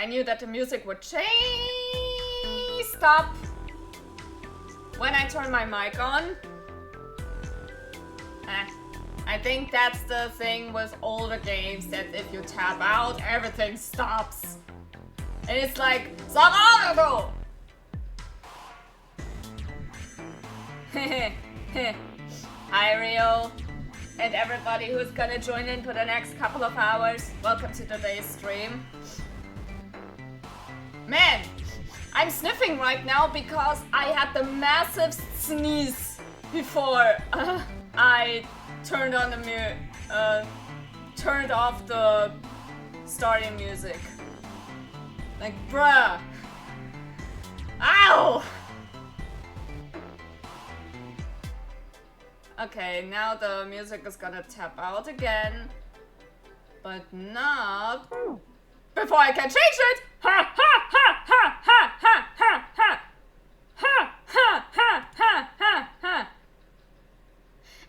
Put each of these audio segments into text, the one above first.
I knew that the music would stop when I turn my mic on. I think that's the thing with all the games, that if you tap out, everything stops. And it's like, Sarado! Hi Rio, and everybody who's gonna join in for the next couple of hours. Welcome to today's stream. Man, I'm sniffing right now because I had the massive sneeze before I turned on the turned off the starting music. Like, bruh. Ow! Okay, now the music is gonna tap out again, but not before I can change it. Ha ha ha ha ha ha ha ha ha ha ha ha ha ha.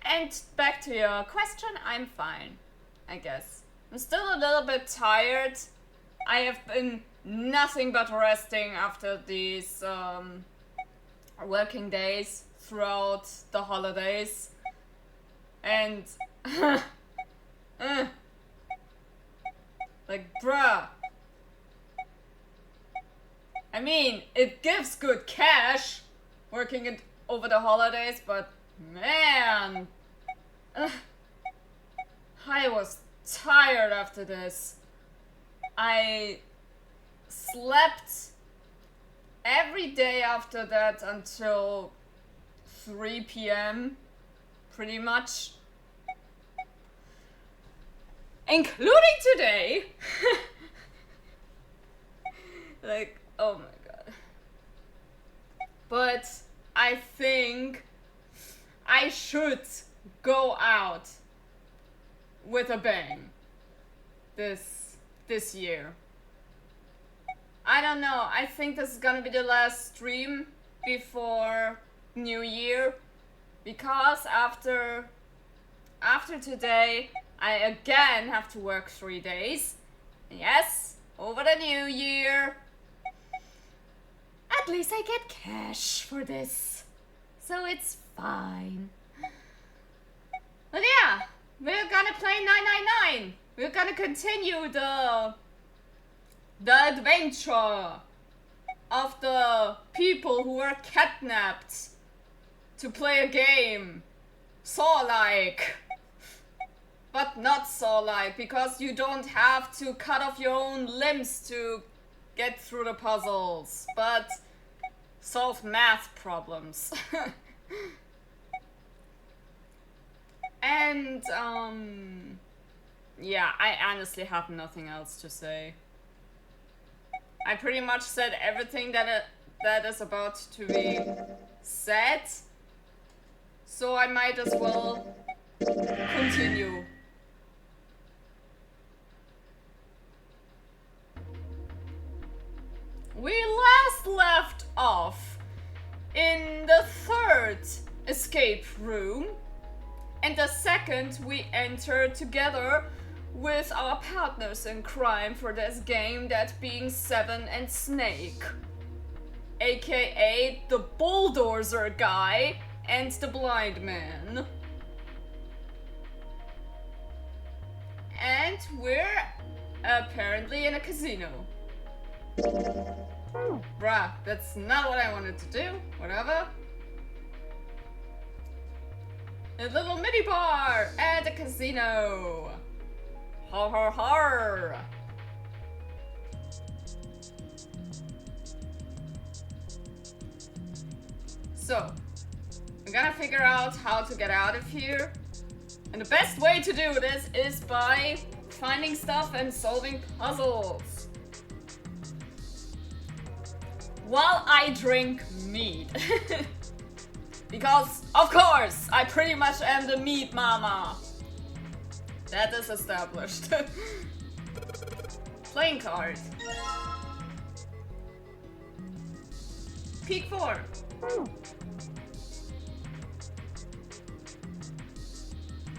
And back to your question, I'm fine, I guess. I'm still a little bit tired. I have been nothing but resting after these working days throughout the holidays. And like, bruh. I mean, it gives good cash working it over the holidays, but man, I was tired after this. I slept every day after that until 3 p.m. pretty much. Including today. Like, oh my god. But I think I should go out with a bang this year. I don't know. I think this is gonna be the last stream before New Year, because after today I again have to work 3 days. Yes, over the New Year. At least I get cash for this, so it's fine. But yeah, we're gonna play 999. We're gonna continue the adventure of the people who were kidnapped to play a game Saw-like. But not Saw-like, because you don't have to cut off your own limbs to get through the puzzles, but solve math problems. And, yeah, I honestly have nothing else to say. I pretty much said everything that is about to be said, so I might as well continue. We last left off in the third escape room, and the second we entered together with our partners in crime for this game, that being Seven and Snake, aka the bulldozer guy and the blind man. And we're apparently in a casino. Bruh, that's not what I wanted to do. Whatever. A little mini bar at a casino. Har har har. So, I'm gonna figure out how to get out of here. And the best way to do this is by finding stuff and solving puzzles. While I drink mead. Because, of course, I pretty much am the meat mama. That is established. Playing card. Peak 4.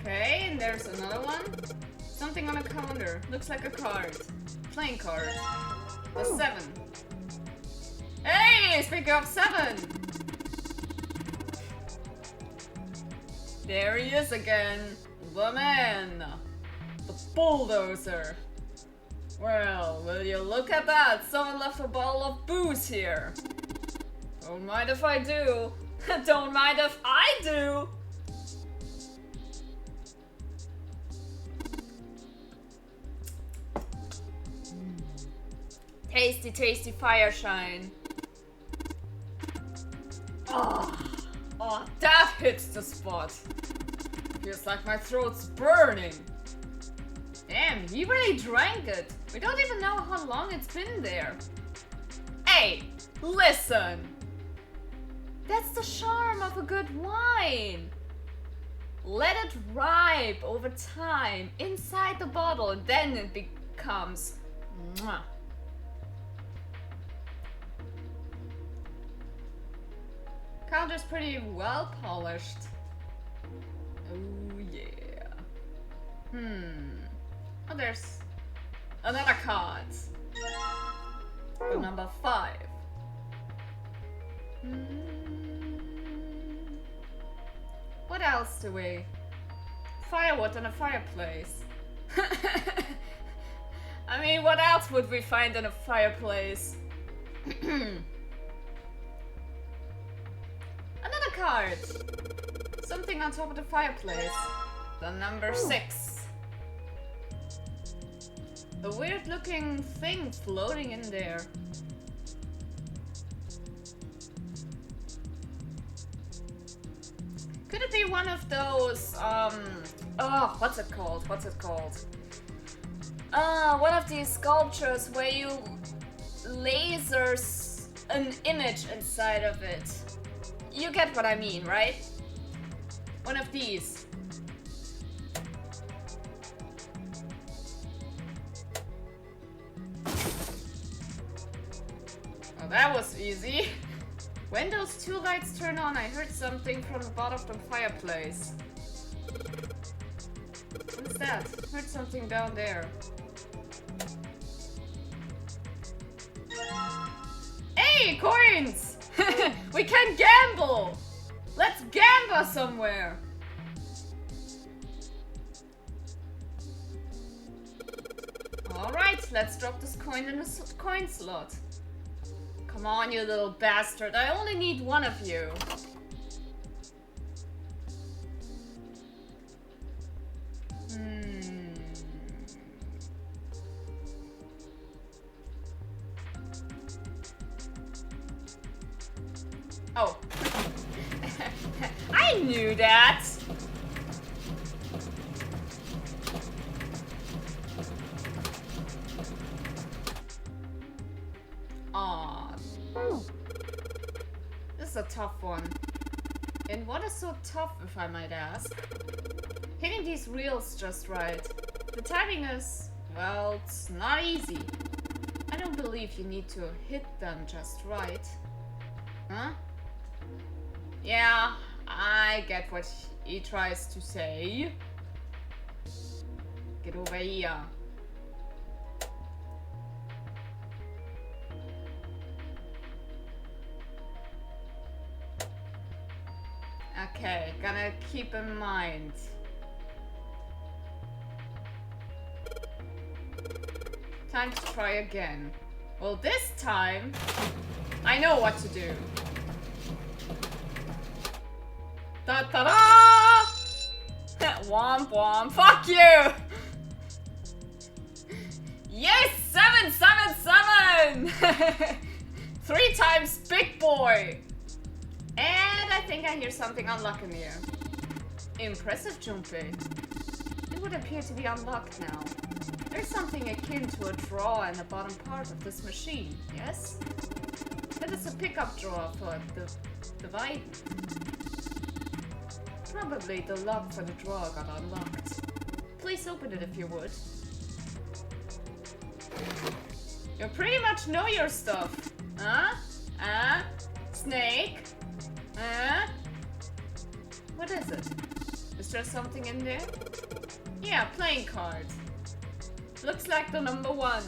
Okay, and there's another one. Something on a counter. Looks like a card. Playing card. A 7. Hey, speaking of 7. There he is again. The man. The bulldozer. Well, will you look at that? Someone left a bottle of booze here. Don't mind if I do. Don't mind if I do. Tasty, tasty fire shine. Oh, that hits the spot. Feels like my throat's burning. Damn, he really drank it. We don't even know how long it's been there. Hey, listen. That's the charm of a good wine. Let it ripe over time inside the bottle, and then it becomes mwah. Counter's pretty well polished. Oh yeah. Oh, there's another card. Number 5. What else do we? Firewood in a fireplace. I mean, what else would we find in a fireplace? Another card. Something on top of the fireplace. The number 6. A weird looking thing floating in there. Could it be one of those, oh, what's it called? One of these sculptures where you lasers an image inside of it. You get what I mean, right? One of these. Oh, that was easy. When those 2 lights turn on, I heard something from the bottom of the fireplace. What's that? Heard something down there. Hey, coins! We can gamble! Let's gamble somewhere! Alright, let's drop this coin in the coin slot. Come on, you little bastard. I only need one of you. Oh. I knew that! Aw. This is a tough one. And what is so tough, if I might ask? Hitting these reels just right. The timing is, well, it's not easy. I don't believe you need to hit them just right. Huh? Yeah, I get what he tries to say. Get over here. Okay, gonna keep in mind. Time to try again. Well, this time, I know what to do. Ta-ta-da! Womp womp. Fuck you! Yes! 777! 3 times big boy! And I think I hear something unlock in here. Impressive, Junpei. It would appear to be unlocked now. There's something akin to a drawer in the bottom part of this machine, yes? That is a pickup drawer for the device. Probably the lock for the drawer got unlocked. Please open it if you would. You pretty much know your stuff. Huh? Snake? What is it? Is there something in there? Yeah, playing card. Looks like the number 1.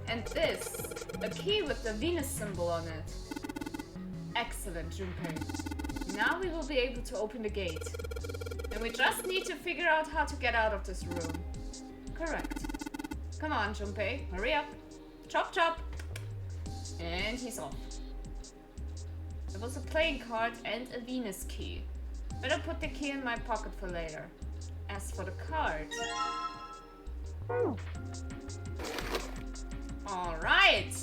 And this, a key with the Venus symbol on it. Excellent, Junpei. Now we will be able to open the gate. And we just need to figure out how to get out of this room. Correct. Come on, Junpei, hurry up. Chop chop. And he's off. There was a playing card and a Venus key. Better put the key in my pocket for later. As for the card... Alright!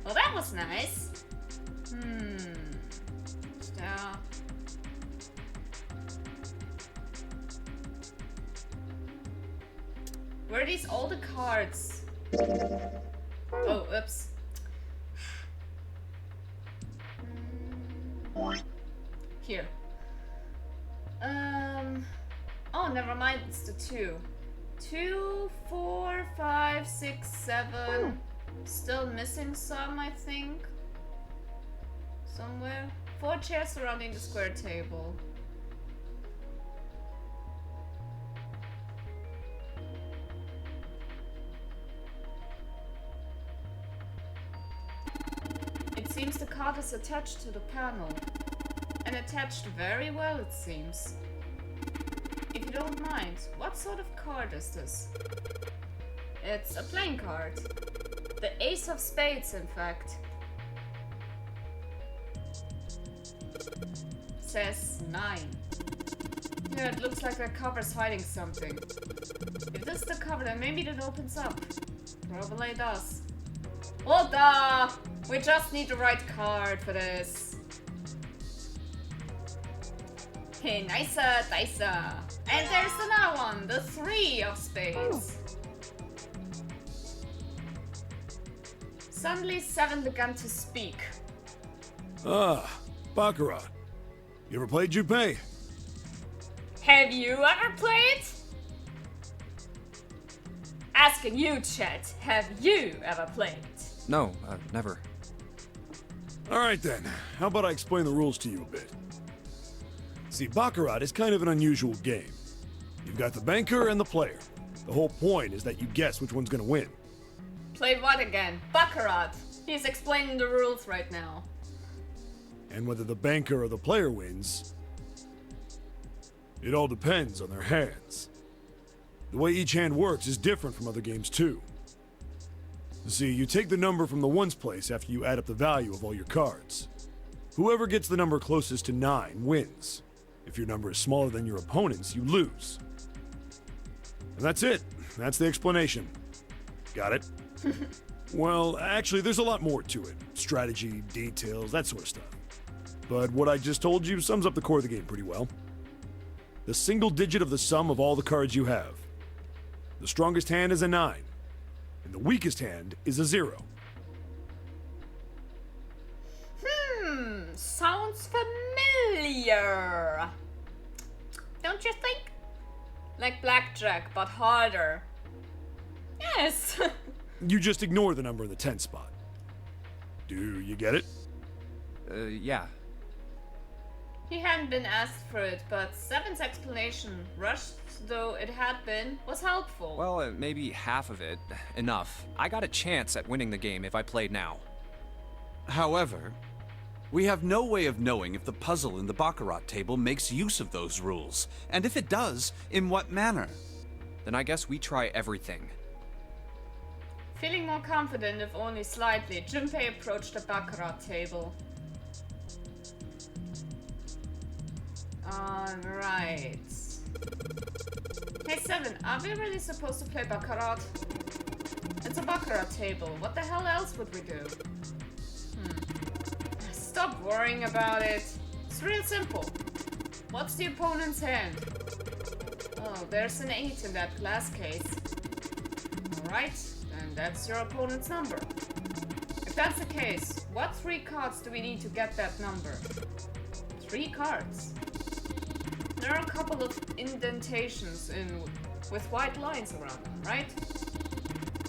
Well, that was nice. Stop. Where are these older cards? Oh, oops. Here. Oh, never mind, it's the 2. 2, 4, 5, 6, 7. Still missing some, I think. Somewhere. 4 chairs surrounding the square table. It seems the card is attached to the panel. And attached very well, it seems. If you don't mind, what sort of card is this? It's a playing card. The Ace of Spades, in fact. Says 9. Yeah, it looks like the cover's hiding something. If this is the cover, then maybe it opens up. Probably does. Well, duh! We just need the right card for this. Hey, nicer, nicer. And there's another one, the 3 of Spades. Suddenly, 7 began to speak. Ah, Baccarat. You ever played Junpei? Have you ever played? Asking you, Chet, have you ever played? No, never. Alright then, how about I explain the rules to you a bit? See, Baccarat is kind of an unusual game. You've got the banker and the player. The whole point is that you guess which one's gonna win. Play what again? Baccarat. He's explaining the rules right now. And whether the banker or the player wins, it all depends on their hands. The way each hand works is different from other games too. You see, you take the number from the ones place after you add up the value of all your cards. Whoever gets the number closest to 9 wins. If your number is smaller than your opponent's, you lose. And that's it. That's the explanation. Got it? Well, actually, there's a lot more to it. Strategy, details, that sort of stuff. But what I just told you sums up the core of the game pretty well. The single digit of the sum of all the cards you have. The strongest hand is a 9, and the weakest hand is a 0. Sounds familiar. Don't you think? Like blackjack, but harder. Yes. You just ignore the number in the 10 spot. Do you get it? Yeah. He hadn't been asked for it, but Seven's explanation, rushed though it had been, was helpful. Well, maybe half of it. Enough. I got a chance at winning the game if I played now. However, we have no way of knowing if the puzzle in the Baccarat table makes use of those rules, and if it does, in what manner. Then I guess we try everything. Feeling more confident, if only slightly, Junpei approached the Baccarat table. Alright. Hey Seven, are we really supposed to play Baccarat? It's a Baccarat table. What the hell else would we do? Stop worrying about it. It's real simple. What's the opponent's hand? Oh, there's an 8 in that glass case. Alright, then that's your opponent's number. If that's the case, what 3 cards do we need to get that number? 3 cards. There are a couple of indentations with white lines around them, right?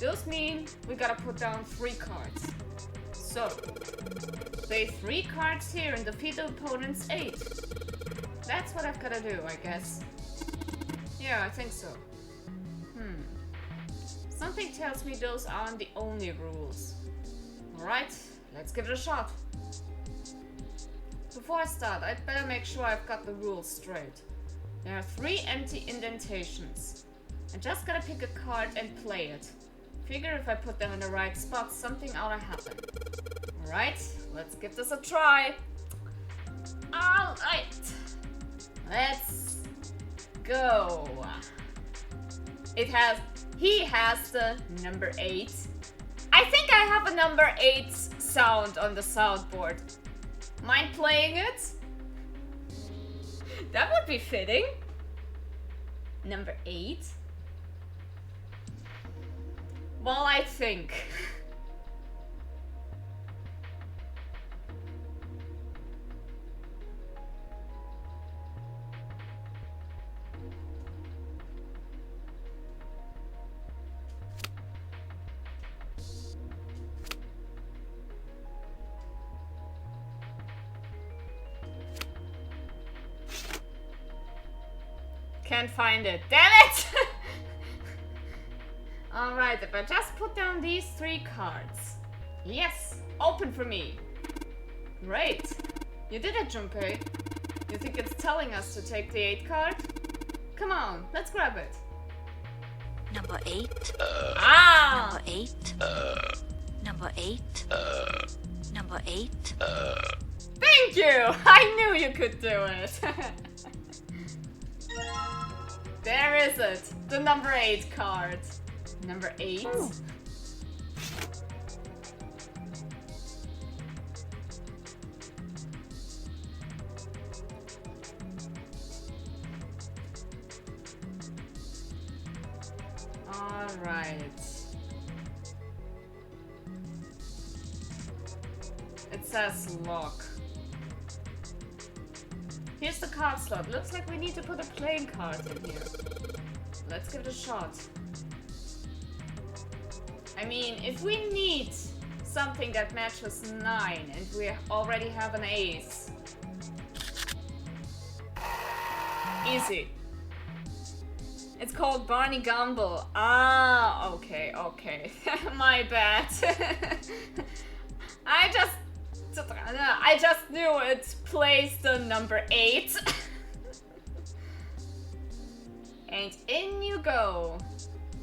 Those mean we gotta put down 3 cards. So, play 3 cards here and defeat the opponent's 8. That's what I've gotta do, I guess. Yeah, I think so. Something tells me those aren't the only rules. Alright, let's give it a shot. Before I start, I'd better make sure I've got the rules straight. There are 3 empty indentations. I just gotta pick a card and play it. Figure if I put them in the right spot, something ought to happen. Alright, let's give this a try. Alright, let's go. He has the number 8. I think I have a number 8 sound on the soundboard. Mind playing it? That would be fitting. Number 8. Well, I think. Can't find it. Damn it! Alright, if I just put down these 3 cards. Yes! Open for me! Great! You did it, Junpei. You think it's telling us to take the 8 card? Come on, let's grab it. Number 8. Ah! Number 8. Number 8. Number 8. Thank you! I knew you could do it! There is it! The number 8 card. Number 8. Alright. It says lock. Here's the card slot. Looks like we need to put a playing card in here. Let's give it a shot. I mean, if we need something that matches 9 and we already have an ace. Easy. It's called Barney Gumble. Ah, okay. My bad. I just knew it plays the number 8. And in you go.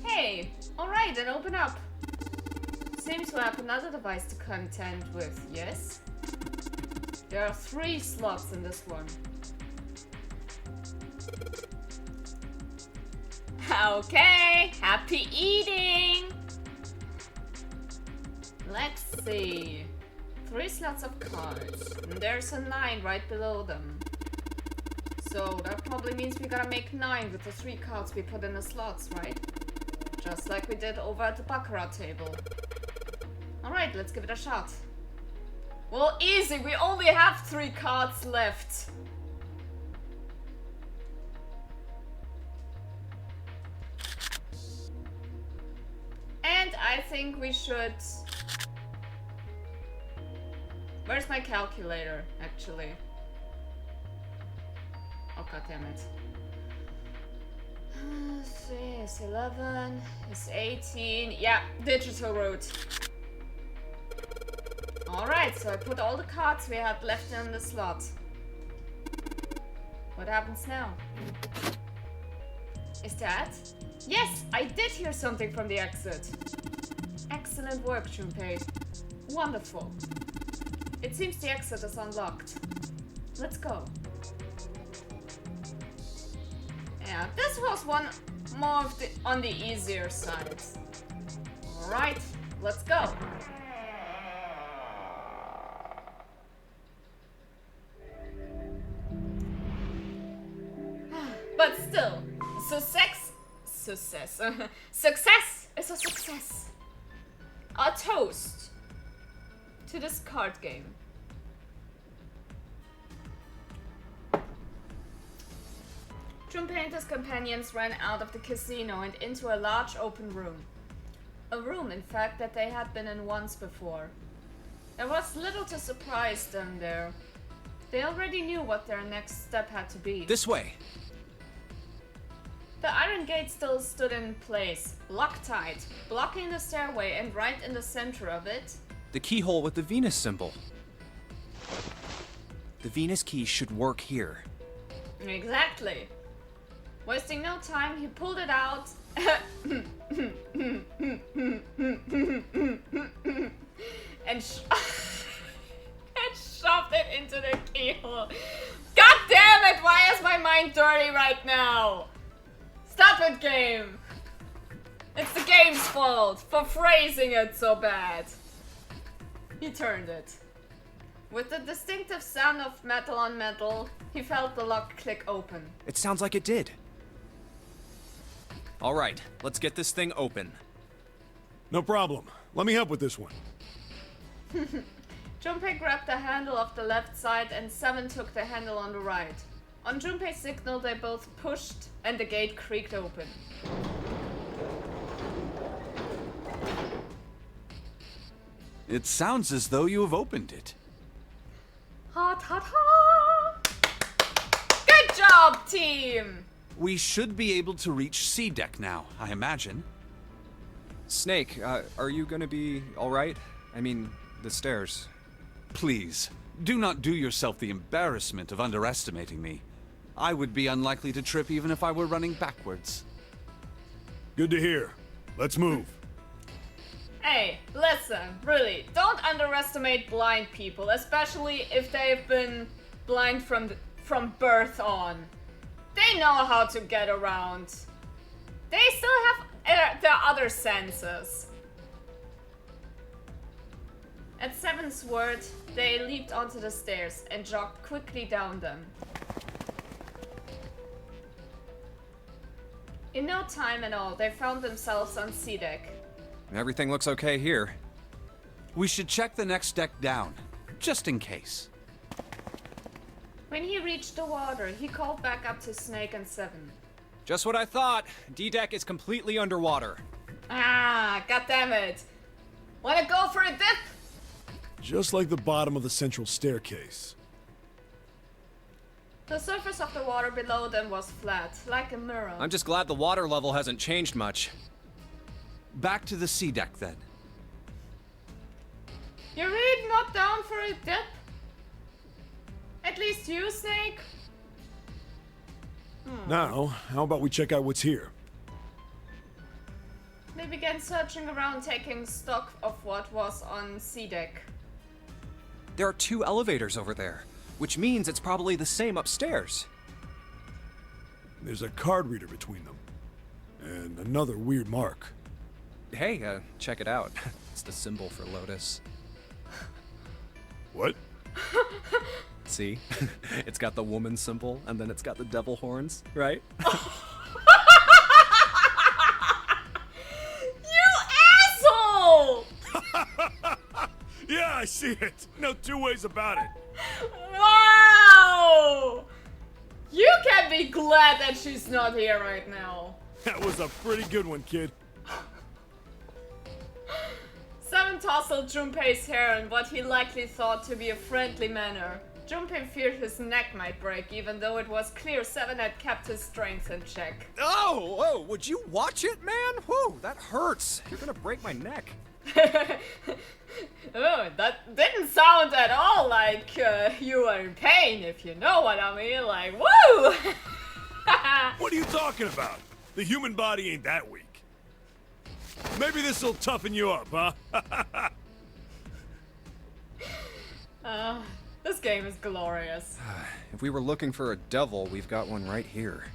Hey, alright, then open up. Seems to have another device to contend with, yes? There are 3 slots in this one. Okay, happy eating! Let's see. 3 slots of cards. And there's a 9 right below them. So that probably means we gotta make 9 with the 3 cards we put in the slots, right? Just like we did over at the Baccarat table. Alright, let's give it a shot. Well, easy, we only have 3 cards left. And I think we should... Where's my calculator, actually? Oh, god damn it. It's 11, it's 18. Yeah, digital route. Alright, so I put all the cards we had left in the slot. What happens now? Is that? Yes, I did hear something from the exit. Excellent work, Junpei. Wonderful. It seems the exit is unlocked. Let's go. Yeah, this was one more of the, on the easier side. Alright, let's go. But still, success is a success. A toast to this card game. Junpei and his companions ran out of the casino and into a large open room. A room, in fact, that they had been in once before. There was little to surprise them there. They already knew what their next step had to be. This way. The iron gate still stood in place, Loctite, blocking the stairway, and right in the center of it, The keyhole with the Venus symbol. The Venus key should work here. exactly. Wasting no time, he pulled it out and and shoved it into the keyhole. God damn it! Why is my mind dirty right now? Stop it, game! It's the game's fault for phrasing it so bad. He turned it. With the distinctive sound of metal on metal, he felt the lock click open. It sounds like it did. All right, let's get this thing open. No problem. Let me help with this one. Junpei grabbed the handle of the left side and Seven took the handle on the right. On Junpei's signal, they both pushed and the gate creaked open. It sounds as though you have opened it. Ha ta ta! Good job, team! We should be able to reach C deck now, I imagine. Snake, are you gonna be all right? I mean, the stairs. Please, do not do yourself the embarrassment of underestimating me. I would be unlikely to trip even if I were running backwards. Good to hear. Let's move. Hey, listen, really, don't underestimate blind people, especially if they've been blind from birth on. They know how to get around. They still have their other senses. At Seven's word, they leaped onto the stairs and jogged quickly down them. In no time at all, they found themselves on C deck. Everything looks okay here. We should check the next deck down, just in case. When he reached the water, he called back up to Snake and Seven. Just what I thought. D-deck is completely underwater. Ah, goddammit. Wanna go for a dip? Just like the bottom of the central staircase. The surface of the water below them was flat, like a mirror. I'm just glad the water level hasn't changed much. Back to the C deck then. You're really not down for a dip? At least you, Snake? Now, how about we check out what's here? They began searching around, taking stock of what was on C deck. There are 2 elevators over there, which means it's probably the same upstairs. There's a card reader between them. And another weird mark. Hey, check it out. It's the symbol for Lotus. What? See? It's got the woman symbol, and then it's got the devil horns, right? You asshole! Yeah, I see it. No two ways about it. Wow! You can be glad that she's not here right now. That was a pretty good one, kid. Seven tousled Junpei's hair in what he likely thought to be a friendly manner. Junpei feared his neck might break, even though it was clear Seven had kept his strength in check. Oh, would you watch it, man? Whew, that hurts. You're gonna break my neck. Oh, that didn't sound at all like you were in pain, if you know what I mean. Like, woo! What are you talking about? The human body ain't that weak. Maybe this'll toughen you up, huh? This game is glorious. If we were looking for a devil, we've got one right here.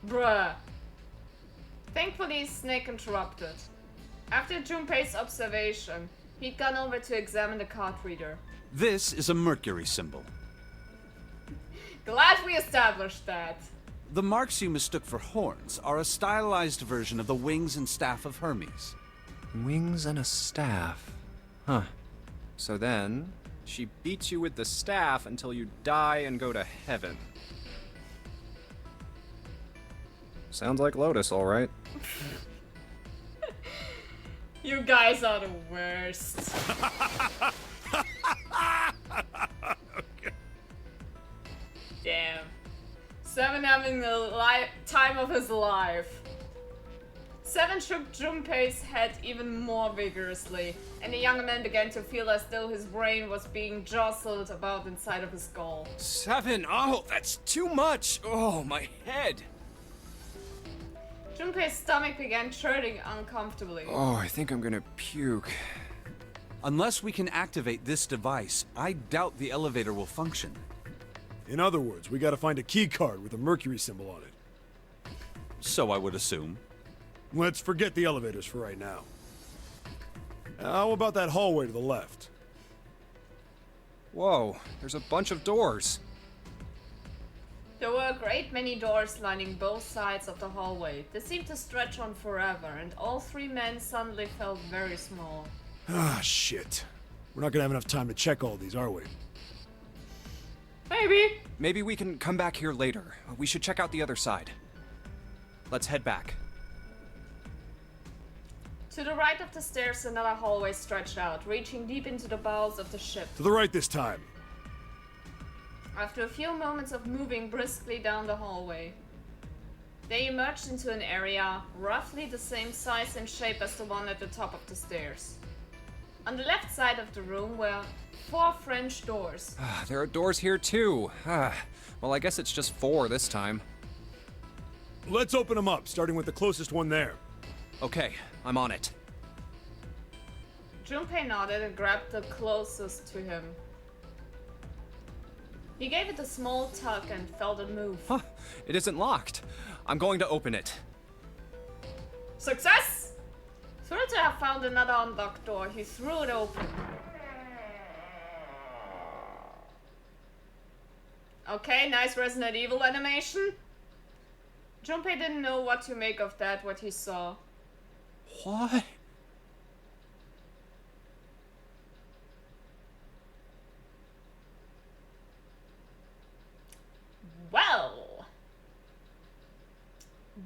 Bruh. Thankfully, Snake interrupted. After Junpei's observation, he'd gone over to examine the card reader. This is a Mercury symbol. Glad we established that. The marks you mistook for horns are a stylized version of the wings and staff of Hermes. Wings and a staff. Huh. So then, she beats you with the staff until you die and go to heaven. Sounds like Lotus, all right. You guys are the worst. Damn. Seven having the time of his life. Seven shook Junpei's head even more vigorously, and the young man began to feel as though his brain was being jostled about inside of his skull. 7! Oh, that's too much! Oh, my head! Junpei's stomach began churning uncomfortably. Oh, I think I'm gonna puke. Unless we can activate this device, I doubt the elevator will function. In other words, we gotta find a key card with a Mercury symbol on it. So I would assume. Let's forget the elevators for right now. How about that hallway to the left? Whoa, there's a bunch of doors. There were a great many doors lining both sides of the hallway. They seemed to stretch on forever, and all three men suddenly felt very small. Ah, shit. We're not gonna have enough time to check all these, are we? Maybe. Maybe we can come back here later. We should check out the other side. Let's head back. To the right of the stairs, another hallway stretched out, reaching deep into the bowels of the ship. To the right this time. After a few moments of moving briskly down the hallway, they emerged into an area roughly the same size and shape as the one at the top of the stairs. On the left side of the room were 4 French doors. There are doors here too. Well, I guess it's just 4 this time. Let's open them up, starting with the closest one there. Okay, I'm on it. Junpei nodded and grabbed the closest to him. He gave it a small tug and felt it move. Huh, it isn't locked. I'm going to open it. Success! Through to have found another unlocked door, he threw it open. Okay, nice Resident Evil animation. Junpei didn't know what to make of that, what he saw. What?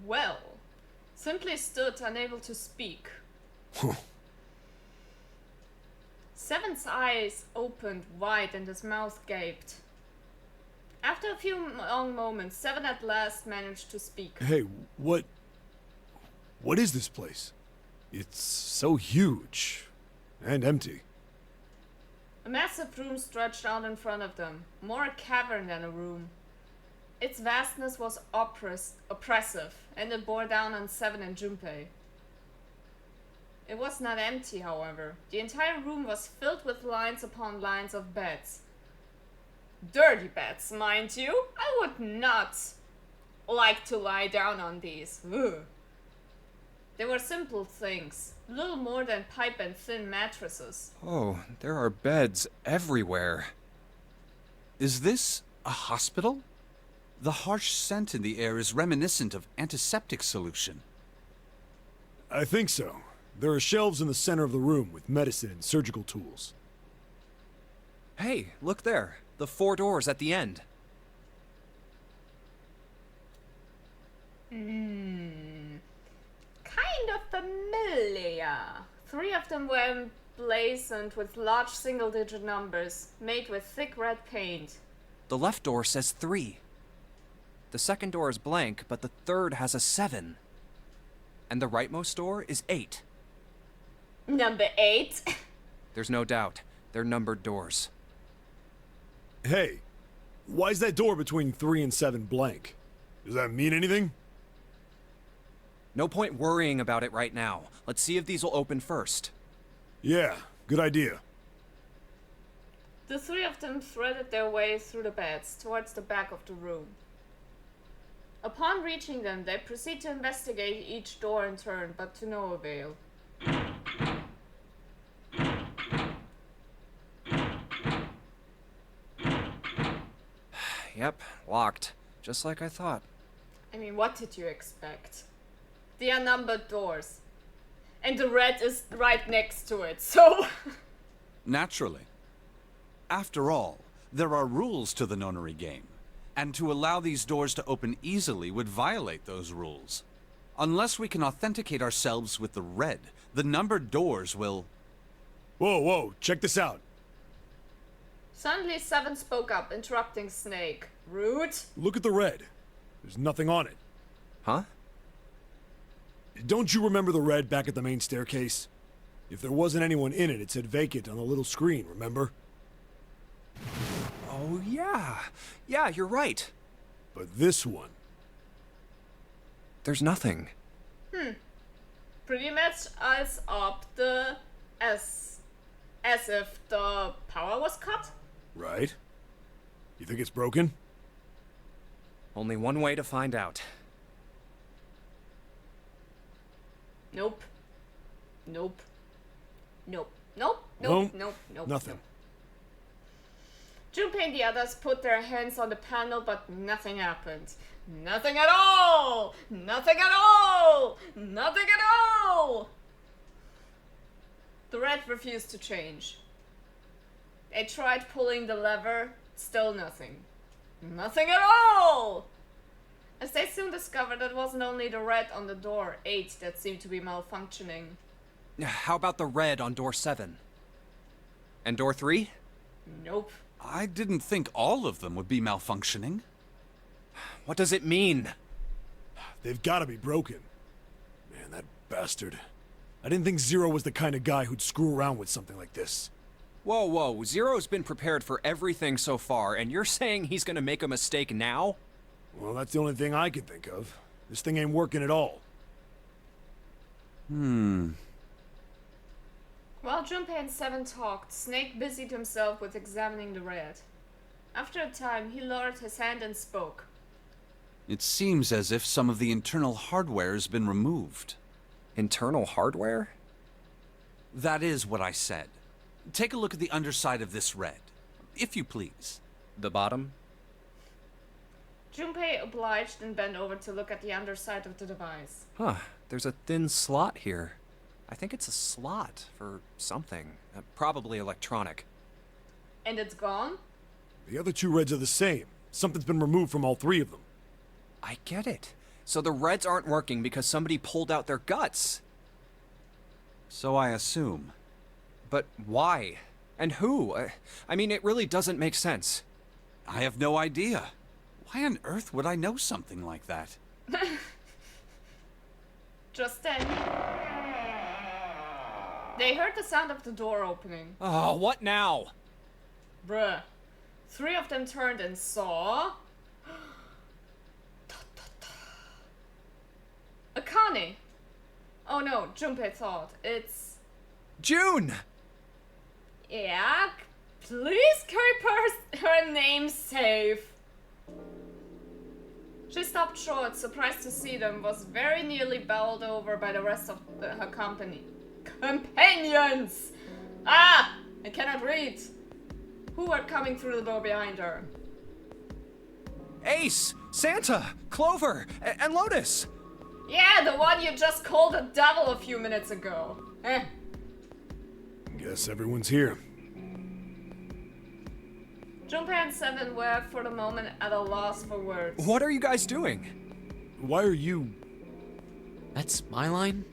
Well, simply stood unable to speak. Seven's eyes opened wide and his mouth gaped. After a few long moments, Seven at last managed to speak. Hey, what is this place? It's so huge and empty. A massive room stretched out in front of them, more a cavern than a room. Its vastness was oppressive, and it bore down on Seven and Junpei. It was not empty, however. The entire room was filled with lines upon lines of beds. Dirty beds, mind you. I would not like to lie down on these. Ugh. They were simple things. little more than pipe and thin mattresses. Oh, there are beds everywhere. Is this a hospital? The harsh scent in the air is reminiscent of antiseptic solution. I think so. There are shelves in the center of the room with medicine and surgical tools. Hey, look there. The 4 doors at the end. Kind of familiar. 3 of them were emblazoned with large single-digit numbers, made with thick red paint. The left door says 3. The second door is blank, but the third has a 7. And the rightmost door is 8. Number 8? There's no doubt. They're numbered doors. Hey, why's that door between 3 and 7 blank? Does that mean anything? No point worrying about it right now. Let's see if these will open first. Yeah, good idea. The 3 of them threaded their way through the beds towards the back of the room. Upon reaching them, they proceed to investigate each door in turn, but to no avail. Yep, locked. Just like I thought. I mean, what did you expect? They are numbered doors. And the red is right next to it, so... Naturally. After all, there are rules to the nonary game, and to allow these doors to open easily would violate those rules. Unless we can authenticate ourselves with the red, the numbered doors will... Whoa, check this out. Suddenly, 7 spoke up, interrupting Snake. Rude. Look at the red. There's nothing on it. Huh? Don't you remember the red back at the main staircase? If there wasn't anyone in it, it said vacant on the little screen, remember? Oh, yeah. Yeah, you're right. But this one... There's nothing. Pretty much as up the... as if the power was cut? Right? You think it's broken? Only one way to find out. Nope. Nope. Nope. Nothing. Junpei and the others put their hands on the panel, but nothing happened. Nothing at all! Nothing at all! Nothing at all! The red refused to change. They tried pulling the lever, still nothing. Nothing at all! As they soon discovered, it wasn't only the red on the door 8 that seemed to be malfunctioning. How about the red on door 7? And door 3? Nope. I didn't think all of them would be malfunctioning. What does it mean? They've gotta be broken. Man, that bastard. I didn't think Zero was the kind of guy who'd screw around with something like this. Whoa. Zero's been prepared for everything so far, and you're saying he's gonna make a mistake now? Well, that's the only thing I can think of. This thing ain't working at all. While Junpei and 7 talked, Snake busied himself with examining the red. After a time, he lowered his hand and spoke. It seems as if some of the internal hardware has been removed. Internal hardware? That is what I said. Take a look at the underside of this red, if you please. The bottom? Junpei obliged and bent over to look at the underside of the device. Huh, there's a thin slot here. I think it's a slot for something. Probably electronic. And it's gone? The other 2 reds are the same. Something's been removed from all 3 of them. I get it. So the reds aren't working because somebody pulled out their guts. So I assume. But why? And who? I mean, it really doesn't make sense. I have no idea. Why on earth would I know something like that? Just then, they heard the sound of the door opening. Oh, what now? Bruh. 3 of them turned and saw... Akane! Oh no, Junpei thought. It's... June! Yeah? Please keep her name safe. She stopped short, surprised to see them, was very nearly bowled over by the rest of her company. companions! Ah! I cannot read. Who are coming through the door behind her? Ace, Santa, Clover, and Lotus. Yeah, the one you just called a devil a few minutes ago. Eh. Guess everyone's here. Junpei and Seven were, for the moment, at a loss for words. What are you guys doing? Why are you... That's my line?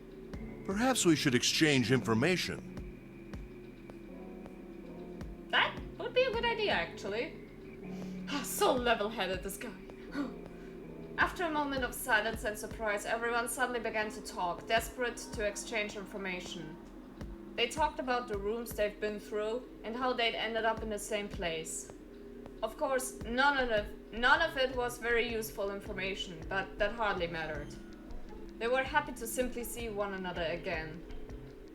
Perhaps we should exchange information. That would be a good idea, actually. So level-headed, this guy. After a moment of silence and surprise, everyone suddenly began to talk, desperate to exchange information. They talked about the rooms they've been through and how they'd ended up in the same place. Of course, none of it was very useful information, but that hardly mattered. They were happy to simply see one another again.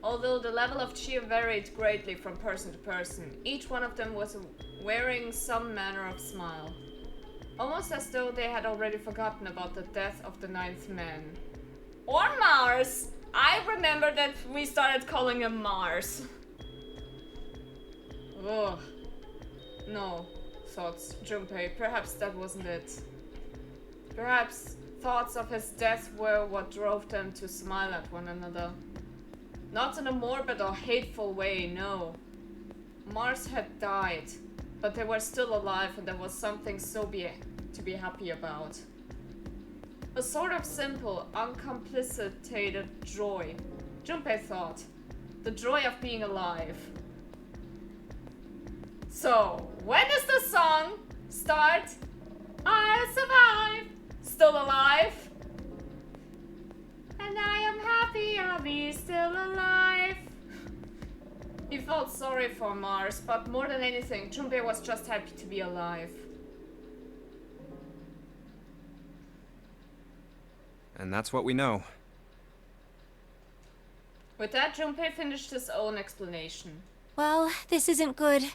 Although the level of cheer varied greatly from person to person, each one of them was wearing some manner of smile. Almost as though they had already forgotten about the death of the ninth man. Or Mars! I remember that we started calling him Mars. Ugh. No, thought Junpei. Perhaps that wasn't it. Perhaps thoughts of his death were what drove them to smile at one another. Not in a morbid or hateful way, no. Mars had died, but they were still alive and there was something to be happy about. A sort of simple, uncomplicitated joy. Junpei thought. The joy of being alive. So, when does the song start? I survive, still alive. And I am happy I'll be still alive. He felt sorry for Mars, but more than anything, Junpei was just happy to be alive. And that's what we know. With that, Junpei finished his own explanation. Well, this isn't good.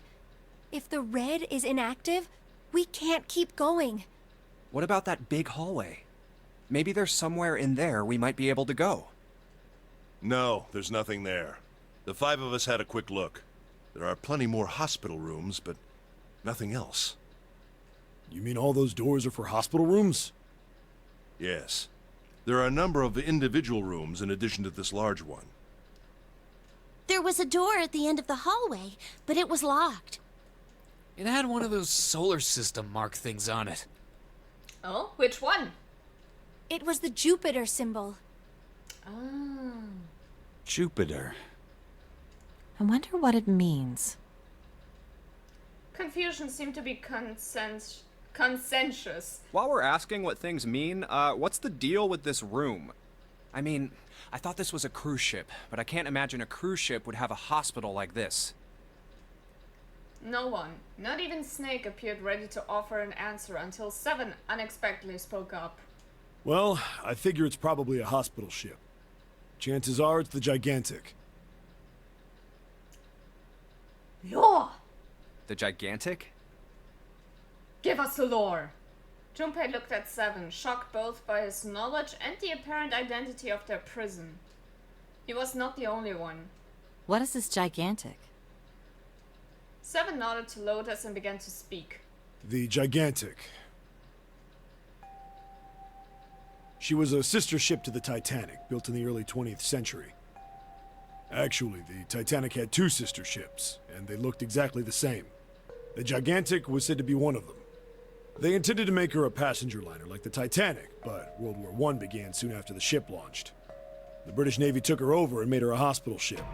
If the red is inactive, we can't keep going. What about that big hallway? Maybe there's somewhere in there we might be able to go. No, there's nothing there. The 5 of us had a quick look. There are plenty more hospital rooms, but nothing else. You mean all those doors are for hospital rooms? Yes. There are a number of individual rooms in addition to this large one. There was a door at the end of the hallway, but it was locked. It had one of those solar system mark things on it. Oh, which one? It was the Jupiter symbol. Oh. Jupiter. I wonder what it means. Confusion seemed to be consensus. While we're asking what things mean, what's the deal with this room? I mean, I thought this was a cruise ship, but I can't imagine a cruise ship would have a hospital like this. No one, not even Snake, appeared ready to offer an answer until Seven unexpectedly spoke up. Well, I figure it's probably a hospital ship. Chances are it's the Gigantic. Lore! The Gigantic? Give us the lore! Junpei looked at Seven, shocked both by his knowledge and the apparent identity of their prison. He was not the only one. What is this gigantic? Seven nodded to Lotus and began to speak. The Gigantic. She was a sister ship to the Titanic, built in the early 20th century. Actually, the Titanic had 2 sister ships, and they looked exactly the same. The Gigantic was said to be one of them. They intended to make her a passenger liner like the Titanic, but World War I began soon after the ship launched. The British Navy took her over and made her a hospital ship.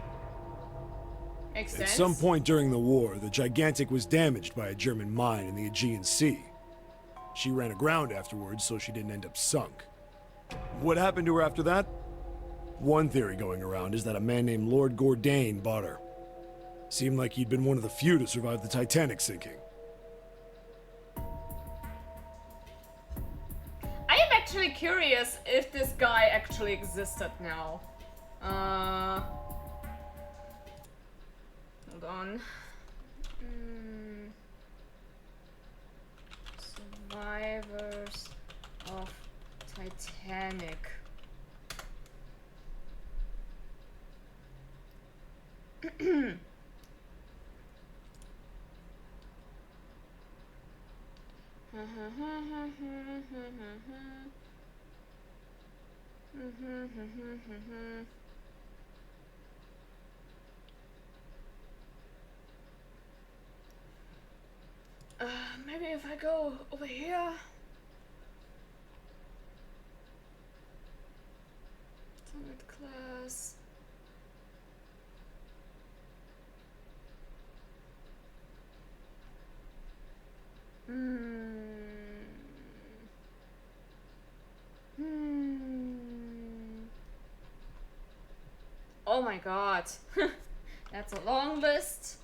Makes At sense. some point during the war, the Gigantic was damaged by a German mine in the Aegean Sea. She ran aground afterwards, so she didn't end up sunk. What happened to her after that? One theory going around is that a man named Lord Gourdane bought her. Seemed like he'd been one of the few to survive the Titanic sinking. I am actually curious if this guy actually existed now. Hold on. Survivors of Titanic. Maybe if I go over here. Third class. Oh my god. That's a long list.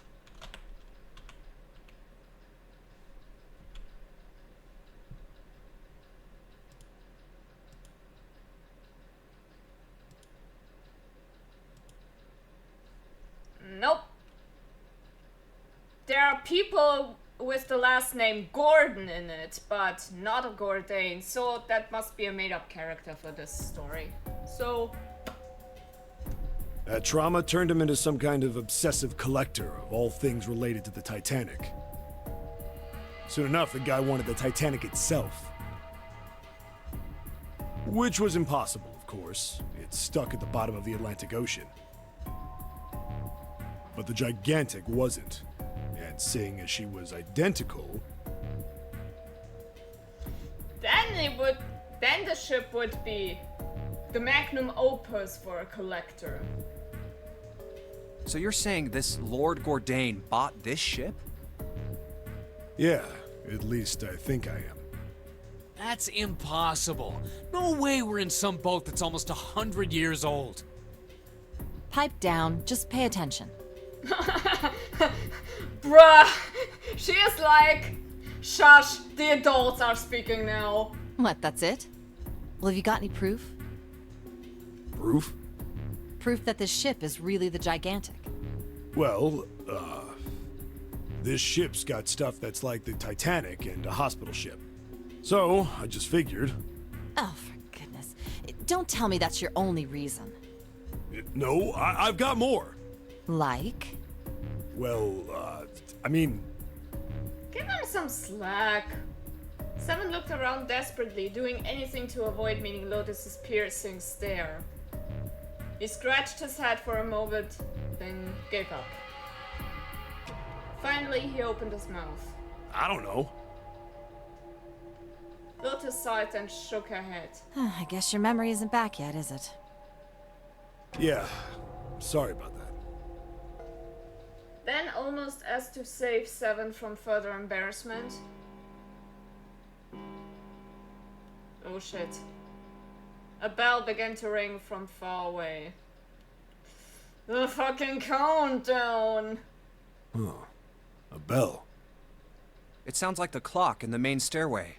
Nope. There are people with the last name Gordon in it, but not a Gordain, so that must be a made-up character for this story. So... That trauma turned him into some kind of obsessive collector of all things related to the Titanic. Soon enough, the guy wanted the Titanic itself. Which was impossible, of course. It's stuck at the bottom of the Atlantic Ocean. But the Gigantic wasn't. And seeing as she was identical... Then the ship would be the magnum opus for a collector. So you're saying this Lord Gordain bought this ship? Yeah, at least I think I am. That's impossible. No way we're in some boat that's almost 100 years old. Pipe down, just pay attention. Bruh! She is like, shush, the adults are speaking now. What, that's it? Well, have you got any proof? Proof? Proof that this ship is really the Gigantic. Well, this ship's got stuff that's like the Titanic and a hospital ship. So, I just figured... Oh, for goodness. Don't tell me that's your only reason. No, I've got more. Like? Well, I mean... Give him some slack. Seven looked around desperately, doing anything to avoid meeting Lotus's piercing stare. He scratched his head for a moment, then gave up. Finally, he opened his mouth. I don't know. Lotus sighed and shook her head. I guess your memory isn't back yet, is it? Yeah, sorry about that. Then, almost as to save Seven from further embarrassment... Oh shit. A bell began to ring from far away. The fucking countdown! Huh. A bell. It sounds like the clock in the main stairway.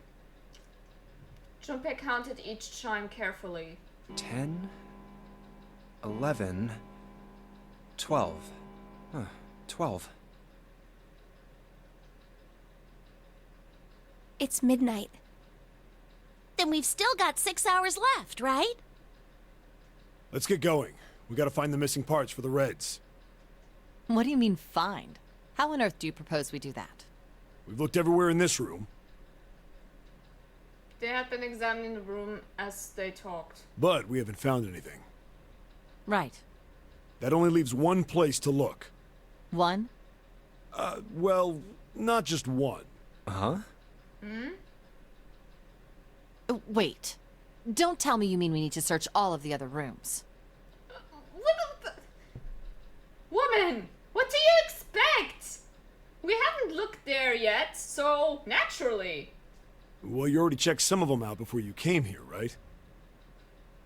Junpei counted each chime carefully. 10, 11, 12. Huh, 12. It's midnight. Then we've still got 6 hours left, right? Let's get going. We gotta find the missing parts for the Reds. What do you mean, find? How on earth do you propose we do that? We've looked everywhere in this room, They had been examining the room as they talked. but we haven't found anything. Right. That only leaves one place to look. One? Well, not just one. Uh-huh. Wait. Don't tell me you mean we need to search all of the other rooms. Woman! What do you expect? We haven't looked there yet, so naturally. Well, you already checked some of them out before you came here, right?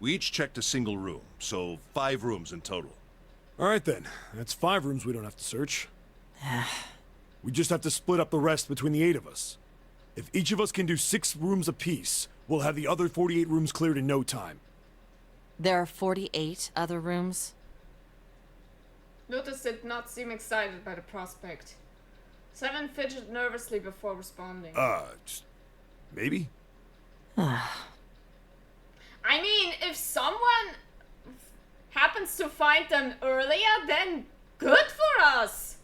We each checked a single room, so 5 rooms in total. All right then. That's 5 rooms we don't have to search. We just have to split up the rest between the 8 of us. If each of us can do 6 rooms apiece, we'll have the other 48 rooms cleared in no time. There are 48 other rooms? Lotus did not seem excited by the prospect. Seven fidgeted nervously before responding. Just maybe? I mean, if someone happens to find them earlier, then good for us!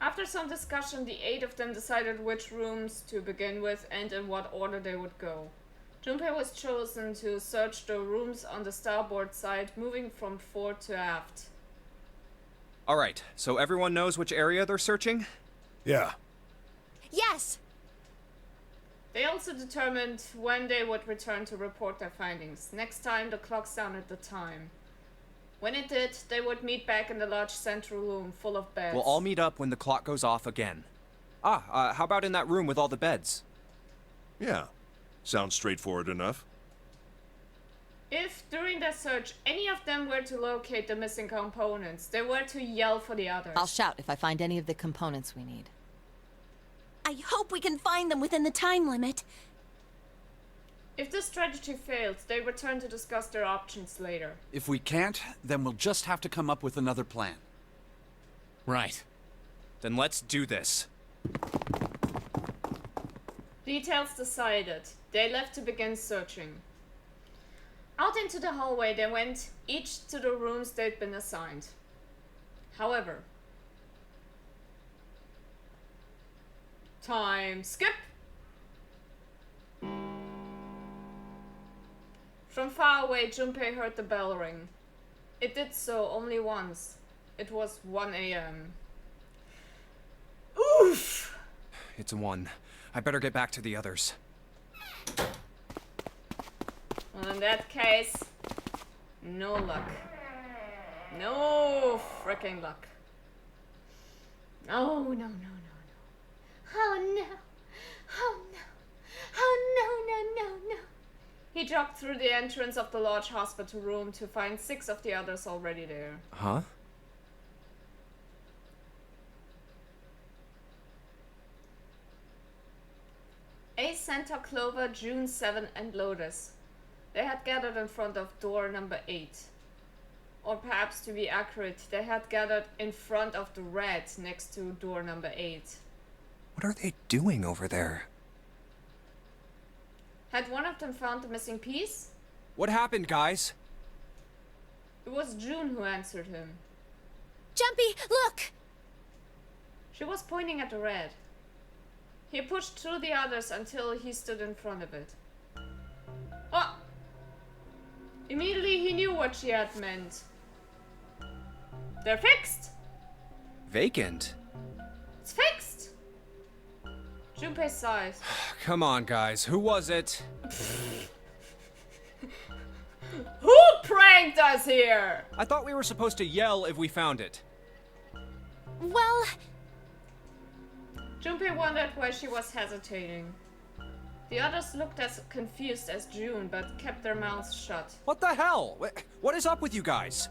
After some discussion, the 8 of them decided which rooms to begin with and in what order they would go. Junpei was chosen to search the rooms on the starboard side, moving from fore to aft. Alright, so everyone knows which area they're searching? Yeah. Yes! They also determined when they would return to report their findings. Next time the clock sounded the time. When it did, they would meet back in the large central room full of beds. We'll all meet up when the clock goes off again. How about in that room with all the beds? Yeah. Sounds straightforward enough. If, during their search, any of them were to locate the missing components, they were to yell for the others. I'll shout if I find any of the components we need. I hope we can find them within the time limit. If this strategy failed, they returned to discuss their options later. If we can't, then we'll just have to come up with another plan. Right. Then let's do this. Details decided. They left to begin searching. Out into the hallway they went, each to the rooms they'd been assigned. However, time skip! From far away, Junpei heard the bell ring. It did so only once. It was 1 a.m. Oof! It's 1. I better get back to the others. Well, in that case, no luck. No freaking luck. Oh, no, no, no, no. Oh, no. Oh, no. Oh, no, no, no, no. He jogged through the entrance of the large hospital room to find 6 of the others already there. Huh? Ace, Santa, Clover, June, 7, and Lotus. They had gathered in front of door number 8. Or perhaps to be accurate, they had gathered in front of the red next to door number 8. What are they doing over there? Had one of them found the missing piece? What happened, guys? It was June who answered him. Jumpy, look! She was pointing at the red. He pushed through the others until he stood in front of it. Oh! Immediately he knew what she had meant. They're fixed! Vacant? It's fixed! Junpei sighed. Come on, guys. Who was it? Who pranked us here? I thought we were supposed to yell if we found it. Well, Junpei wondered why she was hesitating. The others looked as confused as June, but kept their mouths shut. What the hell? What is up with you guys?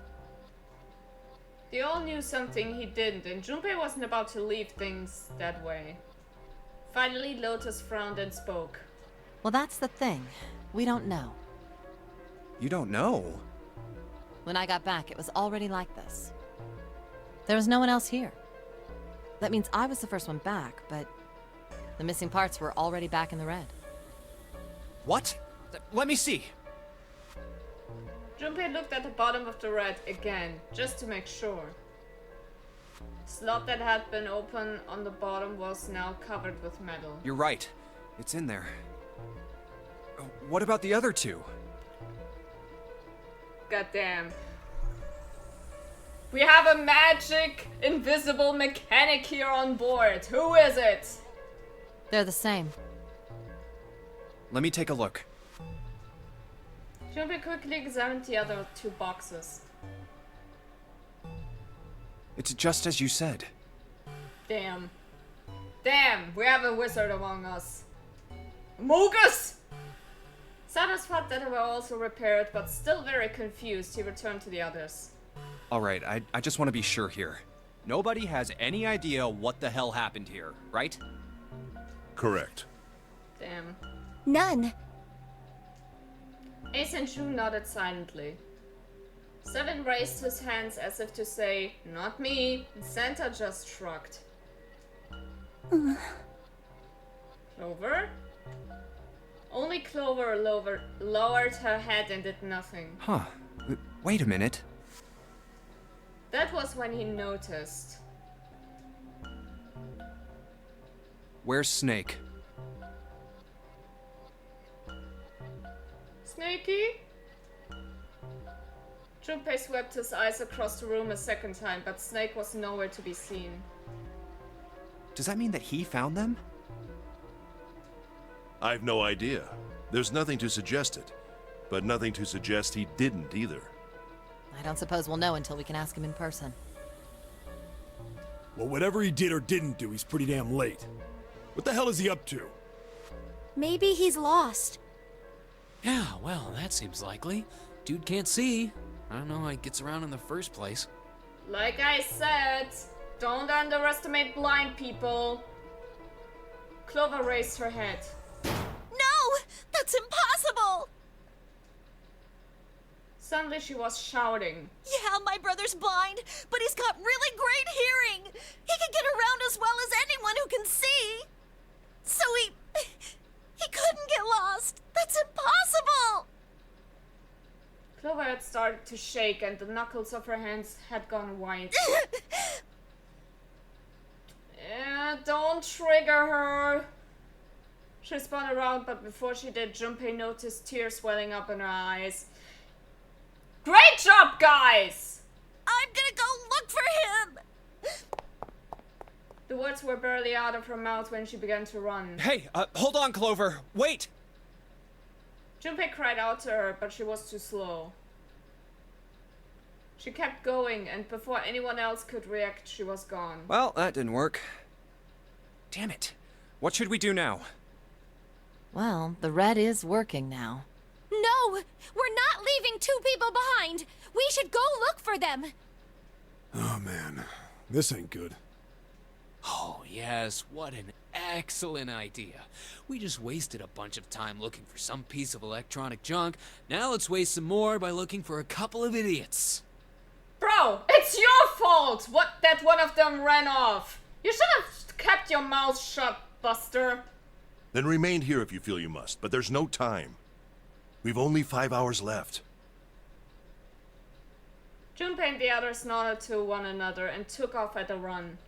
They all knew something he didn't, and Junpei wasn't about to leave things that way. Finally, Lotus frowned and spoke. Well, that's the thing. We don't know. You don't know? When I got back, it was already like this. There was no one else here. That means I was the first one back, but the missing parts were already back in the red. What? Let me see. Junpei looked at the bottom of the red again, just to make sure. The slot that had been open on the bottom was now covered with metal. You're right. It's in there. What about the other 2? Goddamn. We have a magic, invisible mechanic here on board. Who is it? They're the same. Let me take a look. Junpei quickly examined the other 2 boxes. It's just as you said. Damn. Damn, we have a wizard among us. Mogus! Satisfied that they were also repaired, but still very confused, he returned to the others. Alright, I just want to be sure here. Nobody has any idea what the hell happened here, right? Correct. Damn. none. Ace and June nodded silently. 7 raised his hands as if to say, "Not me," and Santa just shrugged. Clover? Only Clover lowered her head and did nothing. Huh. Wait a minute. That was when he noticed. Where's Snake? Snakey? Junpei swept his eyes across the room a second time, but Snake was nowhere to be seen. Does that mean that he found them? I've no idea. There's nothing to suggest it, but nothing to suggest he didn't either. I don't suppose we'll know until we can ask him in person. Well, whatever he did or didn't do, he's pretty damn late. What the hell is he up to? Maybe he's lost. Yeah, well, that seems likely. Dude can't see. I don't know how he gets around in the first place. Like I said, don't underestimate blind people. Clover raised her head. No! That's impossible! Suddenly she was shouting. Yeah, my brother's blind, but he's got really great hearing. He can get around as well as anyone who can see. So he couldn't get lost. That's impossible! Clover had started to shake and the knuckles of her hands had gone white. Don't trigger her. She spun around, but before she did, Junpei noticed tears welling up in her eyes. Great job, guys! I'm gonna go look for him! The words were barely out of her mouth when she began to run. Hey, hold on, Clover. Wait! Junpei cried out to her, but she was too slow. She kept going, and before anyone else could react, she was gone. Well, that didn't work. Damn it. What should we do now? Well, the red is working now. No! We're not leaving two people behind! We should go look for them! Oh man, this ain't good. Oh, yes, what an excellent idea. We just wasted a bunch of time looking for some piece of electronic junk. Now let's waste some more by looking for a couple of idiots. Bro, it's your fault that one of them ran off. You should have kept your mouth shut, Buster. Then remain here if you feel you must, but there's no time. We've only 5 hours left. Junpei and the others nodded to one another and took off at a run.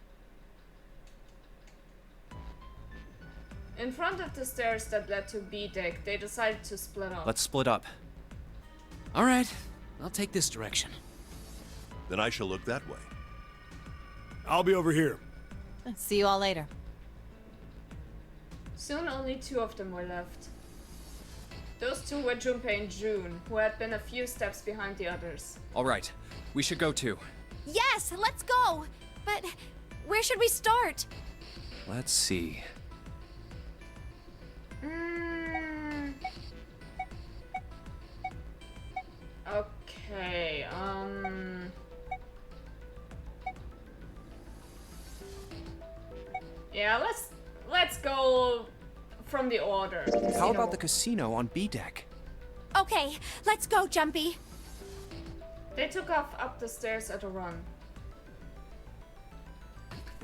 In front of the stairs that led to B deck, they decided to split up. Let's split up. All right, I'll take this direction. Then I shall look that way. I'll be over here. See you all later. Soon only two of them were left. Those two were Junpei and June, who had been a few steps behind the others. All right, we should go too. Yes, let's go! But where should we start? Let's see. Okay, yeah, let's go from the order. How about the casino on B deck? Okay, let's go, Jumpy. They took off up the stairs at a run.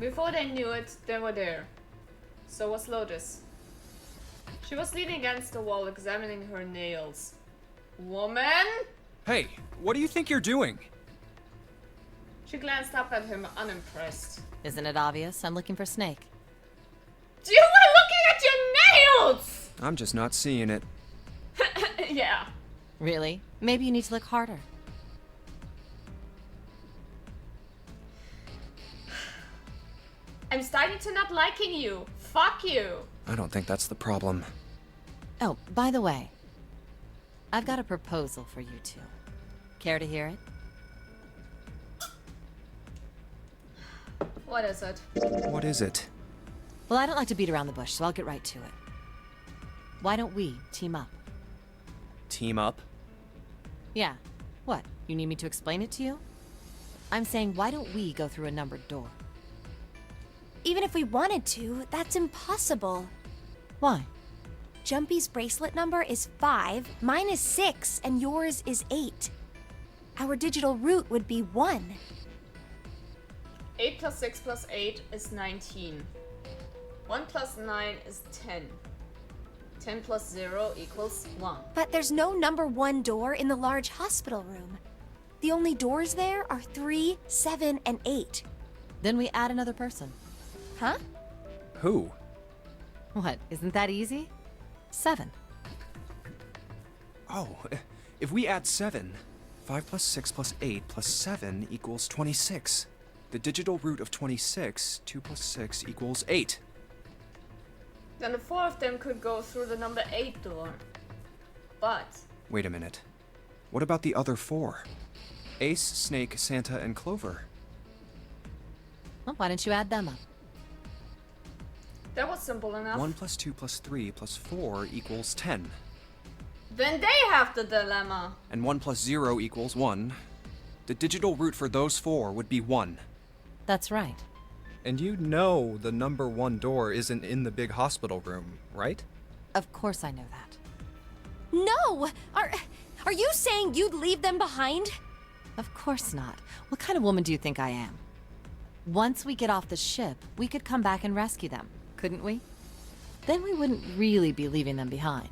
Before they knew it, they were there. So was Lotus. She was leaning against the wall, examining her nails. Woman? Hey, what do you think you're doing? She glanced up at him, unimpressed. Isn't it obvious? I'm looking for Snake. You were looking at your nails! I'm just not seeing it. Yeah. Really? Maybe you need to look harder. I'm starting to not liking you. Fuck you. I don't think that's the problem. Oh, by the way, I've got a proposal for you two. Care to hear it? What is it? What is it? Well, I don't like to beat around the bush, so I'll get right to it. Why don't we team up? Team up? Yeah. What? You need me to explain it to you? I'm saying, why don't we go through a numbered door? Even if we wanted to, that's impossible. Why? Jumpy's bracelet number is 5, mine is 6, and yours is 8. Our digital root would be 1. 8 plus 6 plus 8 is 19. 1 plus 9 is 10. 10 plus 0 equals 1. But there's no number 1 door in the large hospital room. The only doors there are 3, 7, and 8. Then we add another person. Huh? Who? What, isn't that easy? 7. Oh, if we add 7, 5 plus 6 plus 8 plus 7 equals 26. The digital root of 26, 2 plus 6 equals 8. Then the 4 of them could go through the number 8 door. But Wait a minute. What about the other 4? Ace, Snake, Santa, and Clover. Well, why don't you add them up? that was simple enough. 1 plus 2 plus 3 plus 4 equals 10. Then they have the dilemma. And 1 plus 0 equals 1. The digital root for those 4 would be 1. That's right. And you know the number 1 door isn't in the big hospital room, right? Of course I know that. No! Are you saying you'd leave them behind? Of course not. What kind of woman do you think I am? Once we get off the ship, we could come back and rescue them, couldn't we? Then we wouldn't really be leaving them behind.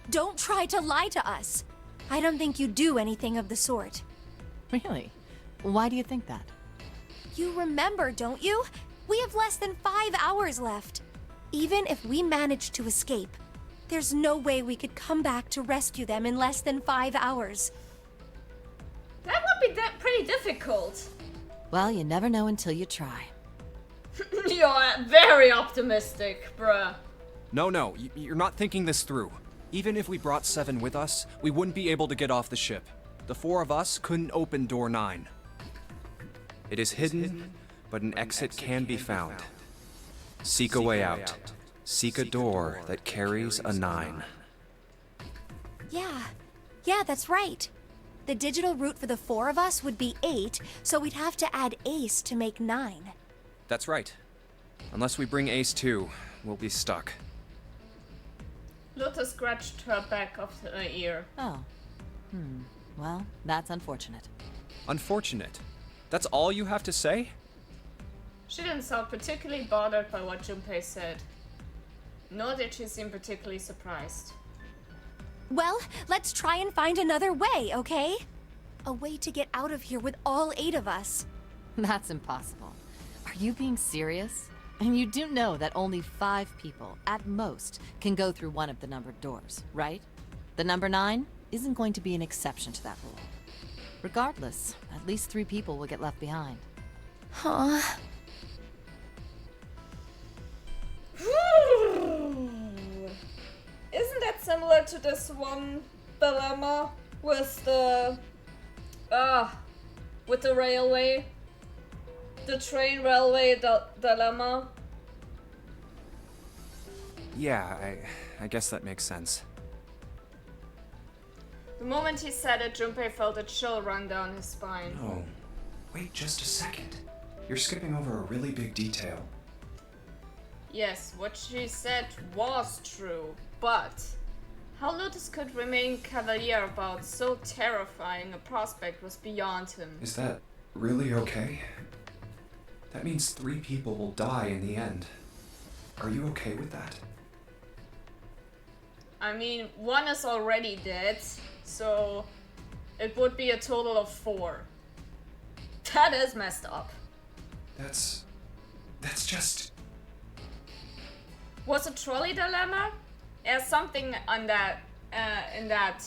Don't try to lie to us. I don't think you do anything of the sort. Really? Why do you think that? You remember, don't you? We have less than 5 hours left. Even if we manage to escape, there's no way we could come back to rescue them in less than 5 hours. That would be pretty difficult. Well, you never know until you try. You're very optimistic, bruh. No, you're not thinking this through. Even if we brought 7 with us, we wouldn't be able to get off the ship. The 4 of us couldn't open door 9. It is hidden, but an exit can be found. Seek a way out. Seek a door that carries a 9. Yeah, that's right. The digital root for the 4 of us would be 8, so we'd have to add Ace to make 9. That's right. Unless we bring Ace too, we'll be stuck. Lotta scratched her back of her ear. Oh. Well, that's unfortunate. Unfortunate. That's all you have to say? She didn't sound particularly bothered by what Junpei said. Nor did she seem particularly surprised. Well, let's try and find another way, okay? A way to get out of here with all 8 of us. That's impossible. Are you being serious? And you do know that only 5 people, at most, can go through one of the numbered doors, right? The number 9 isn't going to be an exception to that rule. Regardless, at least 3 people will get left behind. Huh. Isn't that similar to this one dilemma with the railway? The train railway dilemma? Yeah, I guess that makes sense. The moment he said it, Junpei felt a chill run down his spine. Oh, wait just a second. You're skipping over a really big detail. Yes, what she said was true, but how Lotus could remain cavalier about so terrifying a prospect was beyond him. Is that really okay? That means 3 people will die in the end. Are you okay with that? I mean, 1 is already dead, so it would be a total of 4. That is messed up. That's just... Was a trolley dilemma? There's something on that, in that.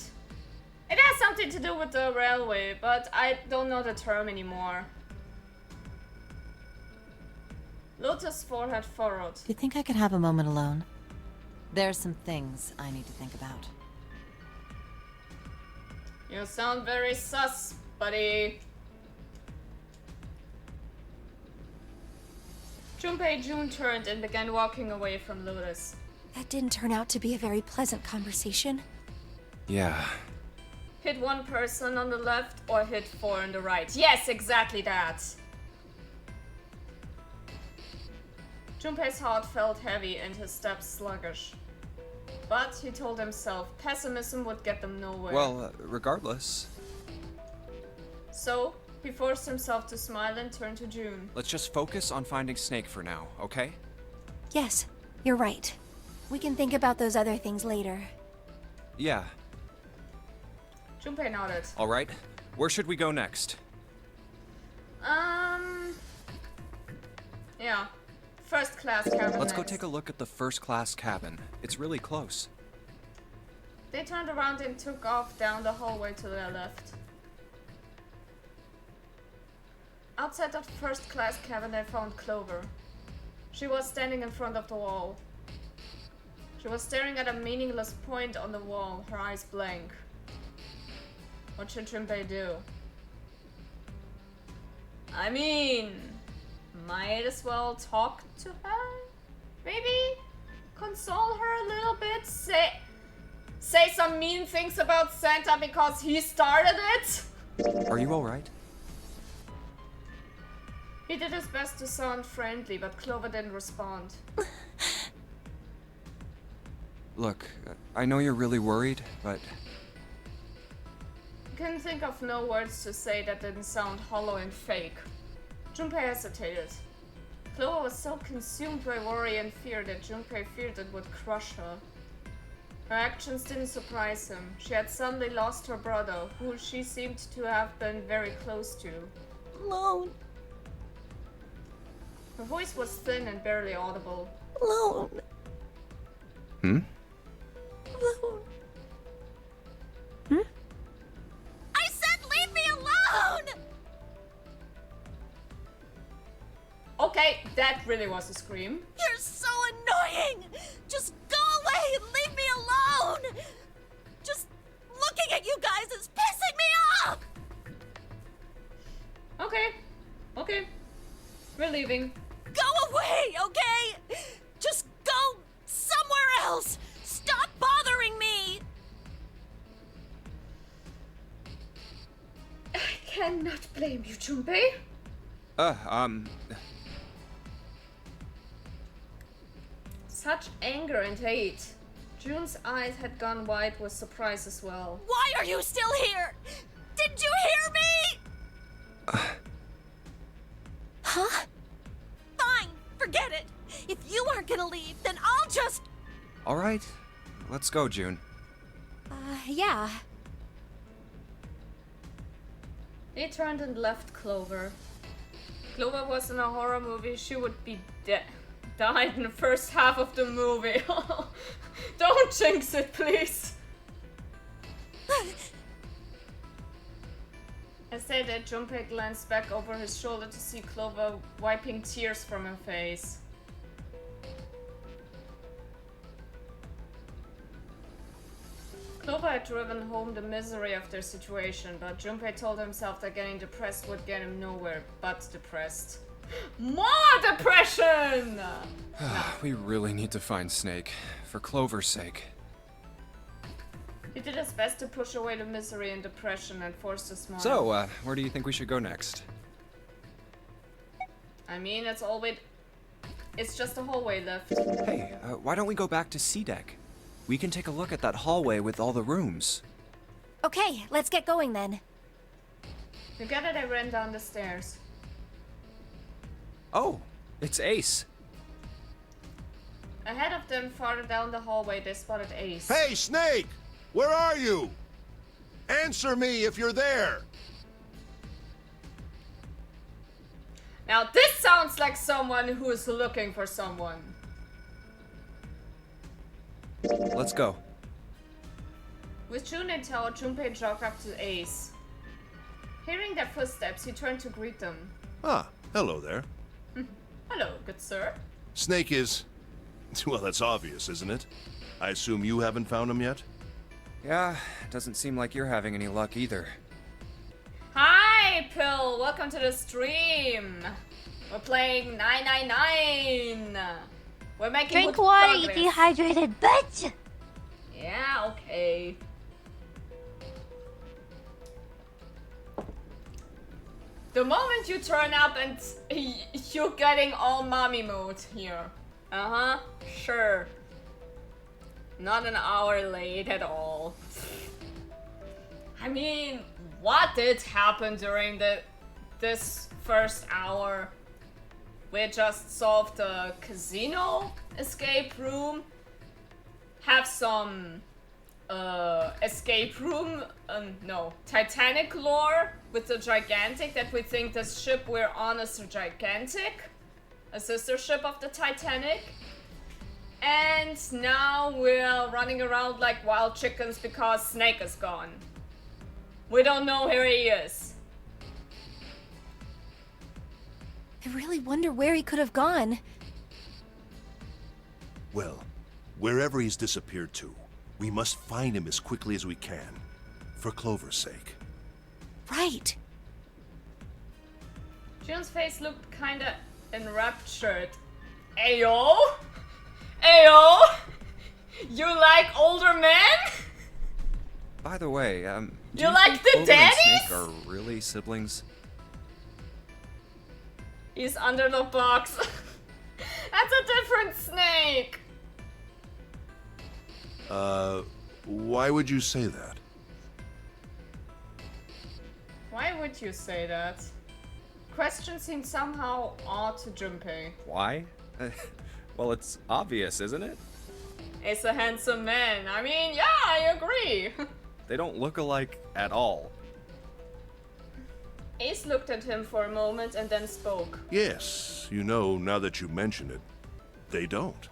It has something to do with the railway, but I don't know the term anymore. Lotus' forehead furrowed. Do you think I could have a moment alone? There's some things I need to think about. You sound very sus, buddy. Junpei June turned and began walking away from Lotus. That didn't turn out to be a very pleasant conversation. Yeah. Hit 1 person on the left or hit 4 on the right. Yes, exactly that. Junpei's heart felt heavy and his steps sluggish. But he told himself pessimism would get them nowhere. Well, regardless. So, he forced himself to smile and turn to June. Let's just focus on finding Snake for now, okay? Yes, you're right. We can think about those other things later. Yeah, Junpei nodded. alright. Where should we go next? Yeah. First class cabin. Let's go next. take a look at the first class cabin. It's really close. They turned around and took off down the hallway to their left. Outside of the first class cabin, they found Clover. She was standing in front of the wall. She was staring at a meaningless point on the wall, her eyes blank. What should Junpei do? I mean, might as well talk to her? Maybe? Console her a little bit? Say some mean things about Santa because he started it? Are you alright? He did his best to sound friendly, but Clover didn't respond. Look, I know you're really worried, but I couldn't think of no words to say that didn't sound hollow and fake. Junpei hesitated. Clover was so consumed by worry and fear that Junpei feared it would crush her. Her actions didn't surprise him. She had suddenly lost her brother, who she seemed to have been very close to. Alone. Her voice was thin and barely audible. Alone. Hmm? Alone. I said leave me alone! Okay, that really was a scream. You're so annoying! Just go away and leave me alone! Just looking at you guys is pissing me off! Okay. We're leaving. Go away, okay? Just go somewhere else! Stop bothering me! I cannot blame you, Junpei. Such anger and hate. June's eyes had gone wide with surprise as well. Why are you still here? Did you hear me? Huh? Fine, forget it. If you aren't gonna leave, then I'll just... alright. Let's go, June. Yeah. They turned and left Clover. Clover was in a horror movie, she would be died in the first half of the movie. Don't jinx it, please. As they did, Junpei glanced back over his shoulder to see Clover wiping tears from her face. Clover had driven home the misery of their situation, but Junpei told himself that getting depressed would get him nowhere but depressed. More depression! We really need to find Snake, for Clover's sake. He did his best to push away the misery and depression and forced a smile. So, where do you think we should go next? I mean, it's just a hallway left. Hey, why don't we go back to C-Deck? We can take a look at that hallway with all the rooms. Okay, let's get going then. Together they ran down the stairs. Oh, it's Ace. Ahead of them, farther down the hallway, they spotted Ace. Hey, Snake! Where are you? Answer me if you're there! Now this sounds like someone who is looking for someone. Let's go. With June in tow, Junpei jogged up to Ace. Hearing their footsteps, he turned to greet them. Ah, hello there. Hello, good sir. Snake is... well, that's obvious, isn't it? I assume you haven't found him yet? Yeah, doesn't seem like you're having any luck either. Hi, Pill! Welcome to the stream! We're playing 999! We're making Drink good water, you progress. dehydrated bitch! Yeah, okay. The moment you turn up and you're getting all mommy mode here. Uh-huh, sure. Not an hour late at all. I mean, what did happen during this first hour? We just solved the casino escape room. Have some escape room, no, Titanic lore with the gigantic, that we think the ship we're on is the gigantic, a sister ship of the Titanic. And now we're running around like wild chickens because Snake is gone. We don't know where he is. I really wonder where he could have gone. Well, wherever he's disappeared to, we must find him as quickly as we can. For Clover's sake. Right. June's face looked kinda enraptured. Ayo? Ayo? You like older men? By the way, do You like think the Clover and daddies? Snake are really siblings? He's under the box. That's a different Snake. Why would you say that? Why would you say that? Question seems somehow odd to Junpei. Why? Well, it's obvious, isn't it? He's a handsome man. I mean, yeah, I agree. They don't look alike at all. Ace looked at him for a moment and then spoke. Yes, you know, now that you mention it, they don't.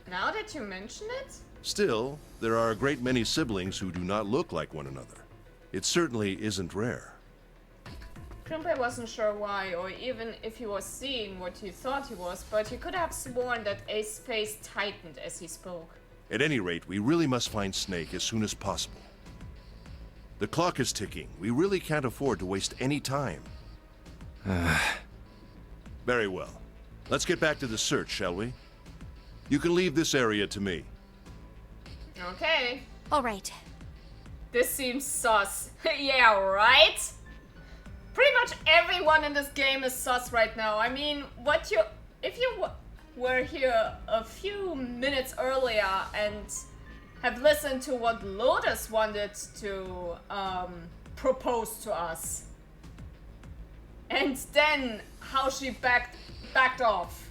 Now that you mention it? Still, there are a great many siblings who do not look like one another. It certainly isn't rare. Junpei wasn't sure why, or even if he was seeing what he thought he was, but he could have sworn that Ace's face tightened as he spoke. At any rate, we really must find Snake as soon as possible. The clock is ticking. We really can't afford to waste any time. Very well. Let's get back to the search, shall we? You can leave this area to me. Okay. All right. This seems sus. Yeah, right? Pretty much everyone in this game is sus right now. I mean, if you were here a few minutes earlier and have listened to what Lotus wanted to propose to us, and then how she backed off.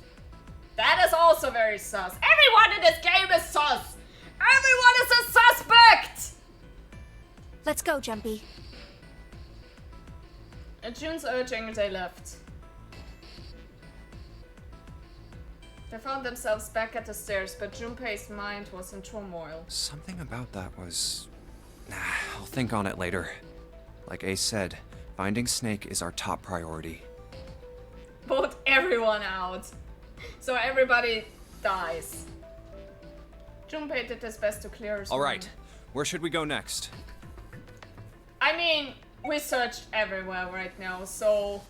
That is also very sus. Everyone in this game is sus! Everyone is a suspect! Let's go, Jumpy. At June's urging, they left. They found themselves back at the stairs, but Junpei's mind was in turmoil. Something about that was... I'll think on it later. Like Ace said, finding Snake is our top priority. Vote everyone out. So everybody dies. Junpei did his best to clear his All room. right, where should we go next? I mean, we searched everywhere right now, so...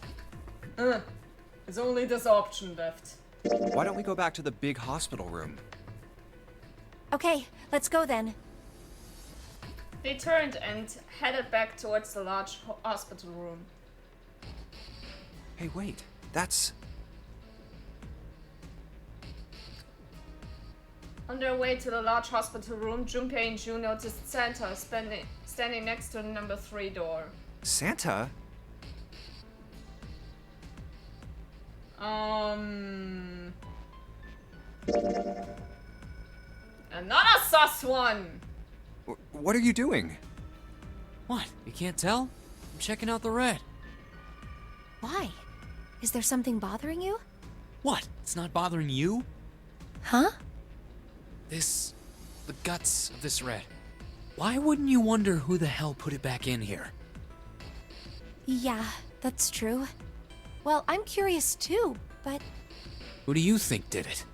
there's only this option left. Why don't we go back to the big hospital room? Okay, let's go then. They turned and headed back towards the large hospital room. Hey, wait, that's... On their way to the large hospital room, Junpei and June noticed Santa standing next to the number 3 door. Santa? Another sus one! What are you doing? What? You can't tell? I'm checking out the red. Why? Is there something bothering you? What? It's not bothering you? Huh? The guts of this red. Why wouldn't you wonder who the hell put it back in here? Yeah, that's true. Well, I'm curious too, but... Who do you think did it?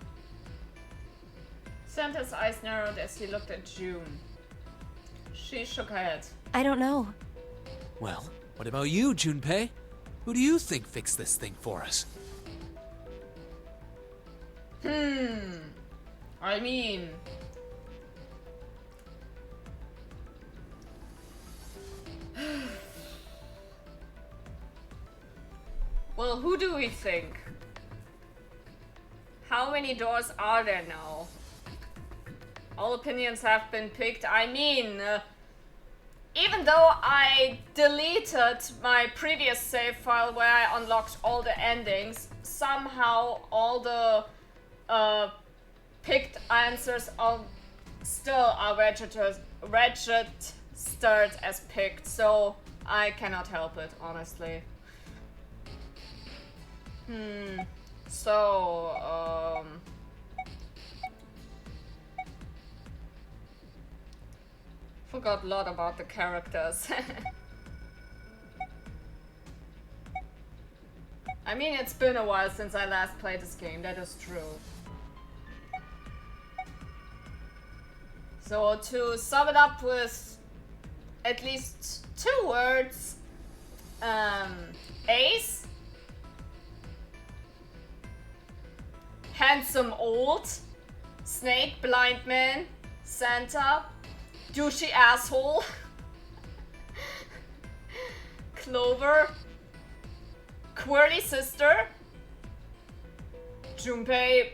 Santa's eyes narrowed as he looked at June. She shook her head. I don't know. Well, what about you, Junpei? Who do you think fixed this thing for us? I mean... Well, who do we think? How many doors are there now? All opinions have been picked. I mean, even though I deleted my previous save file where I unlocked all the endings, somehow all the picked answers still are registered as picked, so I cannot help it, honestly. So, forgot a lot about the characters. I mean, it's been a while since I last played this game, that is true. So, to sum it up with at least 2 words, Ace, handsome old, Snake, blind man, Santa, douchey asshole, Clover, quirly sister, Junpei,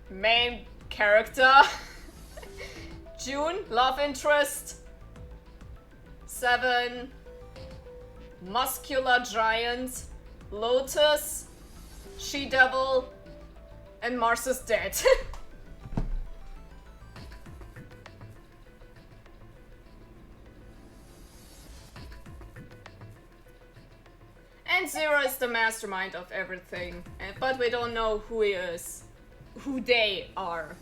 main character, June, love interest, 7, muscular giant, Lotus, she-devil, and Mars is dead. And Zero is the mastermind of everything, but we don't know who he is, who they are.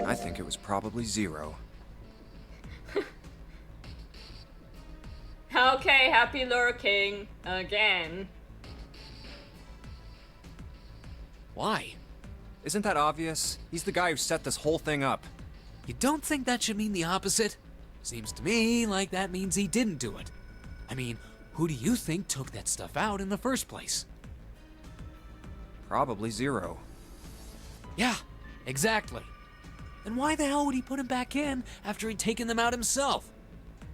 I think it was probably Zero. Okay, happy lurking again. Why? Isn't that obvious? He's the guy who set this whole thing up. You don't think that should mean the opposite? Seems to me like that means he didn't do it. I mean, who do you think took that stuff out in the first place? Probably Zero. Yeah, exactly. Then why the hell would he put him back in after he'd taken them out himself?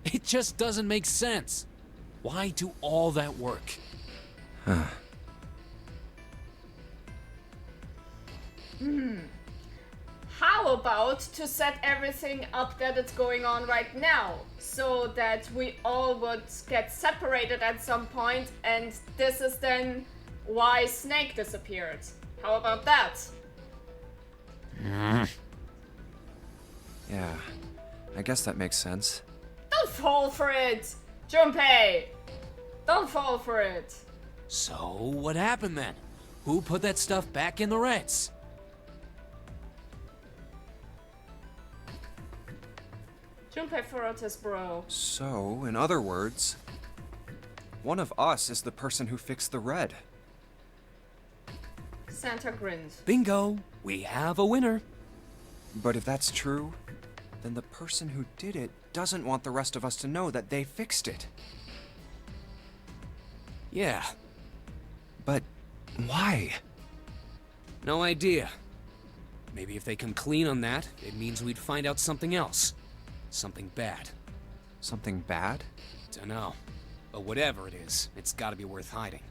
It just doesn't make sense. Why do all that work? How about to set everything up that it's going on right now, so that we all would get separated at some point, and this is then why Snake disappeared. How about that? Yeah, I guess that makes sense. Don't fall for it! Junpei! Don't fall for it! So, what happened then? Who put that stuff back in the Reds? Junpei furrowed his brow. So, in other words, one of us is the person who fixed the red. Santa grinned. Bingo! We have a winner. But if that's true, then the person who did it doesn't want the rest of us to know that they fixed it. Yeah, But why? no idea. Maybe if they come clean on that, it means we'd find out something else. Something bad. Something bad? Dunno. But whatever it is, it's gotta be worth hiding.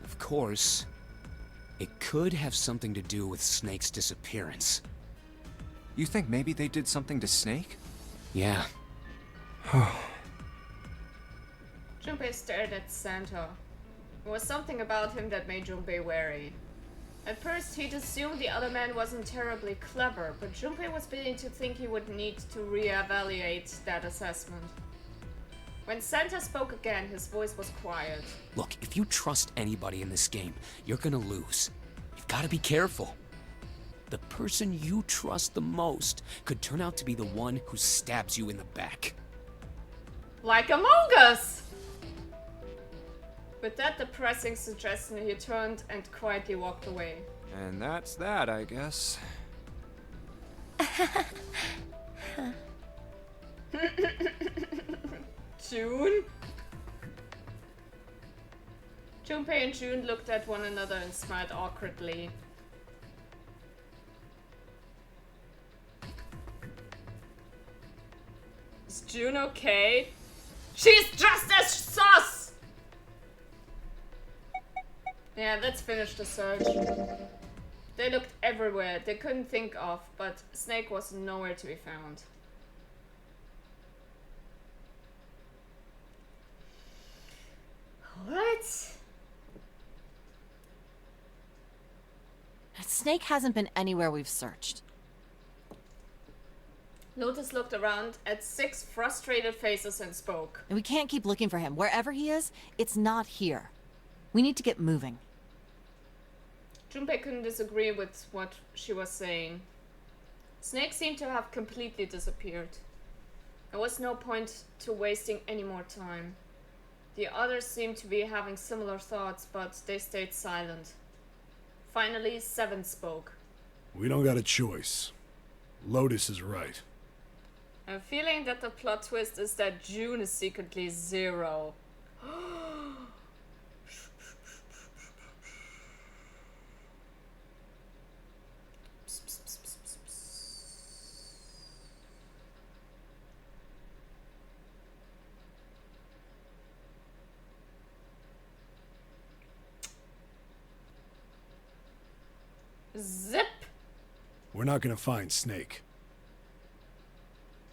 Of course, it could have something to do with Snake's disappearance. You think maybe they did something to Snake? Yeah. Junpei stared at Santa. There was something about him that made Junpei wary. At first, he'd assumed the other man wasn't terribly clever, but Junpei was beginning to think he would need to reevaluate that assessment. When Santa spoke again, his voice was quiet. Look, if you trust anybody in this game, you're gonna lose. You've gotta be careful. The person you trust the most could turn out to be the one who stabs you in the back. Like Among Us! With that depressing suggestion, he turned and quietly walked away. And that's that, I guess. June? Junpei and June looked at one another and smiled awkwardly. Is June okay? She's just as sus! Yeah, let's finish the search. They looked everywhere, they couldn't think of, but Snake was nowhere to be found. Alright. Snake hasn't been anywhere we've searched. Lotus looked around at 6 frustrated faces and spoke. And we can't keep looking for him. Wherever he is, it's not here. We need to get moving. Junpei couldn't disagree with what she was saying. Snake seemed to have completely disappeared. There was no point to wasting any more time. The others seemed to be having similar thoughts, but they stayed silent. Finally, 7 spoke. We don't got a choice. Lotus is right. I'm feeling that the plot twist is that June is secretly 0. Zip! We're not gonna find Snake.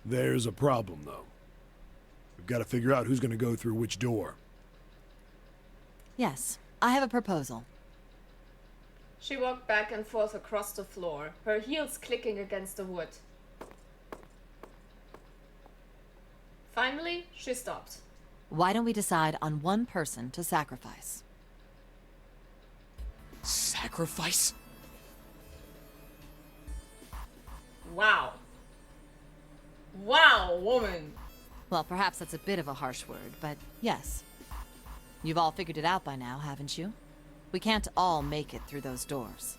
There's a problem, though. We've got to figure out who's gonna go through which door. Yes, I have a proposal. She walked back and forth across the floor, her heels clicking against the wood. Finally, she stopped. Why don't we decide on one person to sacrifice? Sacrifice? Wow. Wow, woman. Well, perhaps that's a bit of a harsh word, but yes. You've all figured it out by now, haven't you? We can't all make it through those doors.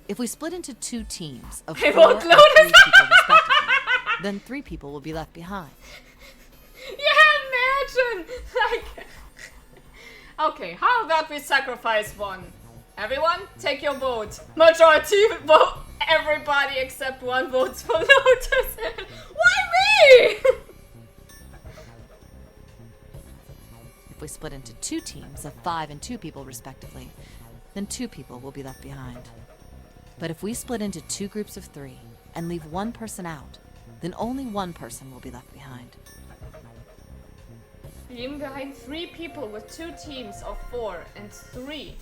If we split into 2 teams of 4 and 3 won't people respectively, then 3 people will be left behind. Yeah, imagine! Like... Okay, how about we sacrifice one? Everyone, take your vote. Majority vote. Everybody except 1 votes for Lotus. Why me? If we split into 2 teams of 5 and 2 people respectively, then 2 people will be left behind. But if we split into 2 groups of 3 and leave 1 person out, then only 1 person will be left behind. Leaving behind 3 people with 2 teams of 4 and 3.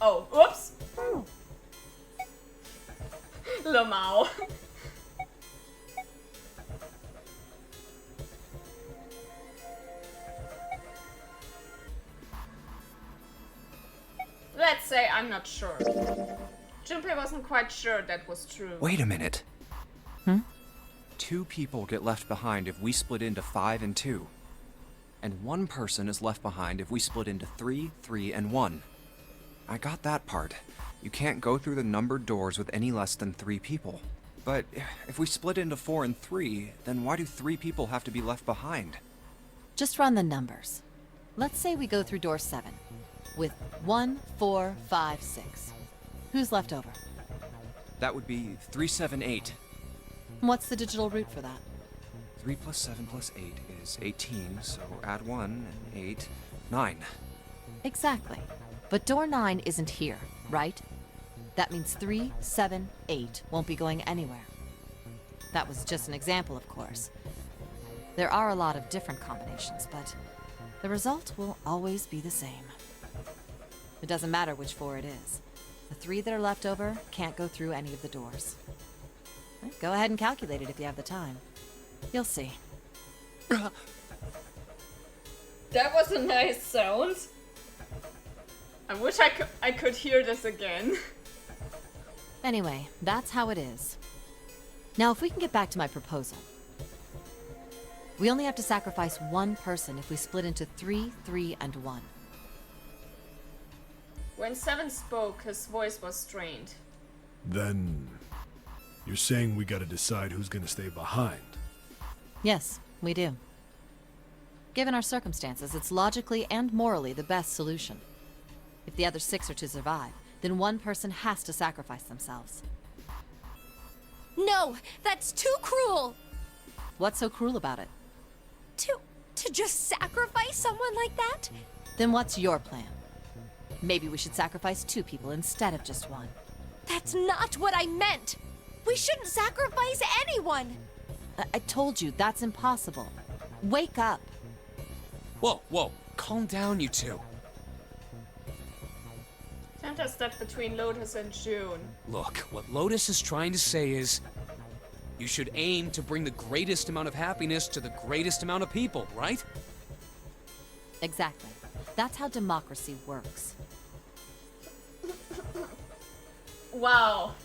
Oh, whoops. Lamau. Let's say I'm not sure. Junpei wasn't quite sure that was true. Wait a minute. 2 people get left behind if we split into 5 and 2. And 1 person is left behind if we split into 3, 3, and 1. I got that part. You can't go through the numbered doors with any less than 3 people. But if we split into 4 and 3, then why do 3 people have to be left behind? Just run the numbers. Let's say we go through door 7 with 1, 4, 5, 6. Who's left over? That would be 3, 7, 8. What's the digital root for that? 3 plus 7 plus 8 is 18, so add 1 and 8, 9. Exactly. But door 9 isn't here, right? That means 3, 7, 8 won't be going anywhere. That was just an example, of course. There are a lot of different combinations, but the result will always be the same. It doesn't matter which 4 it is. The 3 that are left over can't go through any of the doors. Go ahead and calculate it if you have the time. You'll see. That was a nice sound. I wish I could hear this again. Anyway, that's how it is. Now, if we can get back to my proposal. We only have to sacrifice 1 person if we split into 3, 3, and 1. When 7 spoke, his voice was strained. Then... you're saying we gotta decide who's gonna stay behind. Yes, we do. Given our circumstances, it's logically and morally the best solution. If the other 6 are to survive, then 1 person has to sacrifice themselves. No, that's too cruel! What's so cruel about it? To just sacrifice someone like that? Then what's your plan? Maybe we should sacrifice 2 people instead of just 1. That's not what I meant! We shouldn't sacrifice anyone! I told you, that's impossible. Wake up. Whoa, whoa, calm down, you two. Santa stepped between Lotus and June. Look, what Lotus is trying to say is, you should aim to bring the greatest amount of happiness to the greatest amount of people, right? Exactly. That's how democracy works. Wow.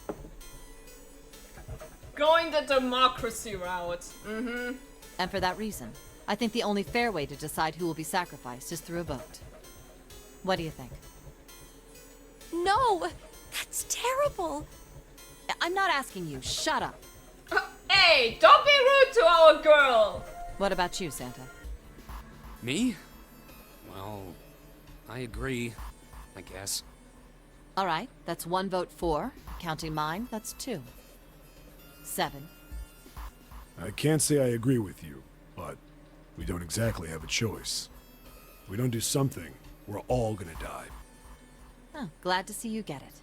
Going the democracy route. Mm-hmm. And for that reason, I think the only fair way to decide who will be sacrificed is through a vote. What do you think? No! That's terrible! I'm not asking you. Shut up. Hey, don't be rude to our girl! What about you, Santa? Me? Well, I agree, I guess. All right, that's 1 vote for. Counting mine, that's 2. 7. I can't say I agree with you, but we don't exactly have a choice. If we don't do something, we're all gonna die. Oh, glad to see you get it.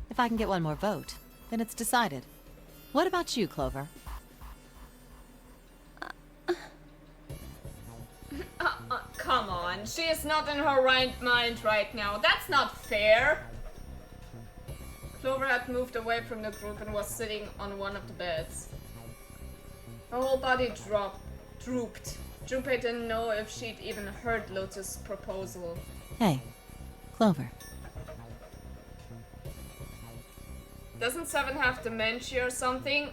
If I can get 1 more vote, then it's decided. What about you, Clover? Come on, she is not in her right mind right now. That's not fair. Clover had moved away from the group and was sitting on one of the beds. Her whole body drooped. Junpei didn't know if she'd even heard Lotus' proposal. Hey, Clover. Doesn't Seven have dementia or something?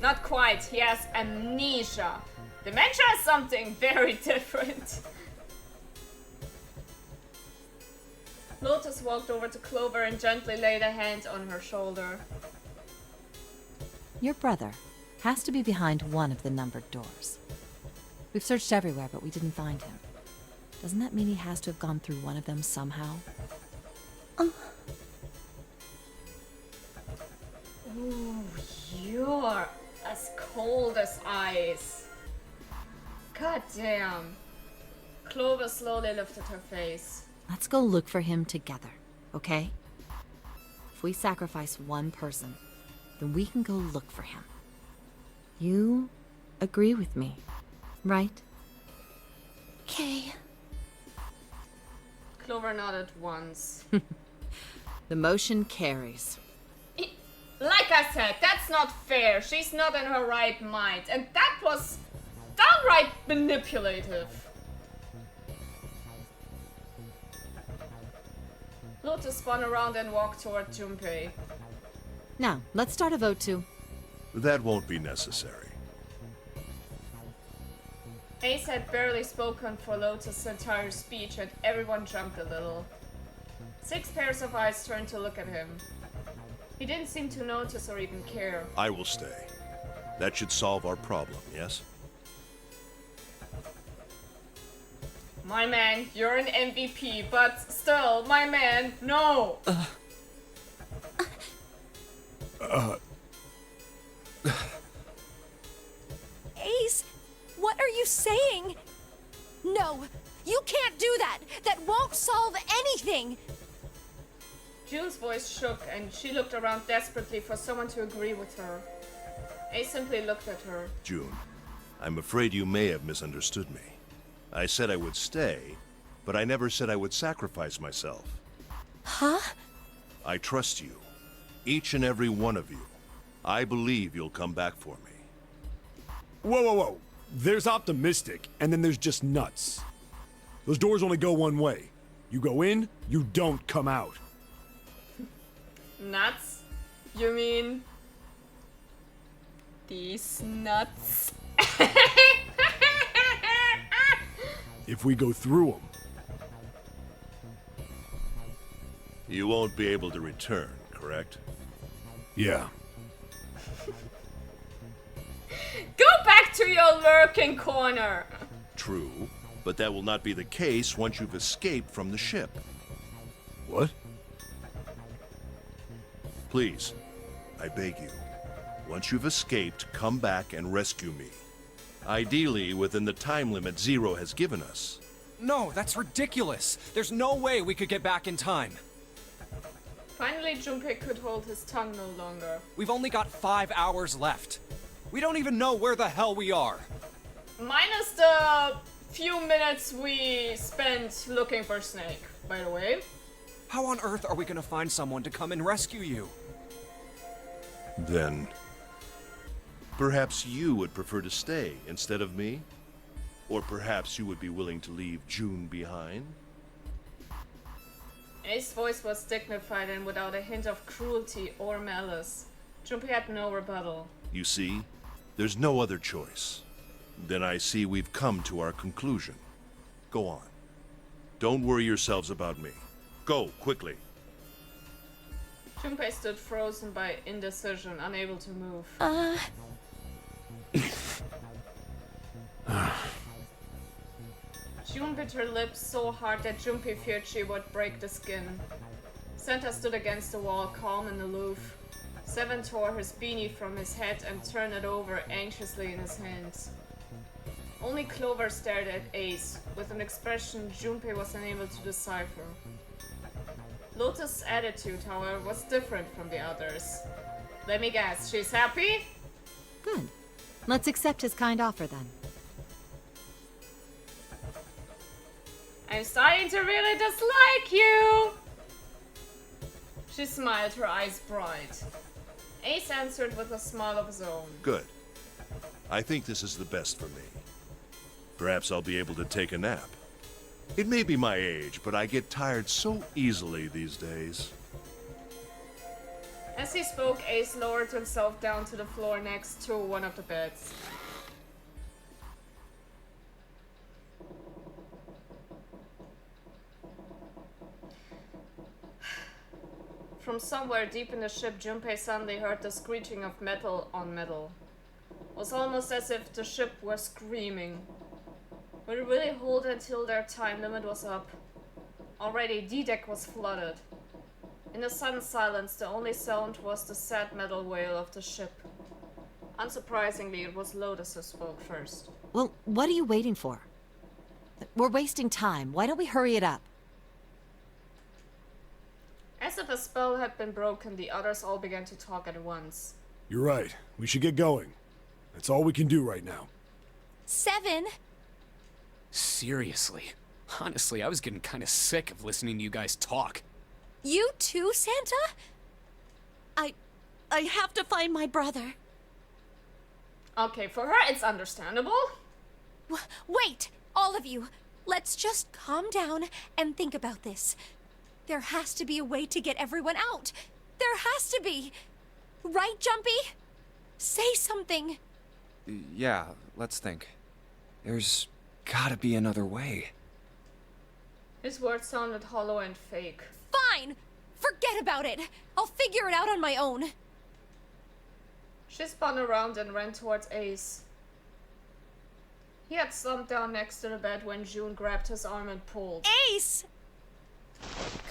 Not quite. He has amnesia. Dementia is something very different. Lotus walked over to Clover and gently laid a hand on her shoulder. Your brother has to be behind one of the numbered doors. We've searched everywhere, but we didn't find him. Doesn't that mean he has to have gone through one of them somehow? Ooh, you're as cold as ice. God damn. Clover slowly lifted her face. Let's go look for him together, okay? If we sacrifice 1 person, then we can go look for him. You agree with me, right? Okay. Clover nodded once. The motion carries. Like I said, that's not fair. She's not in her right mind. And that was downright manipulative. Lotus spun around and walked toward Junpei. Now, let's start a vote to... That won't be necessary. Ace had barely spoken for Lotus' entire speech and everyone jumped a little. 6 pairs of eyes turned to look at him. He didn't seem to notice or even care. I will stay. That should solve our problem, yes? My man, you're an MVP, but still, my man, no! Ace, what are you saying? No, you can't do that! That won't solve anything! June's voice shook and she looked around desperately for someone to agree with her. Ace simply looked at her. June, I'm afraid you may have misunderstood me. I said I would stay, but I never said I would sacrifice myself. Huh? I trust you. Each and every one of you. I believe you'll come back for me. Whoa, whoa, whoa. There's optimistic, and then there's just nuts. Those doors only go one way. You go in, you don't come out. Nuts? You mean... these nuts? If we go through them. You won't be able to return, correct? Yeah. Go back to your lurking corner! True, but that will not be the case once you've escaped from the ship. What? Please, I beg you, once you've escaped, come back and rescue me. Ideally, within the time limit Zero has given us. No, that's ridiculous. There's no way we could get back in time. Finally, Junpei could hold his tongue no longer. We've only got 5 hours left. We don't even know where the hell we are. Minus the few minutes we spent looking for Snake, by the way. How on earth are we gonna find someone to come and rescue you? Then, perhaps you would prefer to stay instead of me? Or perhaps you would be willing to leave June behind? Ace's voice was dignified and without a hint of cruelty or malice. Junpei had no rebuttal. You see, there's no other choice. Then I see we've come to our conclusion. Go on. Don't worry yourselves about me. Go, quickly. Junpei stood frozen by indecision, unable to move. June bit her lips so hard that Junpei feared she would break the skin. Santa stood against the wall, calm and aloof. Seven tore his beanie from his head and turned it over anxiously in his hands. Only Clover stared at Ace, with an expression Junpei was unable to decipher. Lotus' attitude, however, was different from the others. Let me guess, she's happy? Good. Let's accept his kind offer then. I'm starting to really dislike you! She smiled, her eyes bright. Ace answered with a smile of his own. Good. I think this is the best for me. Perhaps I'll be able to take a nap. It may be my age, but I get tired so easily these days. As he spoke, Ace lowered himself down to the floor next to one of the beds. From somewhere deep in the ship, Junpei suddenly heard the screeching of metal on metal. It was almost as if the ship were screaming. Would it really hold until their time limit was up? Already, D-deck was flooded. In the sudden silence, the only sound was the sad metal wail of the ship. Unsurprisingly, it was Lotus who spoke first. Well, what are you waiting for? We're wasting time. Why don't we hurry it up? As if a spell had been broken, the others all began to talk at once. You're right. We should get going. That's all we can do right now. 7. Seriously. Honestly, I was getting kind of sick of listening to you guys talk. You too, Santa? I have to find my brother. Okay, for her it's understandable. Wait, all of you. Let's just calm down and think about this. There has to be a way to get everyone out. There has to be. Right, Jumpy? Say something. Yeah, let's think. There's gotta be another way. His words sounded hollow and fake. Fine! Forget about it. I'll figure it out on my own. She spun around and ran towards Ace. He had slumped down next to the bed when June grabbed his arm and pulled. Ace!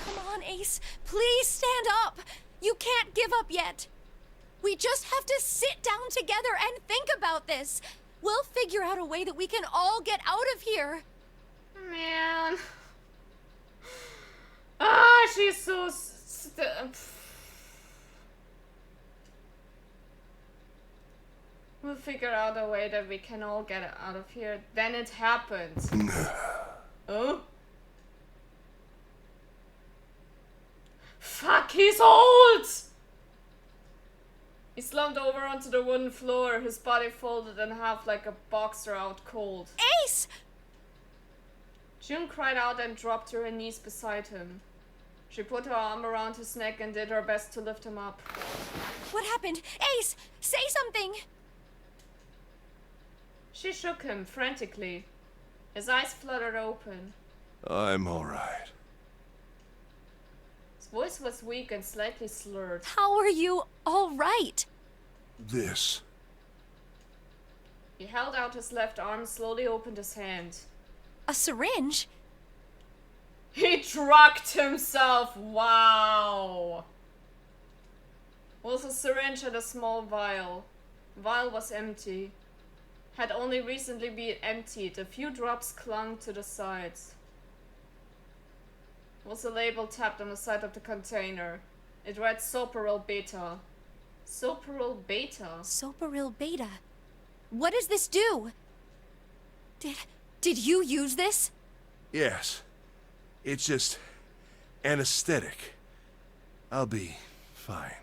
Come on, Ace. Please stand up. You can't give up yet. We just have to sit down together and think about this. We'll figure out a way that we can all get out of here. Man. She's so... We'll figure out a way that we can all get out of here. Then it happens. Oh? Fuck, he's old! He slumped over onto the wooden floor, his body folded in half like a boxer out cold. Ace! June cried out and dropped to her knees beside him. She put her arm around his neck and did her best to lift him up. What happened? Ace, say something! She shook him frantically. His eyes fluttered open. I'm all right. His voice was weak and slightly slurred. How are you all right? This. He held out his left arm, slowly opened his hand. A syringe? He drugged himself! Wow! It was a syringe and a small vial. Vial was empty. Had only recently been emptied. A few drops clung to the sides. was a label tapped on the side of the container. It read Soparil Beta. Soparil Beta? Soparil Beta. What does this do? Did you use this? Yes. It's just anesthetic. I'll be fine.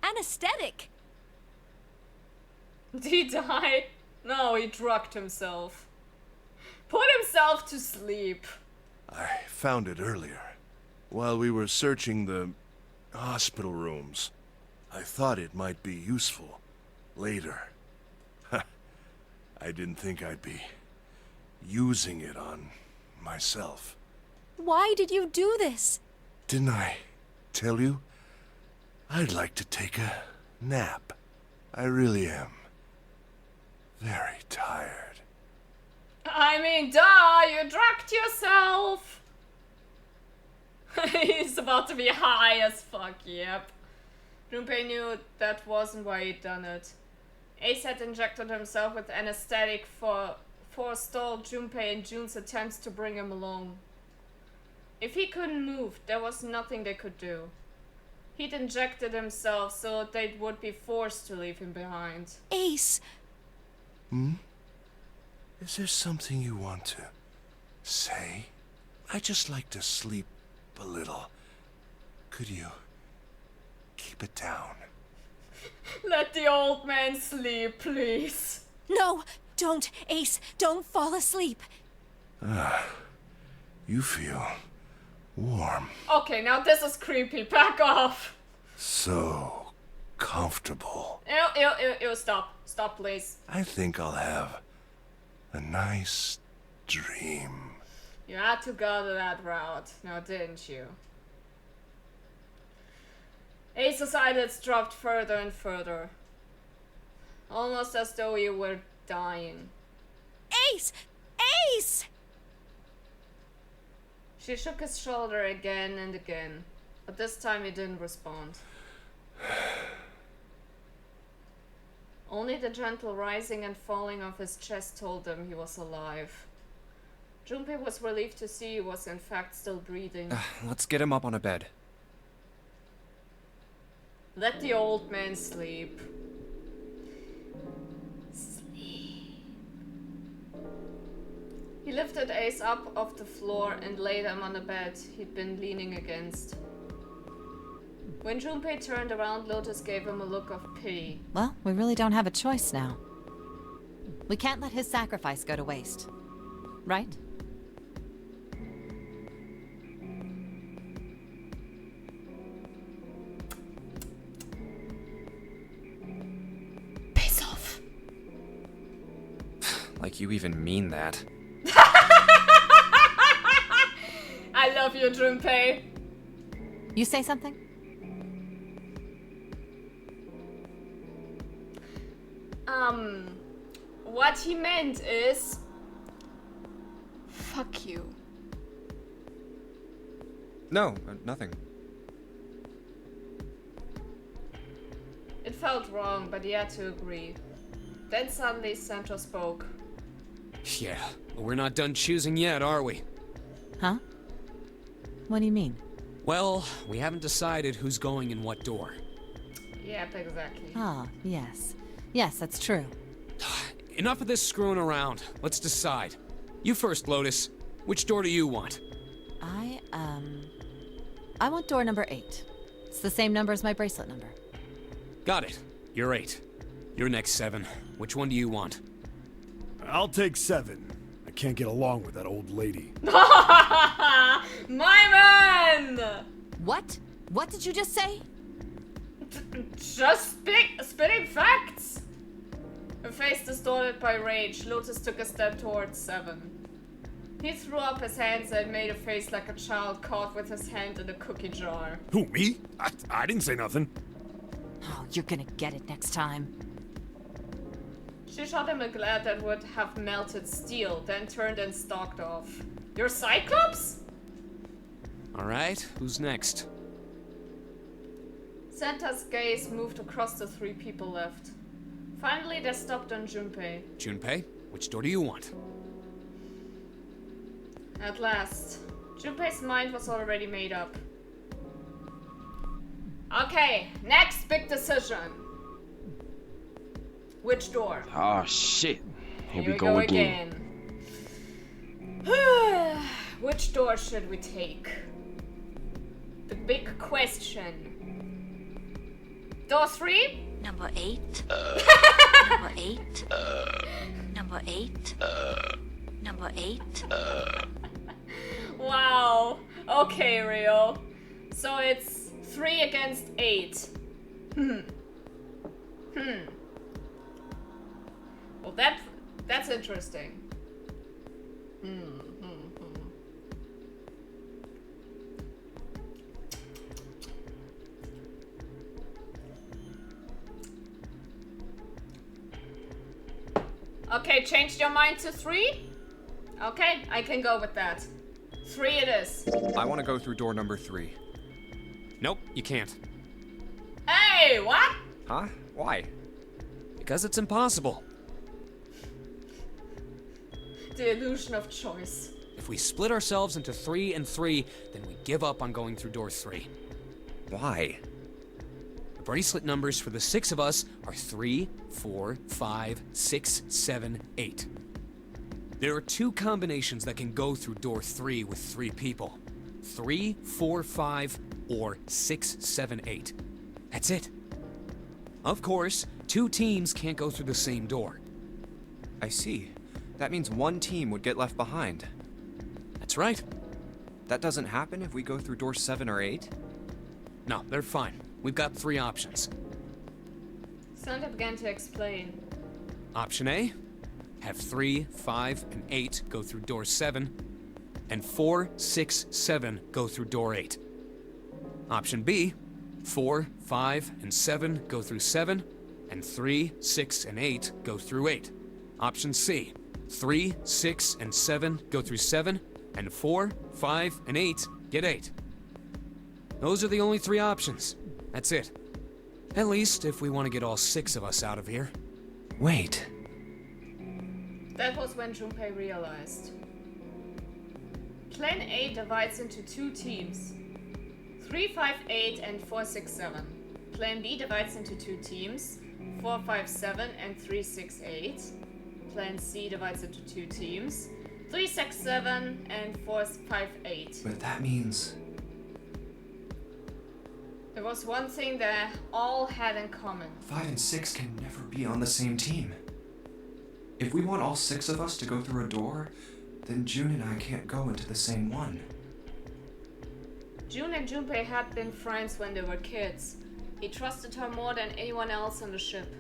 Anesthetic? Did he die? No, he drugged himself. Put himself to sleep. I found it earlier. While we were searching the hospital rooms. I thought it might be useful later. I didn't think I'd be using it on myself. Why did you do this? Didn't I tell you? I'd like to take a nap. I really am. Very tired. I mean, duh, you drugged yourself. He's about to be high as fuck, yep. Junpei knew that wasn't why he'd done it. Ace had injected himself with anesthetic for forestall Junpei and June's attempts to bring him along. If he couldn't move, there was nothing they could do. He'd injected himself so they would be forced to leave him behind. Ace! Is there something you want to say? I just like to sleep a little. Could you keep it down? Let the old man sleep, please. No, don't, Ace. Don't fall asleep. You feel warm. Okay, now this is creepy. Back off. So comfortable. Ew, stop. Stop, please. I think I'll have a nice dream. You had to go to that route, now didn't you? Ace's eyelids dropped further and further. Almost as though he were dying. Ace! Ace! She shook his shoulder again and again, but this time he didn't respond. Only the gentle rising and falling of his chest told them he was alive. Junpei was relieved to see he was in fact still breathing. Let's get him up on a bed. Let the old man sleep. Sleep. He lifted Ace up off the floor and laid him on the bed he'd been leaning against. When Junpei turned around, Lotus gave him a look of pity. Well, we really don't have a choice now. We can't let his sacrifice go to waste. Right? Face off. Like you even mean that. I love you, Junpei. You say something? What he meant is... Fuck you. No, nothing. It felt wrong, but he had to agree. Then suddenly Sancho spoke. Yeah, but we're not done choosing yet, are we? Huh? What do you mean? Well, we haven't decided who's going in what door. Yep, exactly. Ah, yes. Yes, that's true. Enough of this screwing around. Let's decide. You first, Lotus. Which door do you want? I want door number 8. It's the same number as my bracelet number. Got it. You're 8. You're next, 7. Which one do you want? I'll take 7. I can't get along with that old lady. My man! What? What did you just say? Just spitting facts! Her face distorted by rage, Lotus took a step towards 7. He threw up his hands and made a face like a child caught with his hand in a cookie jar. Who, me? I didn't say nothing. Oh, you're gonna get it next time. She shot him a glare that would have melted steel, then turned and stalked off. You're Cyclops? Alright, who's next? Santa's gaze moved across the 3 people left. Finally, they stopped on Junpei. Junpei, which door do you want? At last. Junpei's mind was already made up. Okay, next big decision. Which door? Oh shit. Here we we go again. Which door should we take? The big question. Door 3? Number 8. Number 8. Number 8. Number 8. Wow. Okay, Rio. So it's 3 against 8. Well, that's interesting. Okay, changed your mind to 3? Okay, I can go with that. 3 it is. I want to go through door number 3. Nope, you can't. Hey, what? Huh? Why? Because it's impossible. The illusion of choice. If we split ourselves into 3 and 3, then we give up on going through door 3. Why? The bracelet numbers for the 6 of us are 3, 4, 5, 6, 7, 8. There are 2 combinations that can go through door 3 with 3 people. 3, 4, 5, or 6, 7, 8. That's it. Of course, 2 teams can't go through the same door. I see. That means one team would get left behind. That's right. That doesn't happen if we go through door 7 or 8? No, they're fine. We've got 3 options. Santa began to explain. Option A, have 3, 5, and 8 go through door 7, and 4, 6, 7 go through door 8. Option B, 4, 5, and 7 go through 7, and 3, 6, and 8 go through 8. Option C, 3, 6, and 7 go through 7, and 4, 5, and 8 get 8. Those are the only 3 options. That's it. At least if we want to get all 6 of us out of here. Wait. That was when Junpei realized. Plan A divides into 2 teams. 3, 5, 8 and 4, 6, 7. Plan B divides into 2 teams. 4, 5, 7 and 3, 6, 8. Plan C divides into 2 teams. 3, 6, 7 and 4, 5, 8. But that means... There was one thing they all had in common. 5 and 6 can never be on the same team. If we want all 6 of us to go through a door, then June and I can't go into the same one. June and Junpei had been friends when they were kids. He trusted her more than anyone else on the ship.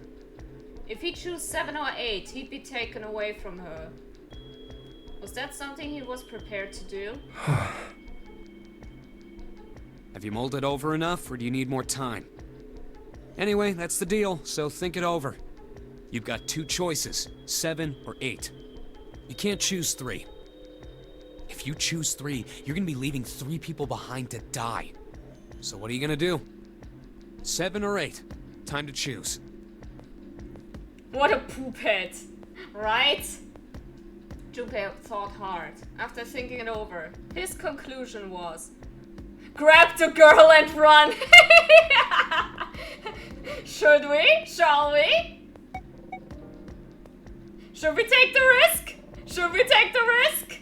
If he chose 7 or 8, he'd be taken away from her. Was that something he was prepared to do? Have you mulled it over enough, or do you need more time? Anyway, that's the deal, so think it over. You've got 2 choices, 7 or 8. You can't choose 3. If you choose 3, you're gonna be leaving 3 people behind to die. So what are you gonna do? 7 or 8? Time to choose. What a poop head, right? Junpei thought hard. After thinking it over, his conclusion was, grab the girl and run! Should we? Shall we? Should we take the risk? Should we take the risk?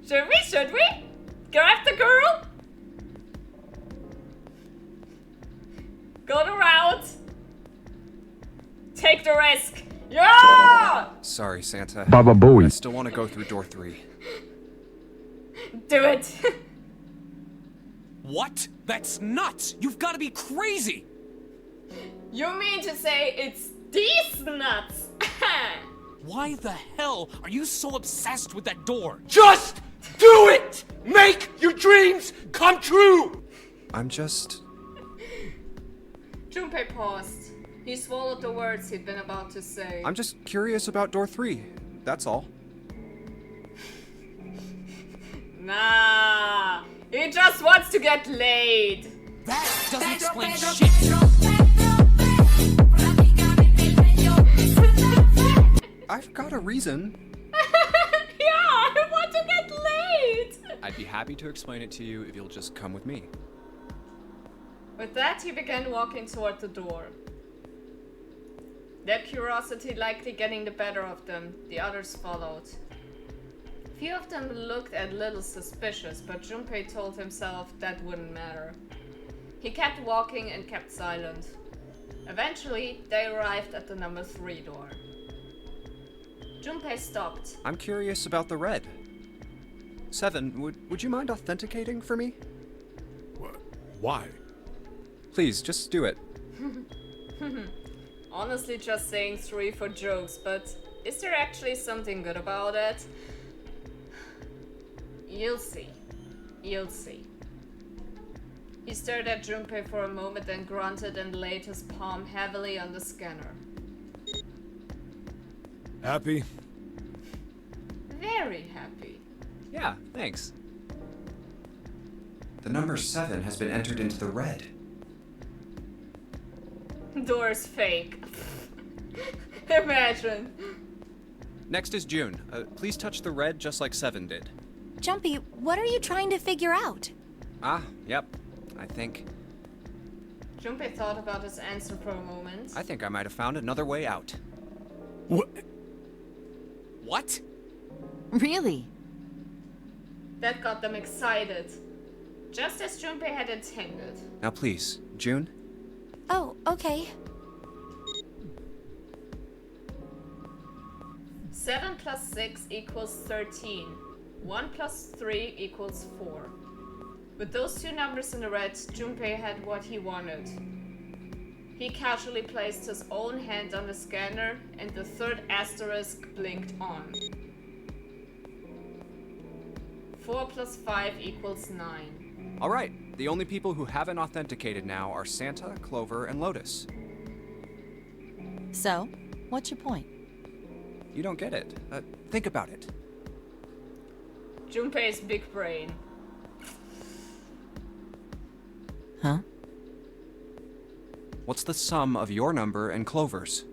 Should we? Should we? Grab the girl? Go the route. Take the risk. Yeah! Sorry, Santa. Baba Booey. I still want to go through door 3. Do it. What? That's nuts! You've gotta be crazy! You mean to say it's these nuts? Why the hell are you so obsessed with that door? Just do it! Make your dreams come true! I'm just... Junpei paused. He swallowed the words he'd been about to say. I'm just curious about door 3. That's all. Nah, he just wants to get laid. That doesn't explain shit! I've got a reason. Yeah, I want to get laid. happy to explain it to you if you'll just come with me. With that, he began walking toward the door. Their curiosity likely getting the better of them, the others followed. Few of them looked a little suspicious, but Junpei told himself that wouldn't matter. He kept walking and kept silent. Eventually, they arrived at the number 3 door. Junpei stopped. I'm curious about the red. 7, would you mind authenticating for me? What? Why? Please, just do it. Honestly, just saying 3 for jokes, but is there actually something good about it? You'll see. You'll see. He stared at Junpei for a moment, then grunted and laid his palm heavily on the scanner. Happy? Very happy. Yeah, thanks. The number 7 has been entered into the red. Door's fake. Imagine. Next is June. Please touch the red just like 7 did. Jumpy, what are you trying to figure out? Yep. I think Junpei thought about his answer for a moment. I might have found another way out. What? What? Really? That got them excited. Just as Junpei had intended. Now please, June. Oh, okay. 7 plus 6 equals 13. 1 plus 3 equals 4. With those 2 numbers in the red, Junpei had what he wanted. He casually placed his own hand on the scanner, and the 3rd asterisk blinked on. 4 plus 5 equals 9. Alright, the only people who haven't authenticated now are Santa, Clover, and Lotus. So, what's your point? You don't get it. Think about it. Junpei's big brain. Huh? What's the sum of your number and Clover's?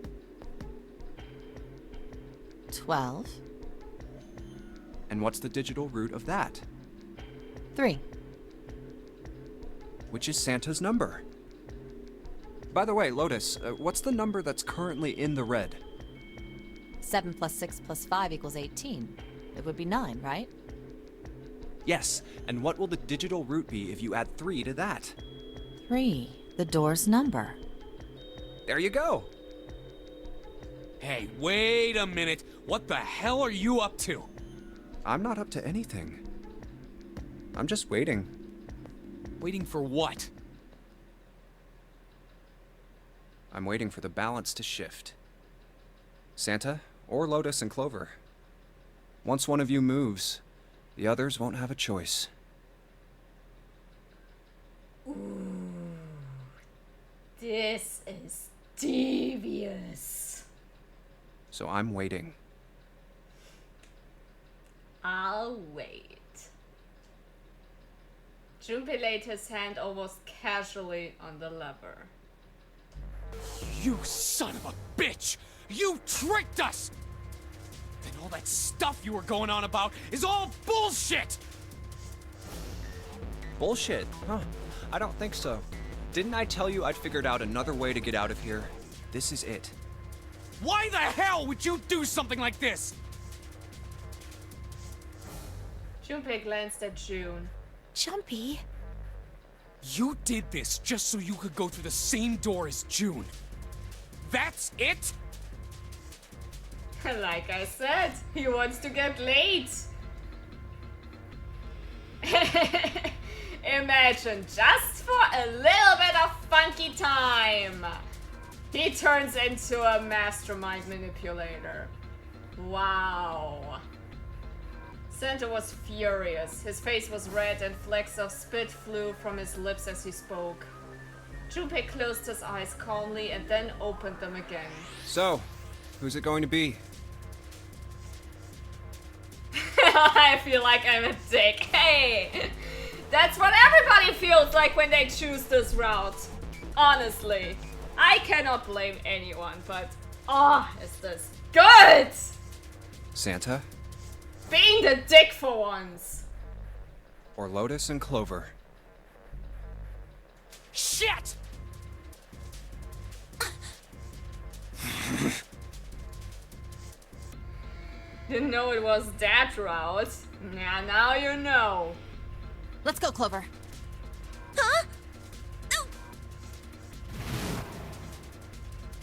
12. And what's the digital root of that? 3. Which is Santa's number. By the way, Lotus, what's the number that's currently in the red? 7 plus 6 plus 5 equals 18. It would be 9, right? Yes, and what will the digital root be if you add 3 to that? 3. The door's number. There you go. Hey, wait a minute. What the hell are you up to? I'm not up to anything. I'm just waiting. Waiting for what? I'm waiting for the balance to shift. Santa, or Lotus and Clover. Once one of you moves, the others won't have a choice. This is devious. So I'm waiting. I'll wait. Junpei laid his hand almost casually on the lever. You son of a bitch! You tricked us! Then all that stuff you were going on about is all bullshit! Bullshit? Huh. I don't think so. Didn't I tell you I'd figured out another way to get out of here? This is it. Why the hell would you do something like this? Junpei glanced at June. Jumpy. You did this just so you could go through the same door as June. That's it? Like I said, he wants to get laid. Imagine, just for a little bit of funky time, he turns into a mastermind manipulator. Wow. Santa was furious. His face was red and flecks of spit flew from his lips as he spoke. Junpei closed his eyes calmly and then opened them again. So, who's it going to be? I feel like I'm a dick. Hey! That's what everybody feels like when they choose this route. Honestly. I cannot blame anyone, but is this good? Santa? Being the dick for once. or Lotus and Clover. Shit! Didn't know it was that route. Yeah, now you know. Let's go, Clover. Huh?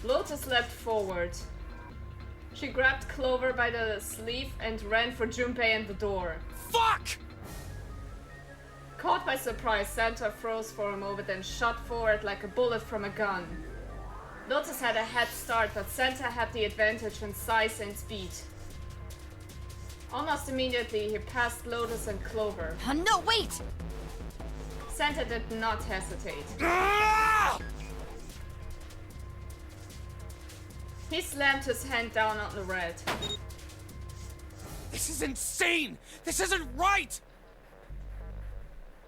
Lotus leapt forward. She grabbed Clover by the sleeve and ran for Junpei and the door. Fuck! Caught by surprise, Santa froze for a moment and shot forward like a bullet from a gun. Lotus had a head start, but Santa had the advantage in size and speed. Almost immediately, he passed Lotus and Clover. Oh, no, wait! Santa did not hesitate. Ah! He slammed his hand down on the red. This is insane! This isn't right!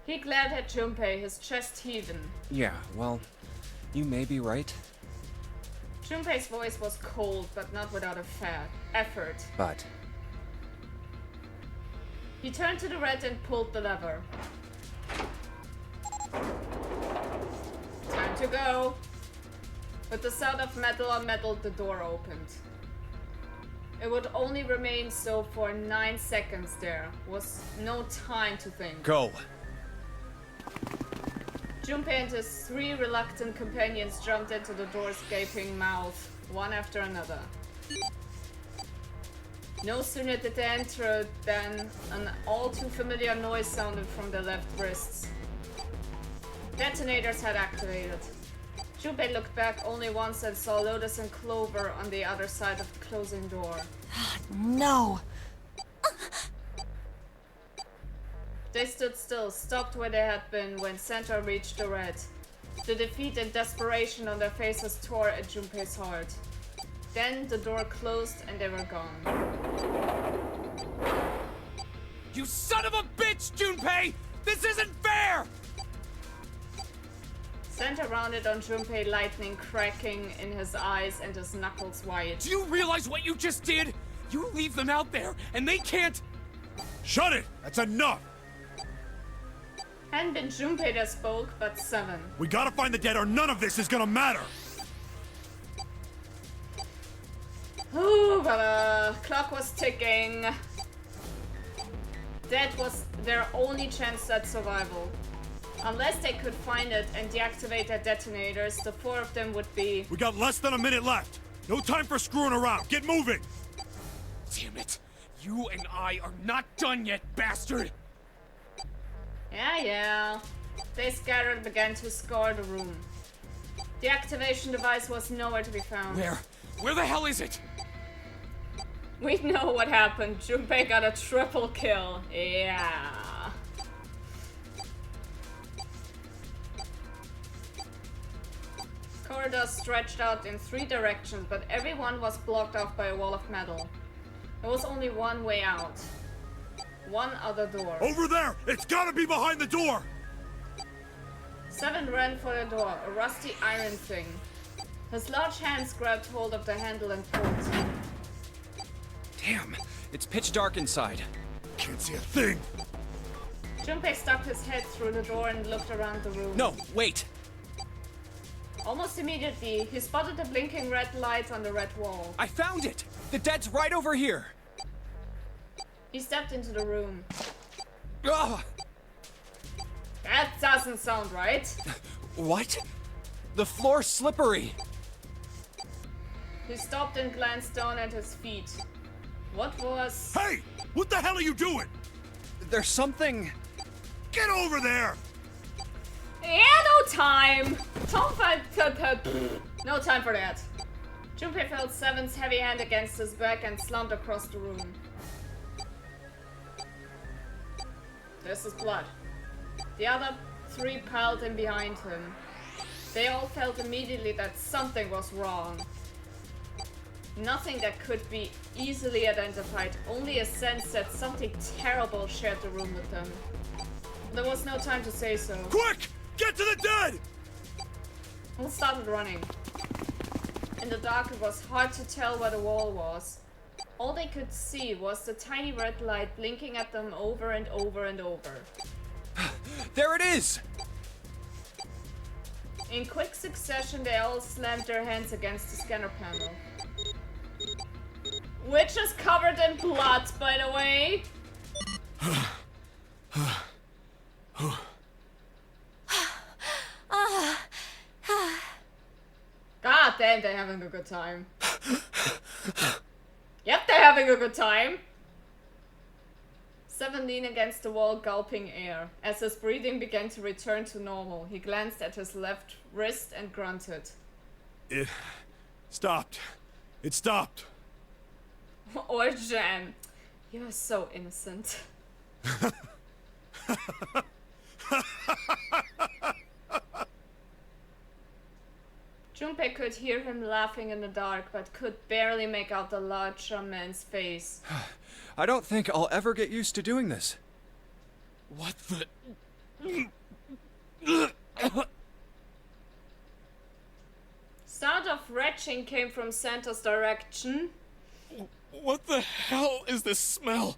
He glared at Junpei, his chest heaving. Yeah, well, you may be right, Junpei's voice was cold, but not without effort. but He turned to the red and pulled the lever. Time to go. With the sound of metal on metal, the door opened. It would only remain so for 9 seconds. There was no time to think. go. Junpei and his 3 reluctant companions jumped into the door's gaping mouth, one after another. No sooner did they enter than an all too familiar noise sounded from their left wrists. Detonators had activated. Junpei looked back only once and saw Lotus and Clover on the other side of the closing door. No! They stood still, stopped where they had been when Santa reached the red. The defeat and desperation on their faces tore at Junpei's heart. Then the door closed and they were gone. You son of a bitch, Junpei! This isn't fair! Santa rounded on Junpei, lightning cracking in his eyes and his knuckles wide. Do you realize what you just did? You leave them out there, and they can't... Shut it! That's enough! Hadn't been Junpei that spoke, but 7. We gotta find the dead or none of this is gonna matter! Ooh, but clock was ticking. That was their only chance at survival. Unless they could find it and deactivate their detonators, the 4 of them would be... We got less than a minute left! No time for screwing around! Get moving! Damn it! You and I are not done yet, bastard! Yeah. They scattered and began to scour the room. The activation device was nowhere to be found. Where the hell is it? We know what happened. Junpei got a triple kill. Yeah. Corridors stretched out in 3 directions, but every one was blocked off by a wall of metal. There was only one way out. One other door. Over there! It's gotta be behind the door! 7 ran for the door, a rusty iron thing. His large hands grabbed hold of the handle and pulled. Damn, it's pitch dark inside. Can't see a thing! Junpei stuck his head through the door and looked around the room. No, wait! Almost immediately, he spotted a blinking red light on the red wall. I found it! The dead's right over here! He stepped into the room. Ugh! That doesn't sound right. What? The floor's slippery! He stopped and glanced down at his feet. What was... Hey! What the hell are you doing? There's something... Get over there! Yeah, no time! No time for that. Junpei felt 7's heavy hand against his back and slumped across the room. This is blood. The other 3 piled in behind him. They all felt immediately that something was wrong. Nothing that could be easily identified, only a sense that something terrible shared the room with them. There was no time to say so. Quick! Get to the dead! All started running. In the dark, it was hard to tell where the wall was. All they could see was the tiny red light blinking at them over and over and over. There it is! In quick succession, they all slammed their hands against the scanner panel. Which is covered in blood, by the way. God damn, they're having a good time. Yep, they're having a good time. Seven leaned against the wall, gulping air. As his breathing began to return to normal, he glanced at his left wrist and grunted. It stopped. It stopped. Or Jan, you're so innocent. Junpei could hear him laughing in the dark, but could barely make out the larger man's face. I don't think I'll ever get used to doing this. What the? Sound of retching came from Santa's direction. What the hell is this smell?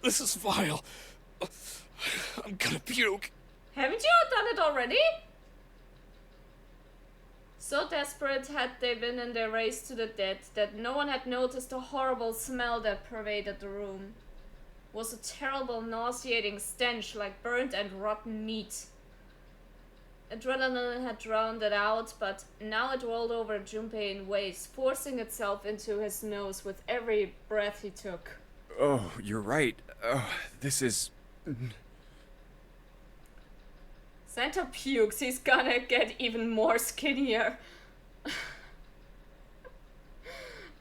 This is vile. I'm gonna puke. Haven't you done it already? So desperate had they been in their race to the dead that no one had noticed the horrible smell that pervaded the room. It was a terrible, nauseating stench like burnt and rotten meat. Adrenaline had drowned it out, but now it rolled over Junpei in waves, forcing itself into his nose with every breath he took. Oh, you're right. Oh, this is... Santa pukes, he's gonna get even more skinnier.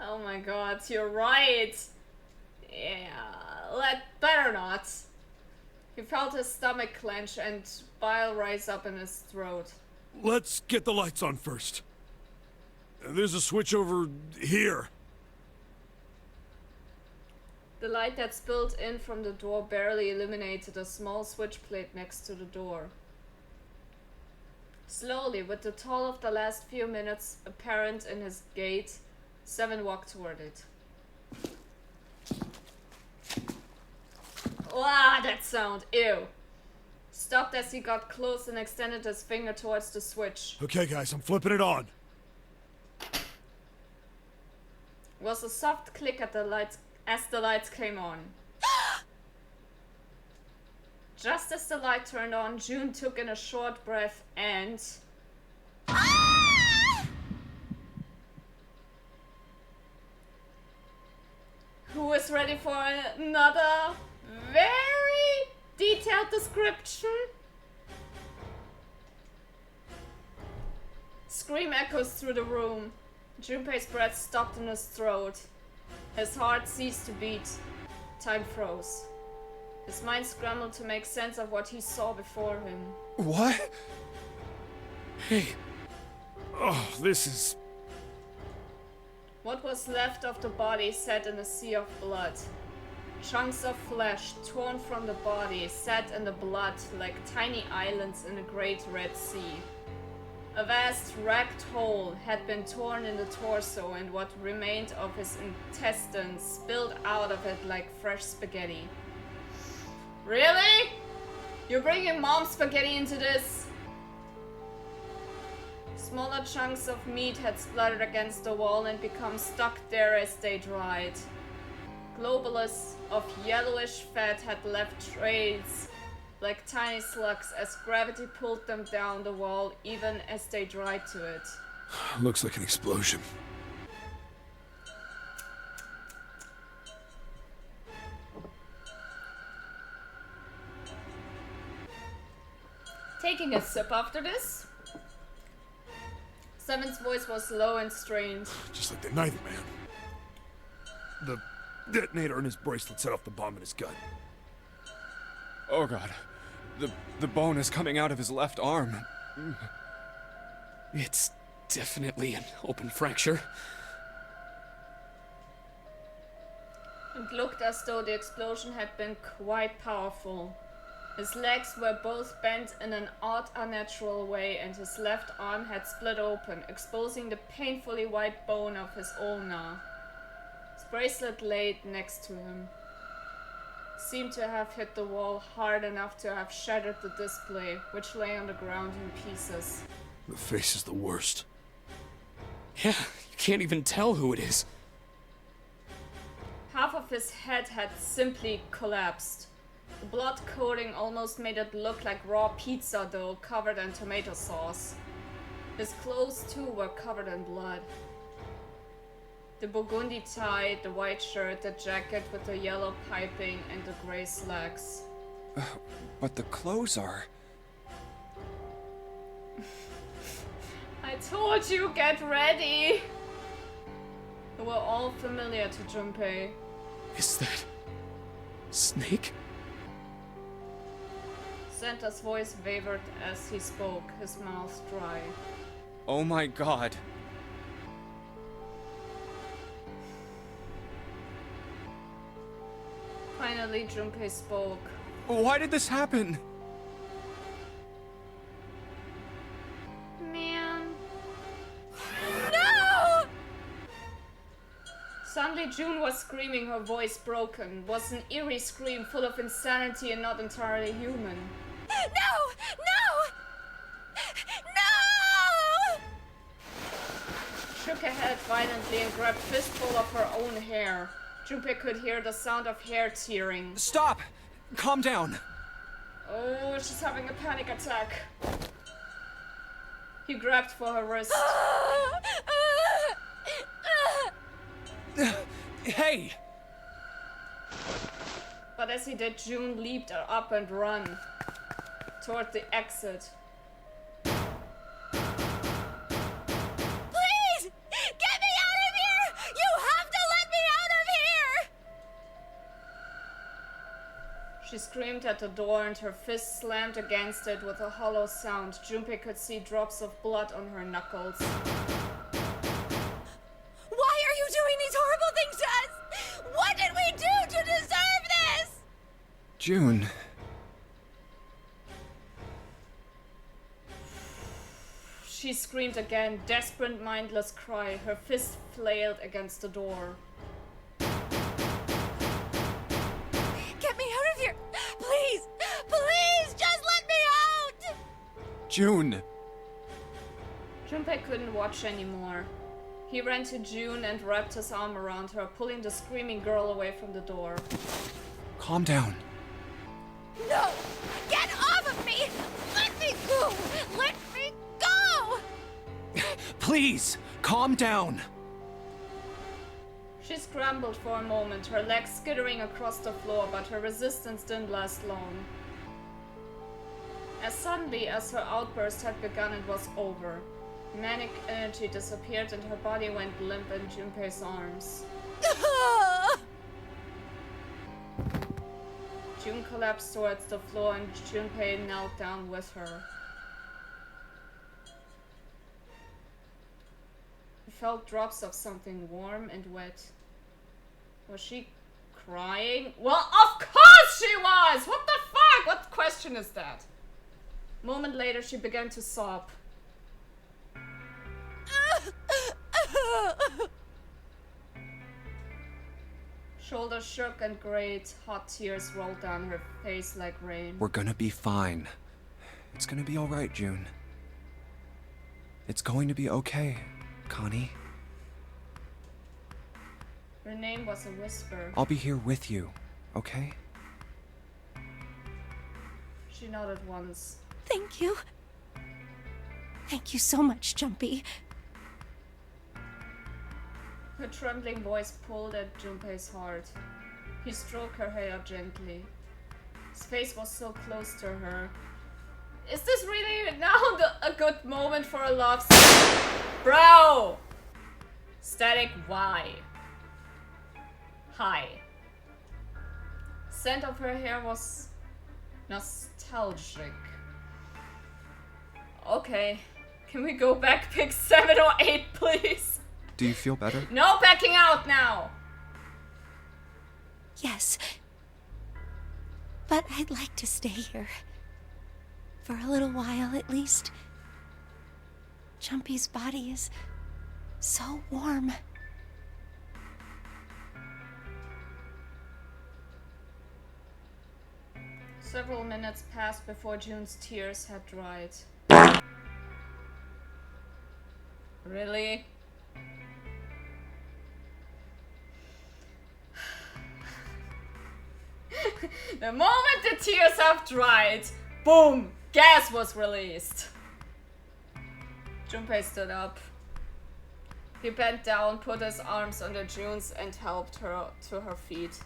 Oh my god, you're right. Yeah, better not. He felt his stomach clench and bile rise up in his throat. Let's get the lights on first. There's a switch over here. The light that spilled in from the door barely illuminated a small switch plate next to the door. Slowly, with the toll of the last few minutes apparent in his gait, Seven walked toward it. Ah, that sound! Ew! Stopped as he got close and extended his finger towards the switch. Okay, guys, I'm flipping it on. Was a soft click at the lights as the lights came on. Just as the light turned on, June took in a short breath and... Who is ready for another very detailed description? Scream echoes through the room. Junpei's breath stopped in his throat. His heart ceased to beat. Time froze. His mind scrambled to make sense of what he saw before him. What? Hey. Oh, this is... What was left of the body sat in a sea of blood. Chunks of flesh, torn from the body, sat in the blood like tiny islands in a great Red Sea. A vast, wrecked hole had been torn in the torso, and what remained of his intestines spilled out of it like fresh spaghetti. Really? You're bringing mom's spaghetti into this? Smaller chunks of meat had splattered against the wall and become stuck there as they dried. Globules of yellowish fat had left trails like tiny slugs as gravity pulled them down the wall even as they dried to it. Looks like an explosion. Taking a sip after this? Seven's voice was low and strained. Just like the Ninth Man. The detonator in his bracelet set off the bomb in his gut. Oh god. The bone is coming out of his left arm. It's definitely an open fracture. It looked as though the explosion had been quite powerful. His legs were both bent in an odd, unnatural way, and his left arm had split open, exposing the painfully white bone of his ulna. His bracelet laid next to him. seemed to have hit the wall hard enough to have shattered the display, which lay on the ground in pieces. The face is the worst. Yeah, you can't even tell who it is. Half of his head had simply collapsed. The blood coating almost made it look like raw pizza dough covered in tomato sauce. His clothes too were covered in blood. The burgundy tie, the white shirt, the jacket with the yellow piping, and the gray slacks. But the clothes are... I told you, get ready! They were all familiar to Junpei. Is that... Snake? Santa's voice wavered as he spoke, his mouth dry. Oh my god. Finally, Junpei spoke. Why did this happen? Man. No! Suddenly, June was screaming, her voice broken. It was an eerie scream full of insanity and not entirely human. No! No! No! Shook her head violently and grabbed fistful of her own hair. Junpei could hear the sound of hair tearing. Stop! Calm down. Oh, she's having a panic attack. He grabbed for her wrist. Hey! But as he did, June leaped up and ran toward the exit. Please! Get me out of here! You have to let me out of here! She screamed at the door and her fist slammed against it with a hollow sound. Junpei could see drops of blood on her knuckles. Why are you doing these horrible things to us? What did we do to deserve this? June. She screamed again, desperate, mindless cry. Her fist flailed against the door. Get me out of here! Please! Please! Just let me out! June. Junpei couldn't watch anymore. He ran to June and wrapped his arm around her, pulling the screaming girl away from the door. Calm down. No! Get off of me! Let me go! Let me go! Please, calm down. She scrambled for a moment, her legs skittering across the floor, but her resistance didn't last long. As suddenly as her outburst had begun, it was over. Manic energy disappeared and her body went limp in Junpei's arms. June collapsed towards the floor and Junpei knelt down with her. He felt drops of something warm and wet. Was she crying? Well, of course she was! What the fuck? What question is that? A moment later, she began to sob. Shoulders shook and great hot tears rolled down her face like rain. We're gonna be fine. It's gonna be alright, June. It's going to be okay, Connie. Her name was a whisper. I'll be here with you, okay? She nodded once. Thank you. Thank you so much, Jumpy. Her trembling voice pulled at Junpei's heart. He stroked her hair gently. His face was so close to her. Is this really now a good moment for a love scene? Bro! Static, why? Hi. Scent of her hair was nostalgic. Okay. Can we go back pick 7 or 8, please? Do you feel better? No backing out now! Yes. But I'd like to stay here. For a little while, at least. Jumpy's body is so warm. Several minutes passed before June's tears had dried. Really? The moment the tears have dried, boom! Gas was released. Junpei stood up. He bent down, put his arms under June's and helped her to her feet.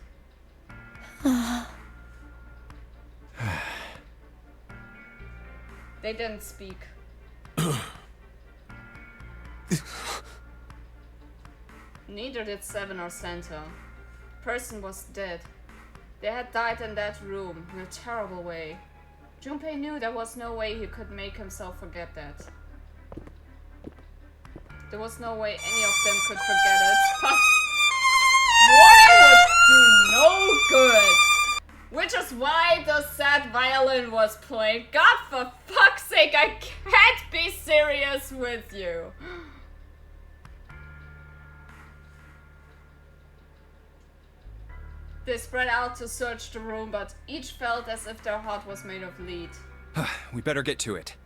They didn't speak. Neither did Seven or Santa. Person was dead. They had died in that room, in a terrible way. Junpei knew there was no way he could make himself forget that. There was no way any of them could forget it, but warning would do no good. Which is why the sad violin was playing. God, for fuck's sake, I can't be serious with you. They spread out to search the room, but each felt as if their heart was made of lead. We better get to it.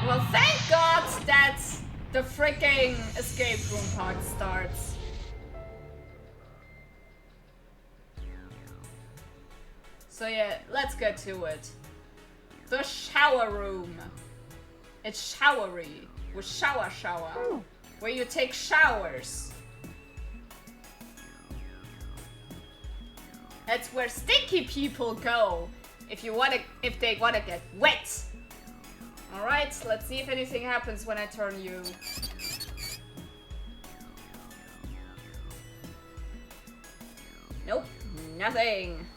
Well, thank God that the freaking escape room part starts. So yeah, let's get to it. The shower room. It's showery. With shower. Where you take showers. That's where stinky people go if they wanna get wet. Alright, let's see if anything happens when I turn you. Nope, nothing.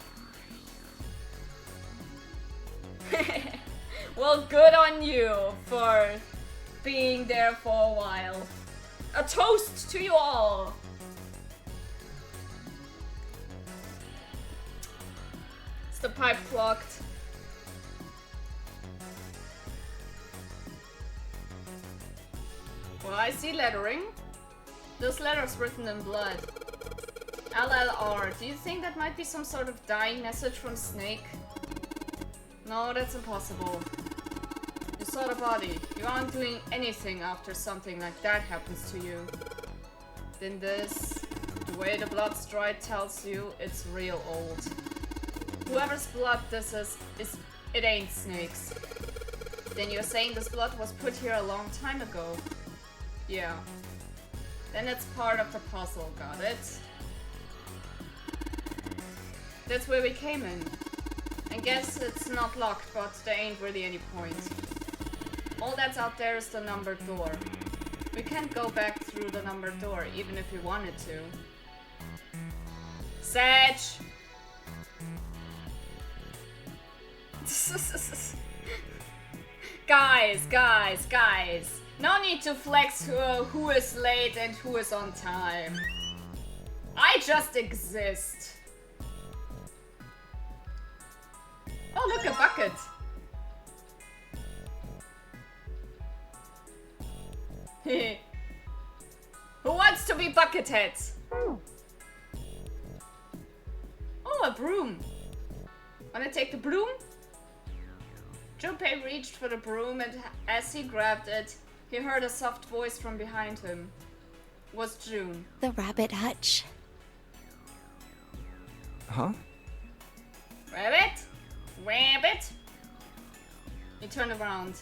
Well, good on you for being there for a while. A toast to you all! Is the pipe clogged? Well, I see lettering. This letter's written in blood. LLR. Do you think that might be some sort of dying message from Snake? No, that's impossible. You saw the body. You aren't doing anything after something like that happens to you. Then this, the way the blood's dried tells you it's real old. Whoever's blood this is it ain't Snake's. Then you're saying this blood was put here a long time ago. Yeah. Then it's part of the puzzle, got it? That's where we came in. I guess it's not locked, but there ain't really any point. All that's out there is the numbered door. We can't go back through the numbered door, even if we wanted to. Sage! Guys! No need to flex who is late and who is on time. I just exist. Oh, look, a bucket. Who wants to be Buckethead? Oh, a broom. Wanna take the broom? Junpei reached for the broom, and as he grabbed it, he heard a soft voice from behind him. It was June. The rabbit hutch. Huh? Rabbit? Rabbit? He turned around.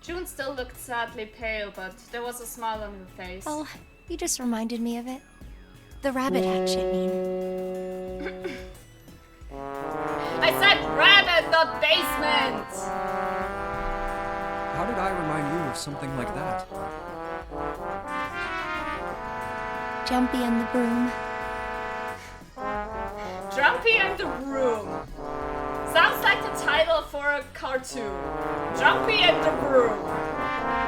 June still looked sadly pale, but there was a smile on her face. Oh, you just reminded me of it. The rabbit hutch, I mean. I said rabbit, not basement! How did I remind you of something like that? Jumpy and the broom. Jumpy and the Broom. Sounds like the title for a cartoon. Jumpy and the Broom.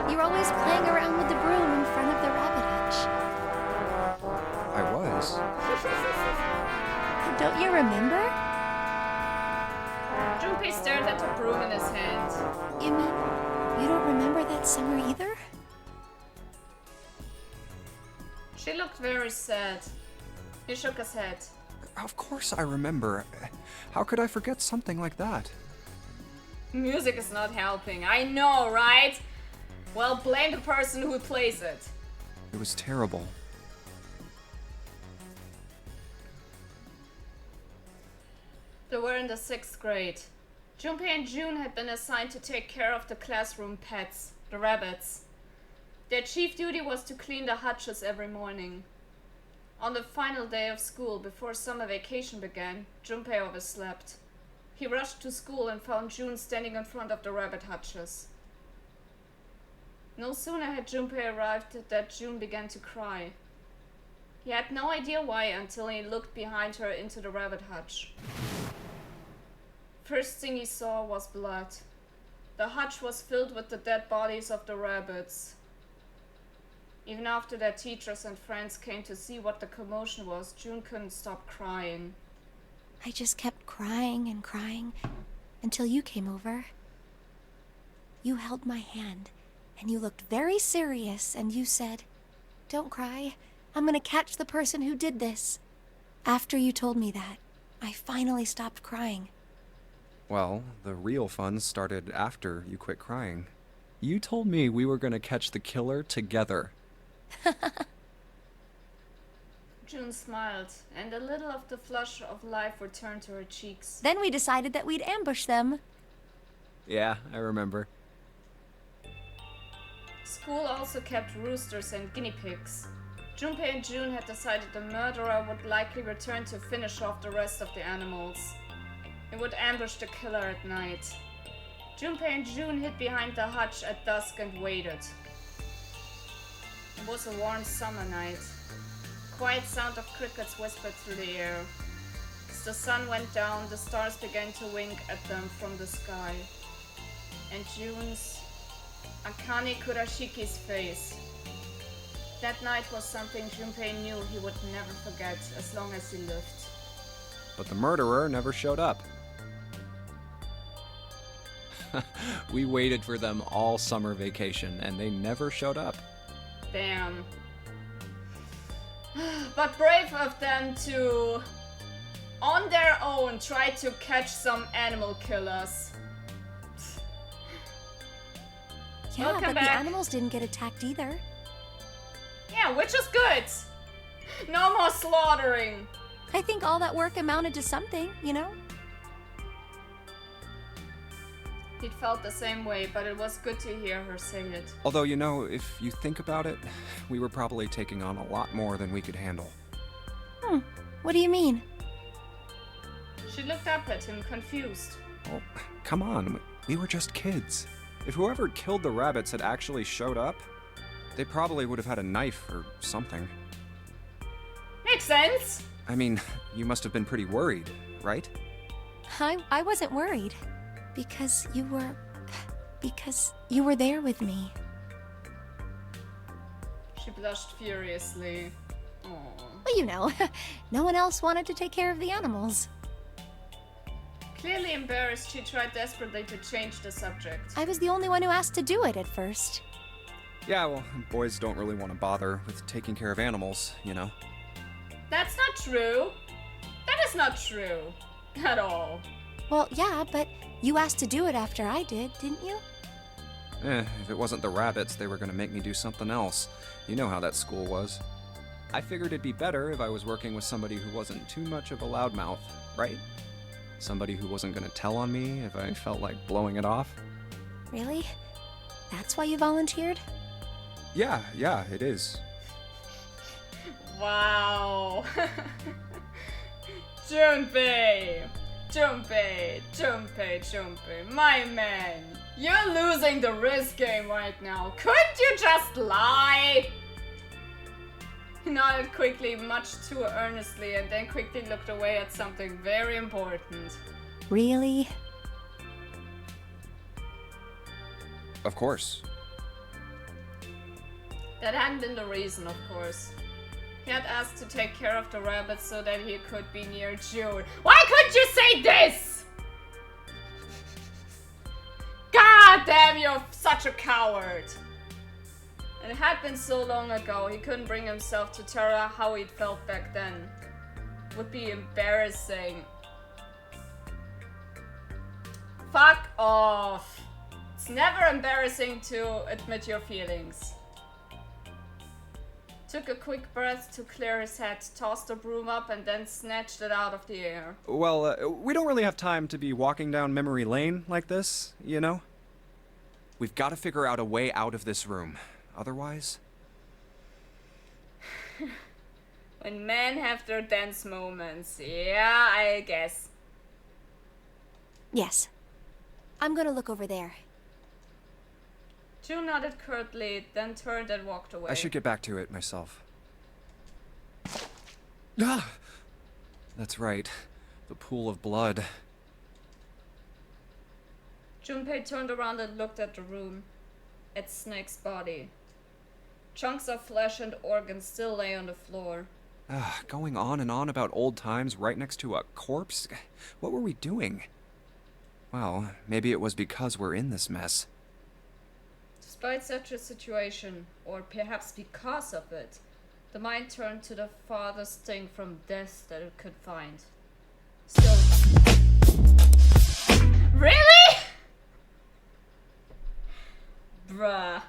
You're always playing around with the broom in front of the rabbit hutch. I was. Don't you remember? Junpei stared at the broom in his hand. You mean you don't remember that summer either? She looked very sad. He shook his head. Of course I remember. How could I forget something like that? Music is not helping. I know, right? Well, blame the person who plays it. It was terrible. They were in the 6th grade. Junpei and June had been assigned to take care of the classroom pets, the rabbits. Their chief duty was to clean the hutches every morning. On the final day of school, before summer vacation began, Junpei overslept. He rushed to school and found June standing in front of the rabbit hutches. No sooner had Junpei arrived than June began to cry. He had no idea why until he looked behind her into the rabbit hutch. First thing he saw was blood. The hutch was filled with the dead bodies of the rabbits. Even after their teachers and friends came to see what the commotion was, June couldn't stop crying. I just kept crying and crying until you came over. You held my hand, and you looked very serious, and you said, "Don't cry. I'm gonna catch the person who did this." After you told me that, I finally stopped crying. Well, the real fun started after you quit crying. You told me we were gonna catch the killer together. June smiled, and a little of the flush of life returned to her cheeks. Then we decided that we'd ambush them. Yeah, I remember. School also kept roosters and guinea pigs. Junpei and June had decided the murderer would likely return to finish off the rest of the animals. He would ambush the killer at night. Junpei and June hid behind the hutch at dusk and waited. It was a warm summer night. Quiet sound of crickets whispered through the air. As the sun went down, the stars began to wink at them from the sky. And June's Akane Kurashiki's face. That night was something Junpei knew he would never forget as long as he lived. But the murderer never showed up. We waited for them all summer vacation, and they never showed up. Damn. But brave of them to, on their own, try to catch some animal killers. Yeah, Welcome but back. the animals didn't get attacked either. Yeah, which is good. No more slaughtering. I think all that work amounted to something, you know? He'd felt the same way, but it was good to hear her say it. Although, you know, if you think about it, we were probably taking on a lot more than we could handle. What do you mean? She looked up at him, confused. Oh, come on, we were just kids. If whoever killed the rabbits had actually showed up, they probably would have had a knife or something. Makes sense. I mean, you must have been pretty worried, right? I wasn't worried. Because you were there with me. She blushed furiously. Aww. Well, you know, no one else wanted to take care of the animals. Clearly embarrassed, she tried desperately to change the subject. I was the only one who asked to do it at first. Yeah, well, boys don't really want to bother with taking care of animals, you know? That's not true. That is not true. At all. Well, yeah, but you asked to do it after I did, didn't you? If it wasn't the rabbits, they were gonna make me do something else. You know how that school was. I figured it'd be better if I was working with somebody who wasn't too much of a loudmouth, right? Somebody who wasn't gonna tell on me if I felt like blowing it off. Really? That's why you volunteered? Yeah, it is. Wow. Junpei, my man. You're losing the risk game right now. Couldn't you just lie? He nodded quickly, much too earnestly, and then quickly looked away at something very important. Really? Of course. That hadn't been the reason, of course. He had asked to take care of the rabbits so that he could be near June. Why couldn't you say this? God damn, you're such a coward. It had been so long ago, he couldn't bring himself to tell her how he'd felt back then. would be embarrassing. Fuck off. It's never embarrassing to admit your feelings. Took a quick breath to clear his head, tossed the broom up, and then snatched it out of the air. Well, we don't really have time to be walking down memory lane like this, you know? We've got to figure out a way out of this room. Otherwise... When men have their dense moments. Yeah, I guess. Yes. I'm gonna look over there. June nodded curtly, then turned and walked away. I should get back to it myself. Ah! That's right. The pool of blood. Junpei turned around and looked at the room. At Snake's body. Chunks of flesh and organs still lay on the floor. Going on and on about old times right next to a corpse? What were we doing? Well, maybe it was because we're in this mess. Despite such a situation, or perhaps because of it, the mind turned to the farthest thing from death that it could find. Still. Really? Bruh.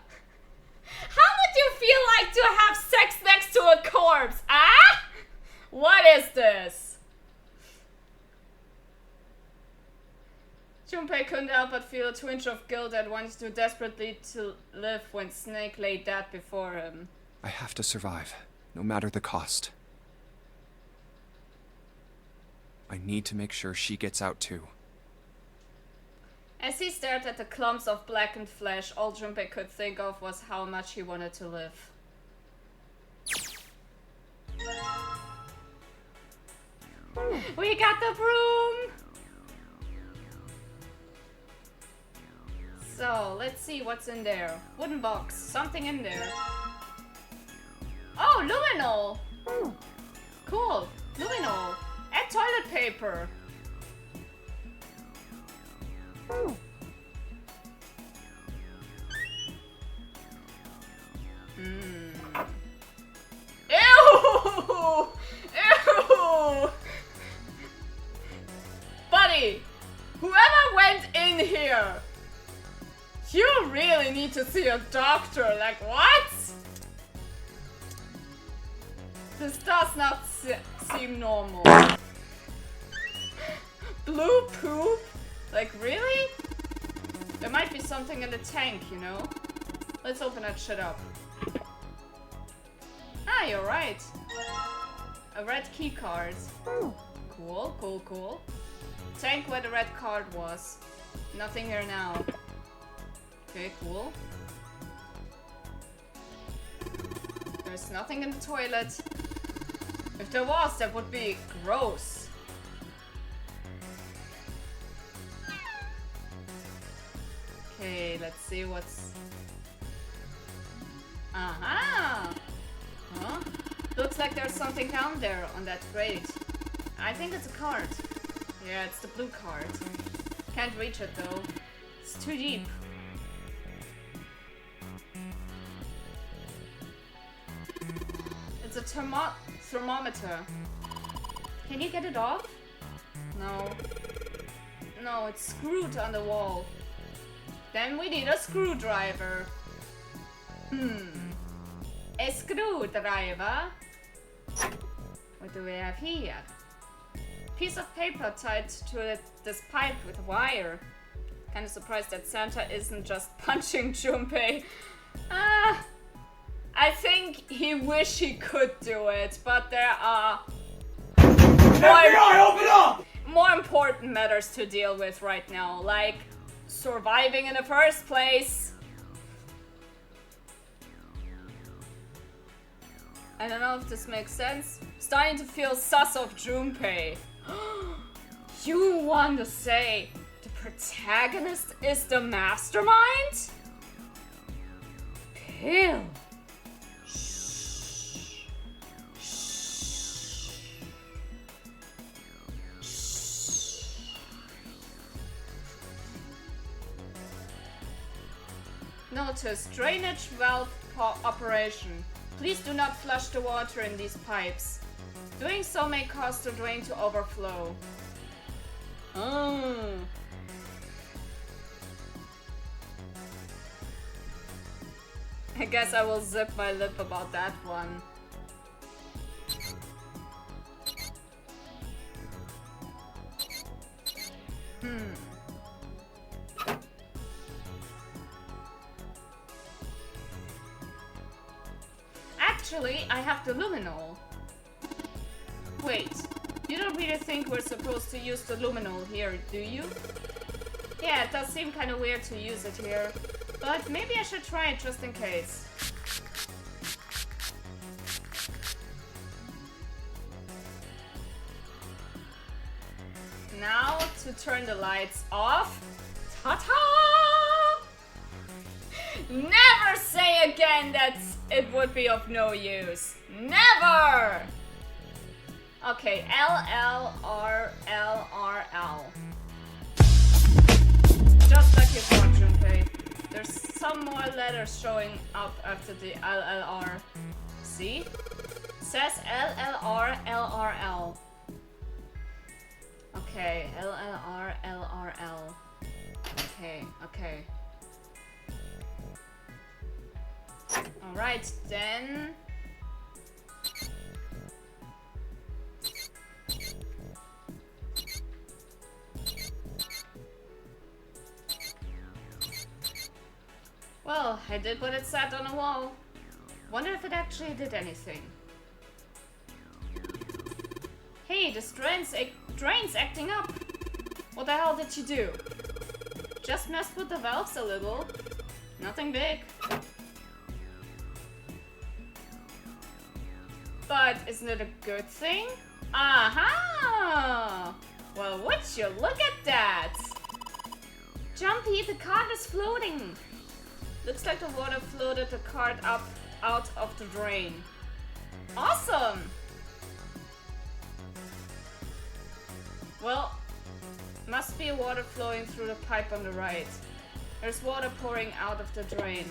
How would you feel like to have sex next to a corpse, ah? What is this? Junpei couldn't help but feel a twinge of guilt and wanted to desperately to live when Snake lay dead before him. I have to survive, no matter the cost. I need to make sure she gets out too. As he stared at the clumps of blackened flesh, all Junpei could think of was how much he wanted to live. We got the broom! So, let's see what's in there. Wooden box, something in there. Oh, luminol! Cool, luminol. And toilet paper. Ew! Ew! Buddy, whoever went in here, you really need to see a doctor. Like, what? This does not seem normal. Blue poop? Like, really? There might be something in the tank, you know? Let's open that shit up. Ah, you're right. A red key card. Cool, cool, cool. Tank where the red card was. Nothing here now. Okay, cool. There's nothing in the toilet. If there was, that would be gross. Okay, let's see what's... Aha! Huh? Looks like there's something down there on that crate. I think it's a card. Yeah, it's the blue card. Can't reach it though. It's too deep. It's a thermometer. Can you get it off? No. No, it's screwed on the wall. Then we need a screwdriver. A screwdriver. What do we have here? Piece of paper tied to this pipe with wire. Kinda surprised that Santa isn't just punching Junpei. I think he wish he could do it, but there are FBI, open up! more important matters to deal with right now, like surviving in the first place. I don't know if this makes sense. Starting to feel sus of Junpei. You want to say the protagonist is the mastermind? Pill. Shh. Shh. Shh. Notice drainage valve operation. Please do not flush the water in these pipes. Doing so may cause the drain to overflow. Oh. I guess I will zip my lip about that one. Actually, I have the luminol. Wait, you don't really think we're supposed to use the luminol here, do you? Yeah, it does seem kind of weird to use it here, but maybe I should try it just in case. Now to turn the lights off. Ta-ta! Never say again that it would be of no use. Never! Okay, L-L-R-L-R-L. Just like you thought, Junpei. There's some more letters showing up after the L-L-R. See? It says L-L-R-L-R-L. Okay, L-L-R-L-R-L. Okay, okay. Alright, then... Well, I did what it said on the wall. Wonder if it actually did anything. Hey, this drain's acting up. What the hell did you do? Just messed with the valves a little. Nothing big. But isn't it a good thing? Aha! Well, would you look at that? Jumpy, the cart is floating. Looks like the water floated the cart up out of the drain. Awesome! Well, must be water flowing through the pipe on the right. There's water pouring out of the drain.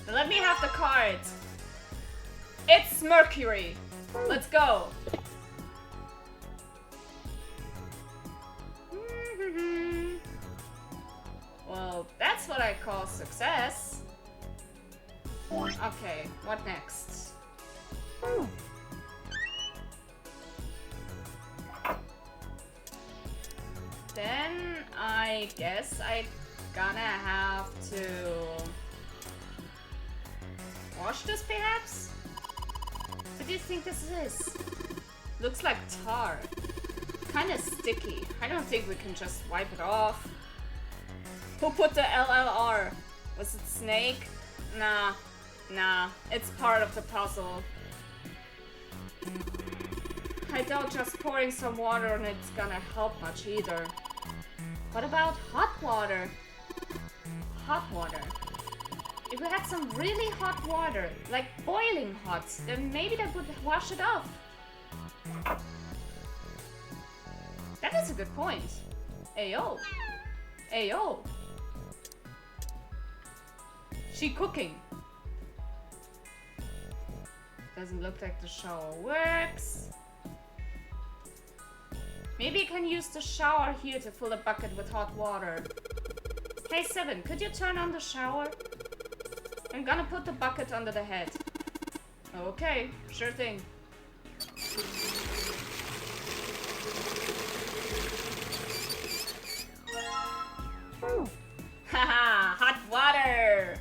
Now let me have the cart. It's Mercury. Let's go. Well, that's what I call success. Okay, what next? Then I guess I gonna have to wash this perhaps? What do you think this is? Looks like tar. Kinda sticky. I don't think we can just wipe it off. Who put the LLR? Was it Snake? Nah. Nah. It's part of the puzzle. I doubt just pouring some water on it's gonna help much either. What about hot water? Hot water. If we had some really hot water, like boiling hot, then maybe that would wash it off. That is a good point. Ayo. Ayo. She cooking. Doesn't look like the shower works. Maybe I can use the shower here to fill the bucket with hot water. Hey Seven, could you turn on the shower? I'm gonna put the bucket under the head. Okay, sure thing. Haha, hot water!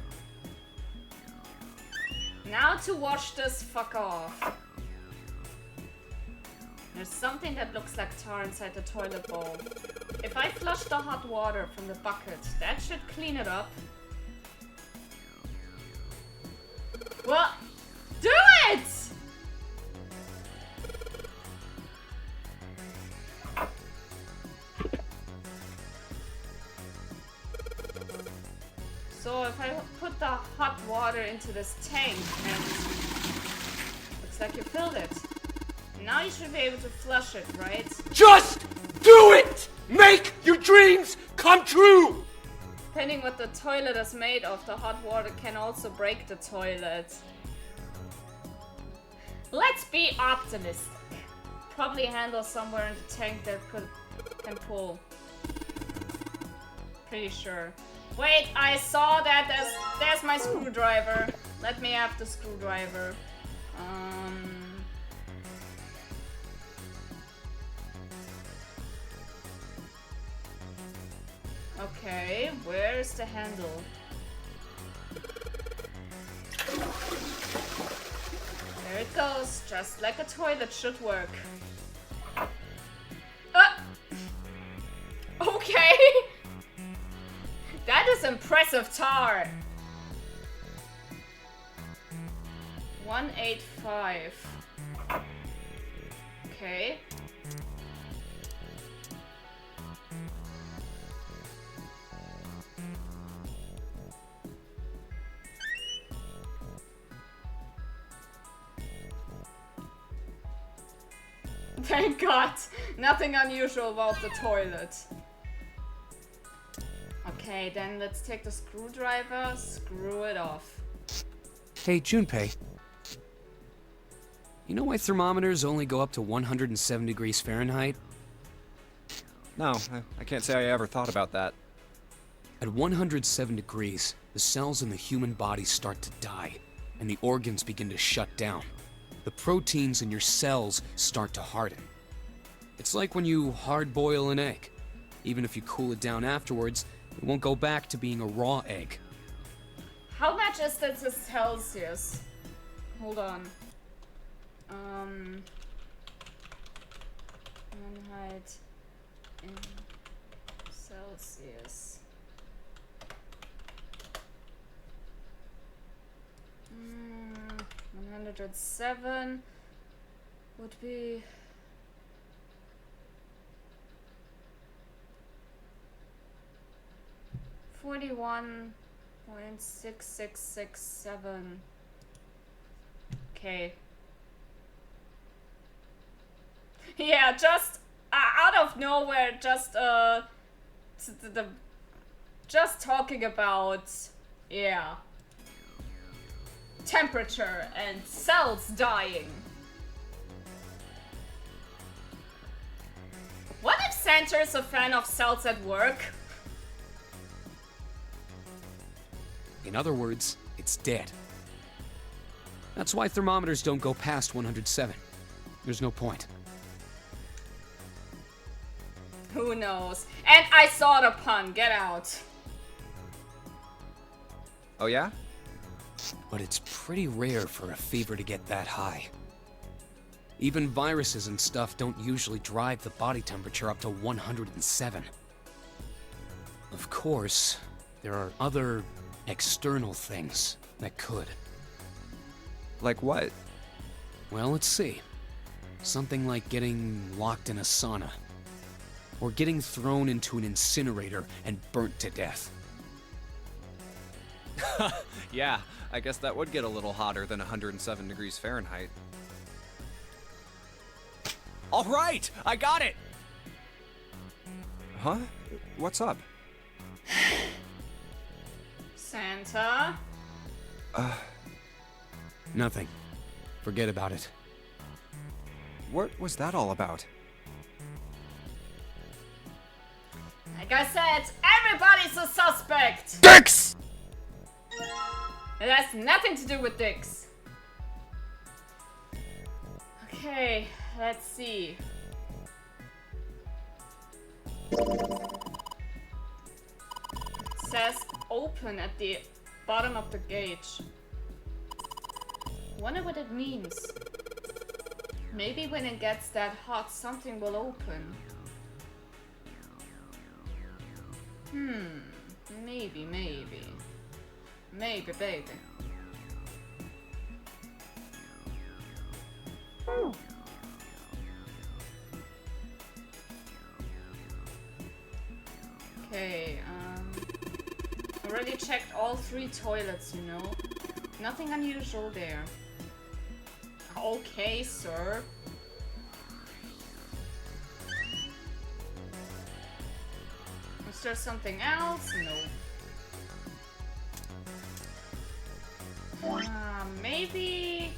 Now to wash this fuck off. There's something that looks like tar inside the toilet bowl. If I flush the hot water from the bucket, that should clean it up. Well, do it! So if I put the hot water into this tank and looks like you filled it. Now you should be able to flush it, right? Just do it! Make your dreams come true! Depending what the toilet is made of, the hot water can also break the toilet. Let's be optimistic. Probably a handle somewhere in the tank that can pull. Pretty sure. Wait, I saw that. There's my screwdriver. Let me have the screwdriver. Okay, where's the handle? There it goes, just like a toilet should work. Okay! That is impressive tar! 185. Okay. Thank God! Nothing unusual about the toilet. Okay, then let's take the screwdriver, screw it off. Hey, Junpei. You know why thermometers only go up to 107 degrees Fahrenheit? No, I can't say I ever thought about that. At 107 degrees, the cells in the human body start to die, and the organs begin to shut down. The proteins in your cells start to harden. It's like when you hard-boil an egg. Even if you cool it down afterwards, it won't go back to being a raw egg. How much is this in Celsius? Hold on. Fahrenheit in Celsius. 107 would be 41.6667. Okay. Yeah, just out of nowhere, just just talking about, yeah, temperature and cells dying. What if Santa's a fan of cells at work? In other words, it's dead. That's why thermometers don't go past 107. There's no point. Who knows? And I saw the pun. Get out. Oh yeah? But it's pretty rare for a fever to get that high. Even viruses and stuff don't usually drive the body temperature up to 107. Of course, there are other external things that could. Like what? Well, let's see. Something like getting locked in a sauna. Or getting thrown into an incinerator and burnt to death. Yeah, I guess that would get a little hotter than 107 degrees Fahrenheit. All right, I got it! Huh? What's up? Santa? Nothing. Forget about it. What was that all about? Like I said, everybody's a suspect! Dicks! It has nothing to do with dicks. Okay, let's see. It says open at the bottom of the gauge. Wonder what it means. Maybe when it gets that hot, something will open. Maybe. Maybe, baby. Okay, already checked all 3 toilets, you know. Nothing unusual there. Okay, sir. Is there something else? No. Maybe...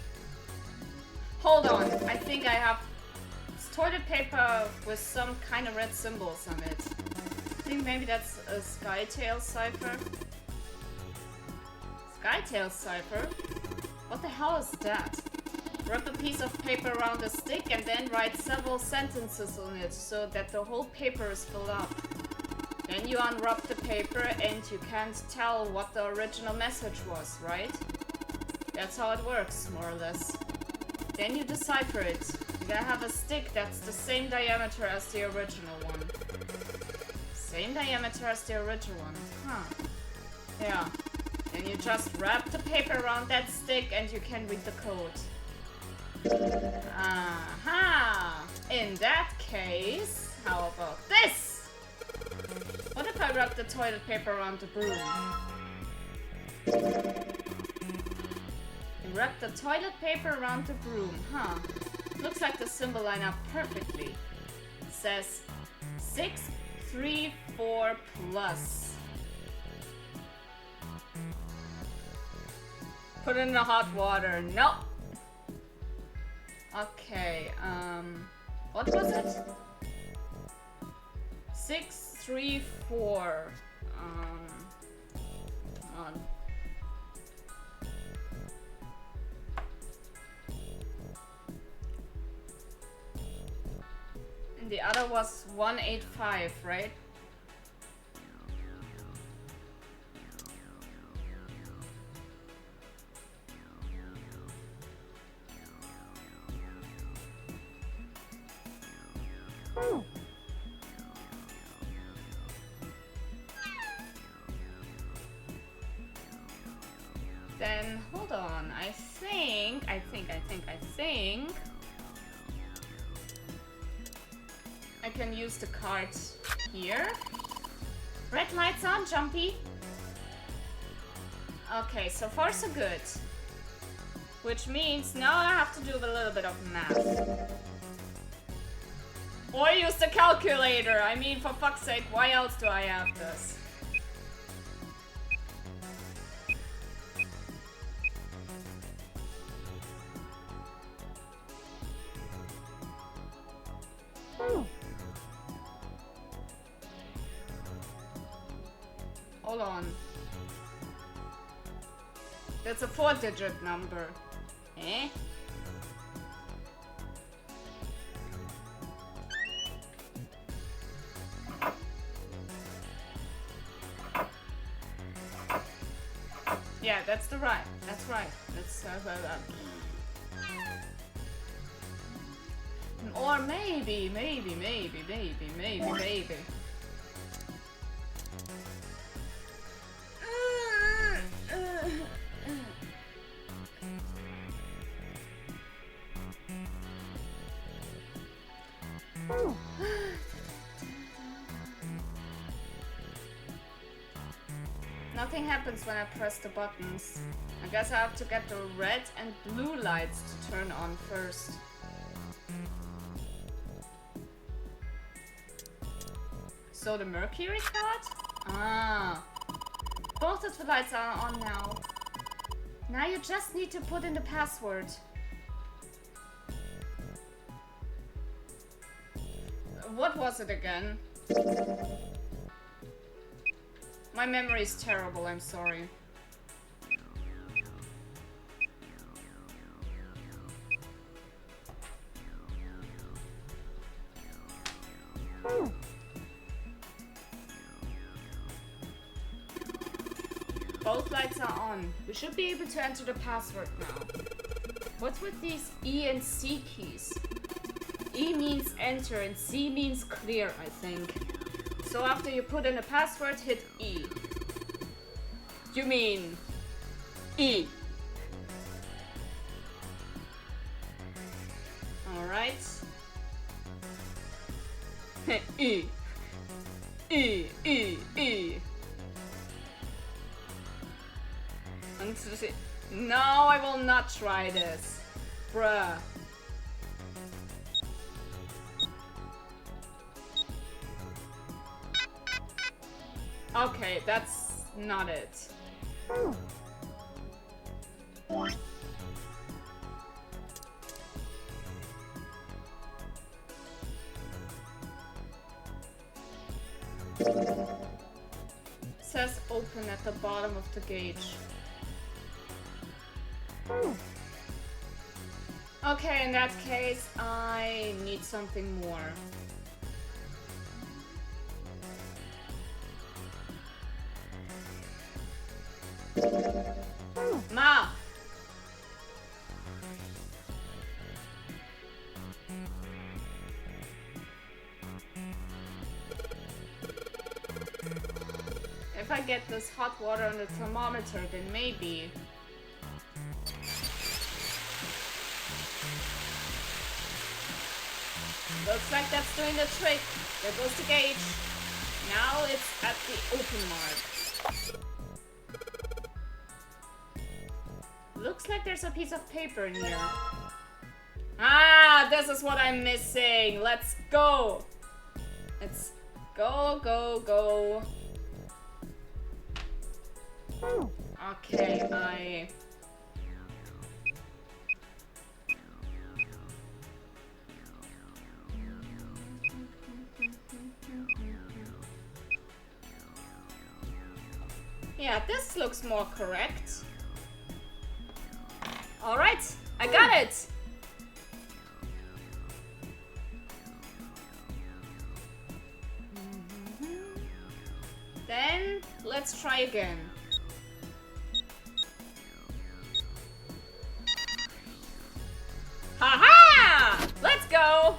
Hold on, I think I have toilet paper with some kind of red symbols on it. I think maybe that's a Skytail cipher. Skytail cipher? What the hell is that? Wrap a piece of paper around a stick and then write several sentences on it so that the whole paper is filled up. Then you unwrap the paper and you can't tell what the original message was, right? That's how it works, more or less. Then you decipher it. You gotta have a stick that's the same diameter as the original one. Same diameter as the original one. Huh. Yeah. Then you just wrap the paper around that stick and you can read the code. Aha! In that case, how about this? What if I wrap the toilet paper around the broom? You wrap the toilet paper around the broom, huh? Looks like the symbol line up perfectly. It says 634 plus. Put it in the hot water. Nope. Okay, what was it? 634. On. And the other was 185, right? Then hold on. I think I can use the card here. Red lights on, Jumpy. Okay, so far so good. Which means now I have to do a little bit of math. Or use the calculator. I mean, for fuck's sake, why else do I have this? Hold on. That's a 4-digit number. Eh? Yeah, that's right. That's or maybe. Nothing happens when I press the buttons. I guess I have to get the red and blue lights to turn on first. So the Mercury card? Ah. Both of the lights are on now. Now you just need to put in the password. What was it again? My memory is terrible, I'm sorry. Both lights are on. We should be able to enter the password now. What's with these E and C keys? E means enter and C means clear, I think. So after you put in a password, hit E. You mean E. Alright. E. E. E. E. No, I will not try this. Bruh. Okay, that's not it. Says open at the bottom of the gauge. Okay, in that case, I need something more. Ma! If I get this hot water on the thermometer, then maybe. Looks like that's doing the trick. There goes the gauge. Now it's at the open mark. Looks like there's a piece of paper in here. Ah, this is what I'm missing. Let's go. Let's go, go, go. Okay, yeah, this looks more correct. Alright, I got it! Then, let's try again. Haha! Let's go!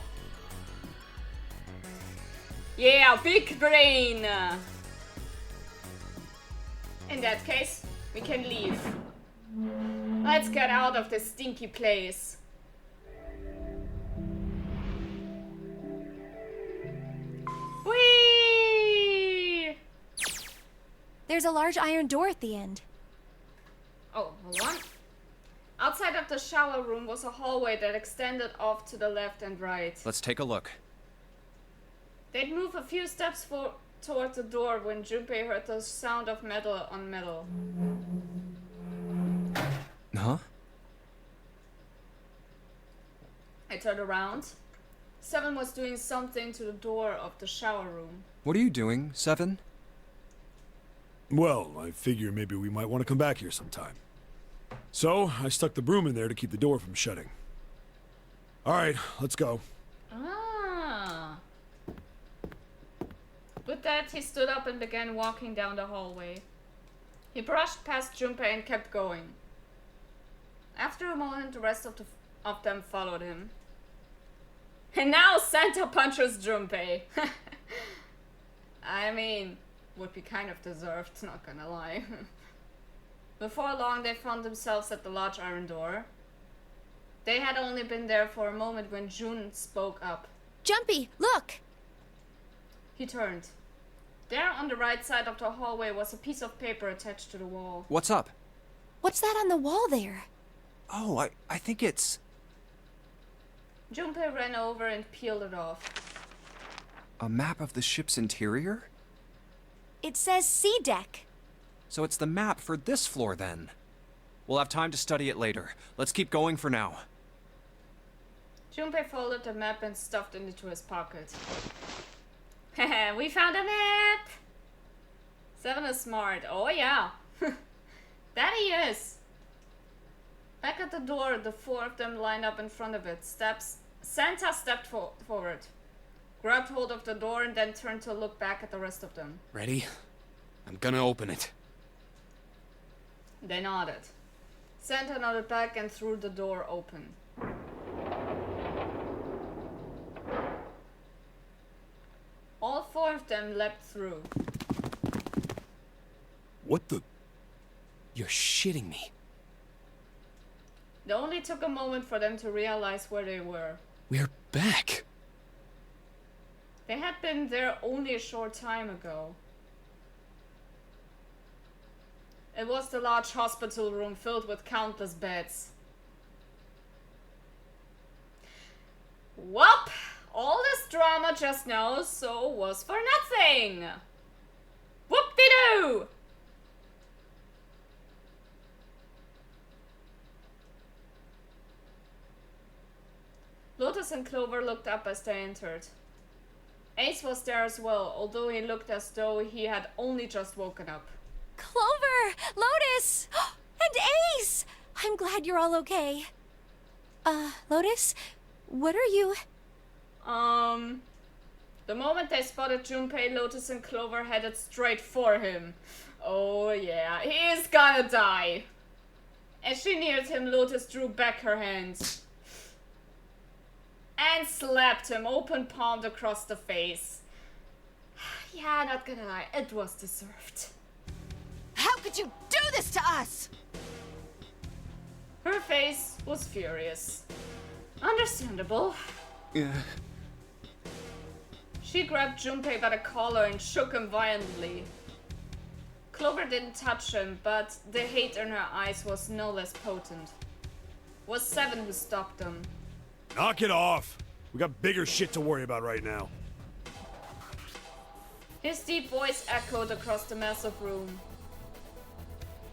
Yeah, big brain! In that case, we can leave. Let's get out of this stinky place. Whee! There's a large iron door at the end. Oh, hold on. Outside of the shower room was a hallway that extended off to the left and right. Let's take a look. They'd move a few steps toward the door when Junpei heard the sound of metal on metal. Huh? I turned around. Seven was doing something to the door of the shower room. What are you doing, Seven? Well, I figure maybe we might want to come back here sometime. So, I stuck the broom in there to keep the door from shutting. Alright, let's go. Ah. With that, he stood up and began walking down the hallway. He brushed past Junpei and kept going. After a moment, the rest of them followed him. And now Santa punches Junpei. I mean, would be kind of deserved, not gonna lie. Before long, they found themselves at the large iron door. They had only been there for a moment when Jun spoke up. Jumpy, look! He turned. There on the right side of the hallway was a piece of paper attached to the wall. What's up? What's that on the wall there? Oh, I think it's... Junpei ran over and peeled it off. a map of the ship's interior? It says C deck. So it's the map for this floor, then. We'll have time to study it later. Let's keep going for now. Junpei folded the map and stuffed it into his pocket. Hehe, we found a map! Seven is smart. Oh yeah. That he is. Back at the door, the four of them lined up in front of it. Santa stepped forward, grabbed hold of the door, and then turned to look back at the rest of them. Ready? I'm gonna open it. They nodded. Santa nodded back and threw the door open. All four of them leapt through. What the? You're shitting me. It only took a moment for them to realize where they were. We're back. They had been there only a short time ago. It was the large hospital room filled with countless beds. Welp! All this drama just now so was for nothing! Whoop-de-doo! Lotus and Clover looked up as they entered. Ace was there as well, although he looked as though he had only just woken up. Clover! Lotus! And Ace! I'm glad you're all okay. Lotus? What are you... The moment they spotted Junpei, Lotus and Clover headed straight for him. Oh yeah, he is gonna die. As she neared him, Lotus drew back her hands and slapped him open palmed across the face. Yeah, not gonna lie, it was deserved. How could you do this to us? Her face was furious. Understandable. Yeah. She grabbed Junpei by the collar and shook him violently. Clover didn't touch him, but the hate in her eyes was no less potent. It was Seven who stopped them. Knock it off! We got bigger shit to worry about right now. His deep voice echoed across the massive room.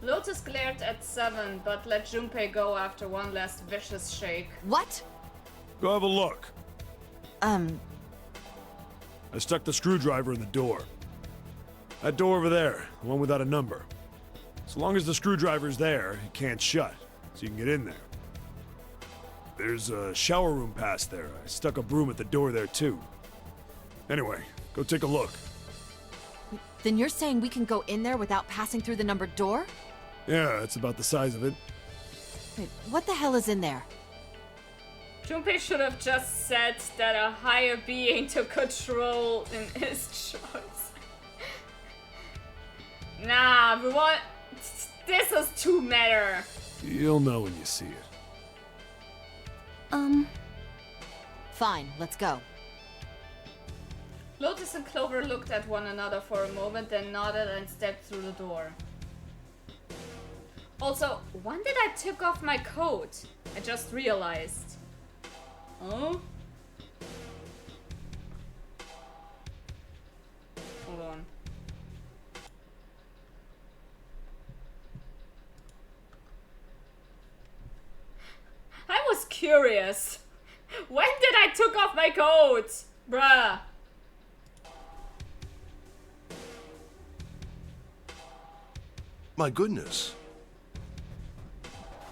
Lotus glared at Seven, but let Junpei go after one last vicious shake. What? Go have a look. I stuck the screwdriver in the door. That door over there, the one without a number. So long as the screwdriver's there, it can't shut, so you can get in there. There's a shower room past there. I stuck a broom at the door there too. Anyway, go take a look. Then you're saying we can go in there without passing through the numbered door? Yeah, it's about the size of it. Wait, what the hell is in there? Junpei should have just said that a higher being took control in his choice. Nah, we want... This is too meta. You'll know when you see it. Fine, let's go. Lotus and Clover looked at one another for a moment, then nodded and stepped through the door. Also, when did I take off my coat? I just realized. Oh? Hold on. I was curious. When did I took off my coat? Bruh. My goodness.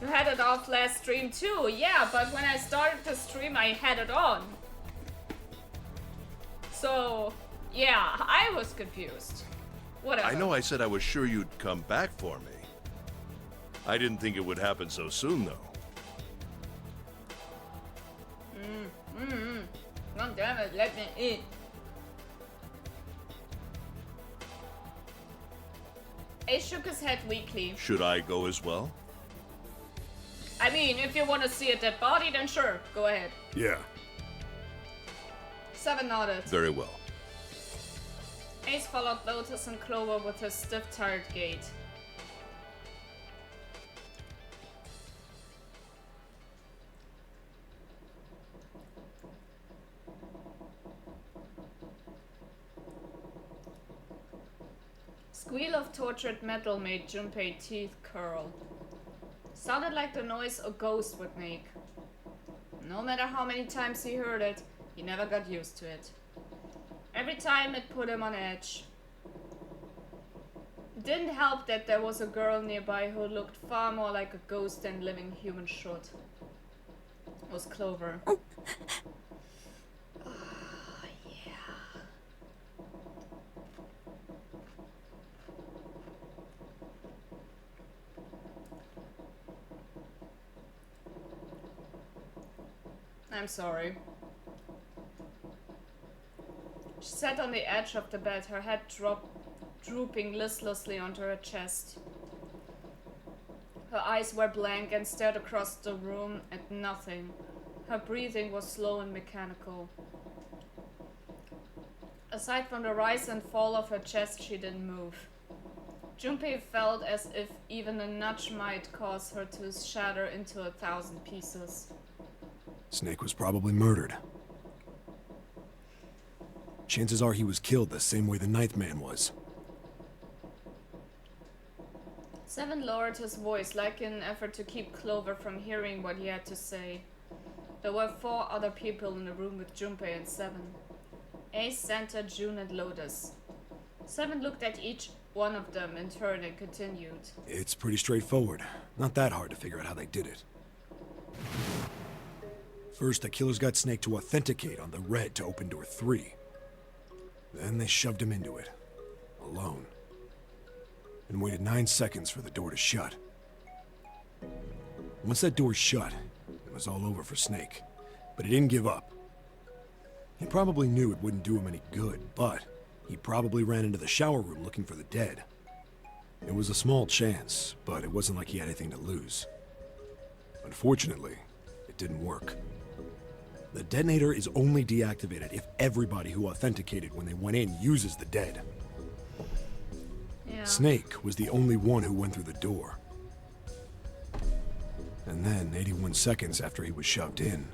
You had it off last stream too, yeah, but when I started the stream I had it on. So, yeah, I was confused. Whatever. I know I said I was sure you'd come back for me. I didn't think it would happen so soon, though. God damn it, let me eat. Ace shook his head weakly. Should I go as well? I mean, if you want to see a dead body, then sure, go ahead. Yeah. Seven nodded. Very well. Ace followed Lotus and Clover with his stiff, tired gait. Squeal of tortured metal made Junpei's teeth curl. Sounded like the noise a ghost would make. No matter how many times he heard it, he never got used to it. Every time it put him on edge. It didn't help that there was a girl nearby who looked far more like a ghost than living human should. It was Clover. I'm sorry. She sat on the edge of the bed, her head drooping listlessly onto her chest. Her eyes were blank and stared across the room at nothing. Her breathing was slow and mechanical. Aside from the rise and fall of her chest, she didn't move. Junpei felt as if even a nudge might cause her to shatter into 1,000 pieces. Snake was probably murdered. Chances are he was killed the same way the Ninth Man was. Seven lowered his voice, like in an effort to keep Clover from hearing what he had to say. There were 4 other people in the room with Junpei and Seven. Ace, Santa, June, and Lotus. 7 looked at each one of them in turn and continued. It's pretty straightforward. Not that hard to figure out how they did it. First, the killers got Snake to authenticate on the red to open door 3. Then they shoved him into it. Alone. And waited 9 seconds for the door to shut. Once that door shut, it was all over for Snake. But he didn't give up. He probably knew it wouldn't do him any good, but he probably ran into the shower room looking for the dead. It was a small chance, but it wasn't like he had anything to lose. Unfortunately, it didn't work. The detonator is only deactivated if everybody who authenticated when they went in uses the dead. Yeah. Snake was the only one who went through the door. And then, 81 seconds after he was shoved in,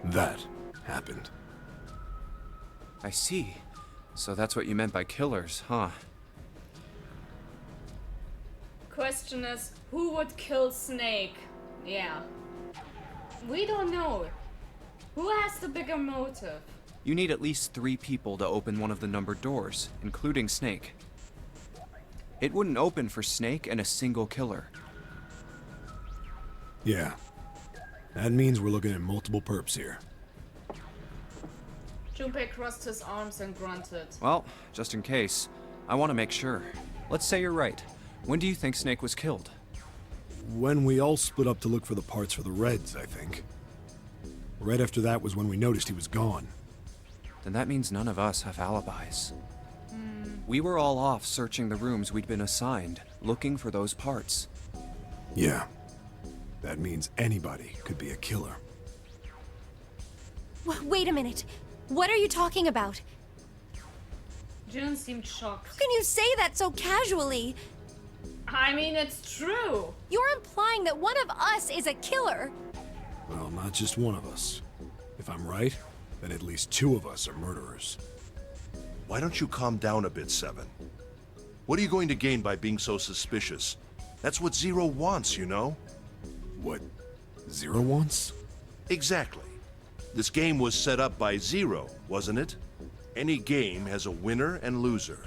that happened. I see. So that's what you meant by killers, huh? Question is, who would kill Snake? Yeah. We don't know. Who has the bigger motive? You need at least 3 people to open one of the numbered doors, including Snake. It wouldn't open for Snake and a single killer. Yeah. That means we're looking at multiple perps here. Junpei crossed his arms and grunted. Well, just in case, I want to make sure. Let's say you're right. When do you think Snake was killed? When we all split up to look for the parts for the Reds, I think. Right after that was when we noticed he was gone. Then that means none of us have alibis. We were all off searching the rooms we'd been assigned, looking for those parts. Yeah. That means anybody could be a killer. Wait a minute. What are you talking about? June seemed shocked. How can you say that so casually? I mean, it's true. You're implying that one of us is a killer. Well, not just one of us. If I'm right, then at least 2 of us are murderers. Why don't you calm down a bit, 7? What are you going to gain by being so suspicious? That's what Zero wants, you know? What Zero wants? Exactly. This game was set up by Zero, wasn't it? Any game has a winner and loser.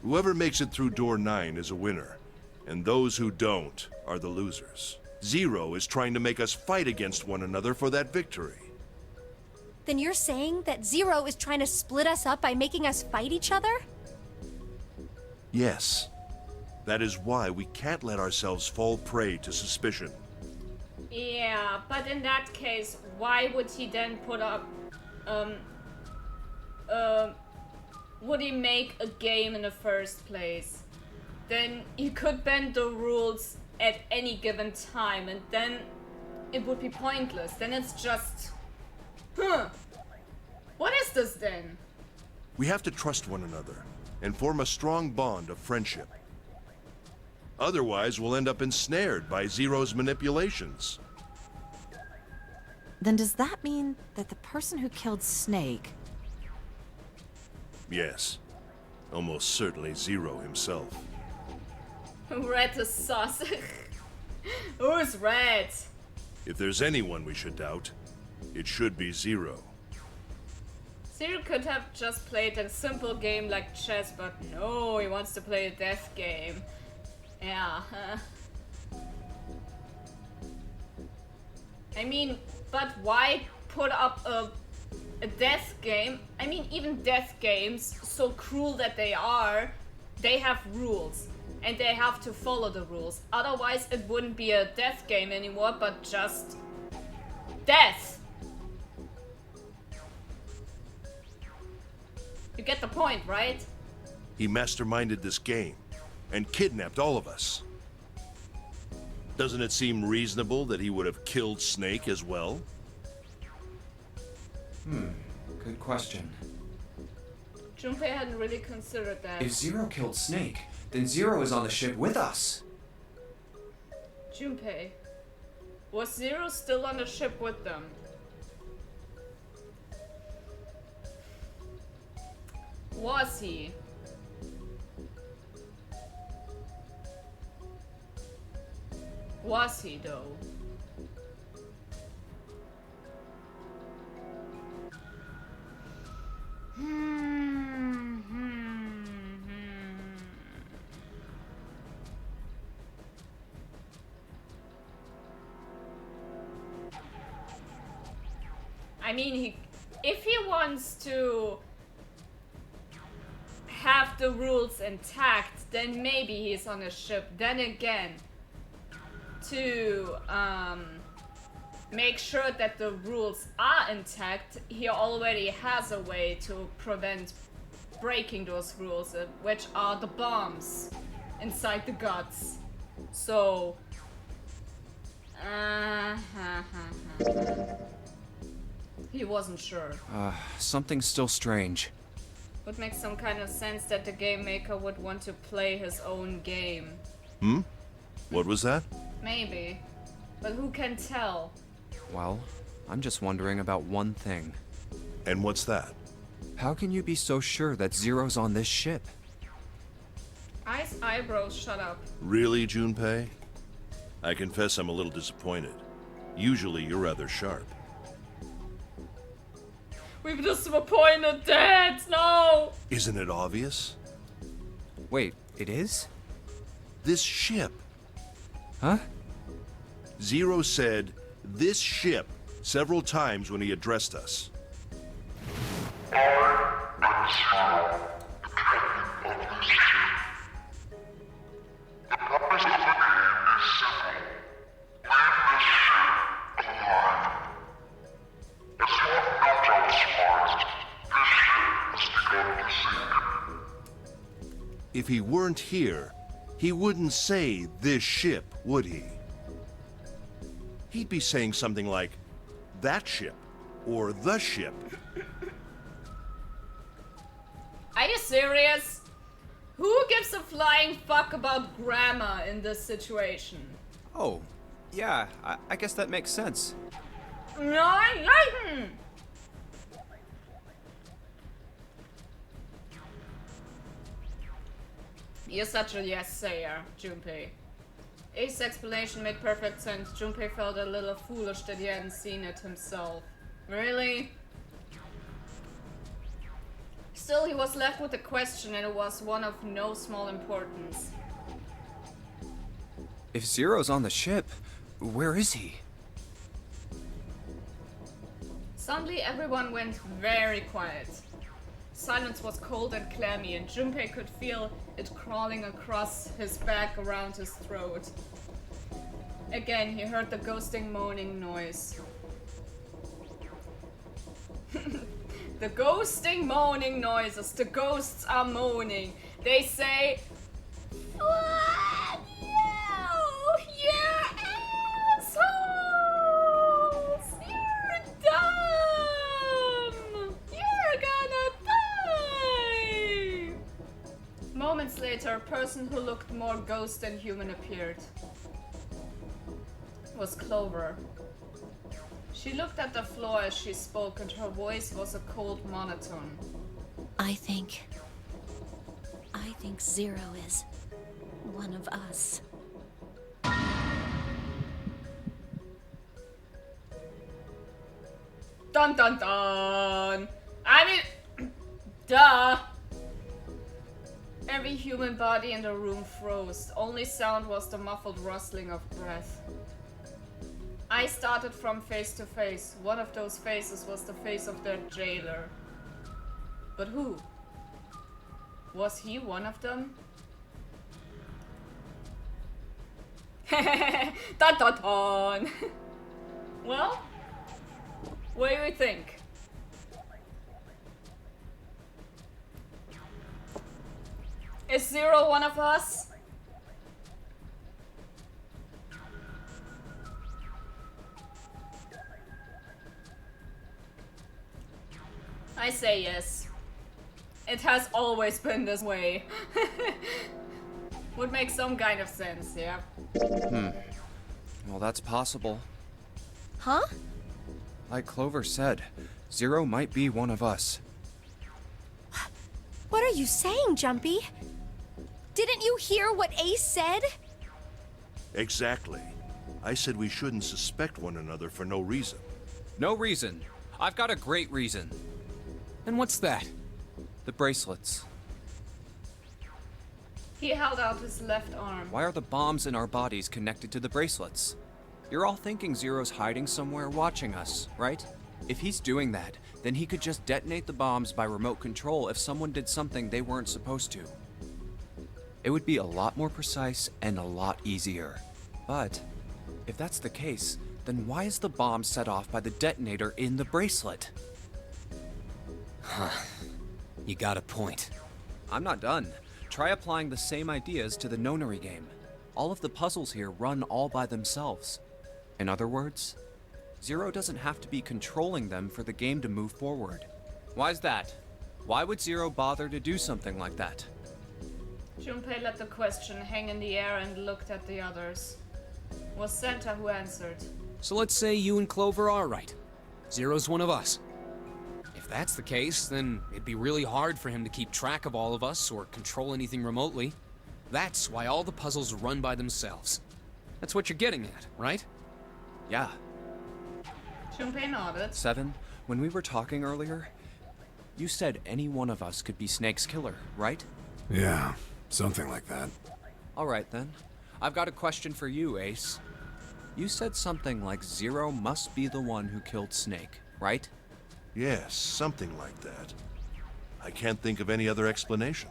Whoever makes it through door 9 is a winner, and those who don't are the losers. Zero is trying to make us fight against one another for that victory. Then you're saying that Zero is trying to split us up by making us fight each other? Yes. That is why we can't let ourselves fall prey to suspicion. Yeah, but in that case, why would he then put up, would he make a game in the first place? Then he could bend the rules at any given time, and then it would be pointless. Then it's just, what is this then? We have to trust one another and form a strong bond of friendship. Otherwise, we'll end up ensnared by Zero's manipulations. Then does that mean that the person who killed Snake... Yes. Almost certainly Zero himself. Red is sus. Who's Red? If there's anyone we should doubt, it should be Zero. Zero could have just played a simple game like chess, but no, he wants to play a death game. Yeah. I mean, but why put up a death game? I mean, even death games, so cruel that they are, they have rules. And they have to follow the rules. Otherwise, it wouldn't be a death game anymore, but just death. You get the point, right? He masterminded this game and kidnapped all of us. Doesn't it seem reasonable that he would have killed Snake as well? Good question. Junpei hadn't really considered that. If Zero killed Snake, then Zero is on the ship with us. Junpei, was Zero still on the ship with them? Was he? Was he though? I mean, if he wants to have the rules intact, then maybe he's on a ship. Then again, to make sure that the rules are intact, he already has a way to prevent breaking those rules, which are the bombs inside the guts. So, he wasn't sure. Something's still strange. Would make some kind of sense that the game maker would want to play his own game. What was that? Maybe. But who can tell? Well, I'm just wondering about one thing. And what's that? How can you be so sure that Zero's on this ship? Ice eyebrows, shut up. Really, Junpei? I confess I'm a little disappointed. Usually you're rather sharp. We've disappointed Dad, no! Isn't it obvious? Wait, it is? This ship. Huh? Zero said, "this ship," several times when he addressed us. If he weren't here, he wouldn't say "this ship," would he? He'd be saying something like, "that ship," or "the ship." Are you serious? Who gives a flying fuck about grammar in this situation? Oh, yeah, I guess that makes sense. No, You're such a yes-sayer, Junpei. Ace's explanation made perfect sense. Junpei felt a little foolish that he hadn't seen it himself. Really? Still, he was left with a question, and it was one of no small importance. If Zero's on the ship, where is he? Suddenly, everyone went very quiet. Silence was cold and clammy, and Junpei could feel it crawling across his back around his throat. Again, he heard the ghosting moaning noise. The ghosting moaning noises. The ghosts are moaning. They say, "Fuck you! You're assholes! You're dumb! You're gonna die!" Moments later, a person who looked more ghost than human appeared. It was Clover. She looked at the floor as she spoke, and her voice was a cold monotone. I think Zero is one of us. Dun dun dun! I mean, duh! Every human body in the room froze. The only sound was the muffled rustling of breath. I started from face to face. One of those faces was the face of their jailer. But who? Was he one of them? Dun dun dun! Well, what do you think? Is Zero one of us? I say yes. It has always been this way. Would make some kind of sense, yeah. Well, that's possible. Huh? Like Clover said, Zero might be one of us. What are you saying, Jumpy? Didn't you hear what Ace said? Exactly. I said we shouldn't suspect one another for no reason. No reason. I've got a great reason. And what's that? The bracelets. He held out his left arm. Why are the bombs in our bodies connected to the bracelets? You're all thinking Zero's hiding somewhere watching us, right? If he's doing that, then he could just detonate the bombs by remote control if someone did something they weren't supposed to. It would be a lot more precise and a lot easier. But if that's the case, then why is the bomb set off by the detonator in the bracelet? Huh. You got a point. I'm not done. Try applying the same ideas to the nonary game. All of the puzzles here run all by themselves. In other words, Zero doesn't have to be controlling them for the game to move forward. Why's that? Why would Zero bother to do something like that? Junpei let the question hang in the air and looked at the others. It was Santa who answered. So let's say you and Clover are right. Zero's one of us. If that's the case, then it'd be really hard for him to keep track of all of us or control anything remotely. That's why all the puzzles run by themselves. That's what you're getting at, right? Yeah. Junpei nodded. 7, when we were talking earlier, you said any one of us could be Snake's killer, right? Yeah, something like that. Alright then. I've got a question for you, Ace. You said something like Zero must be the one who killed Snake, right? Yes, something like that. I can't think of any other explanation.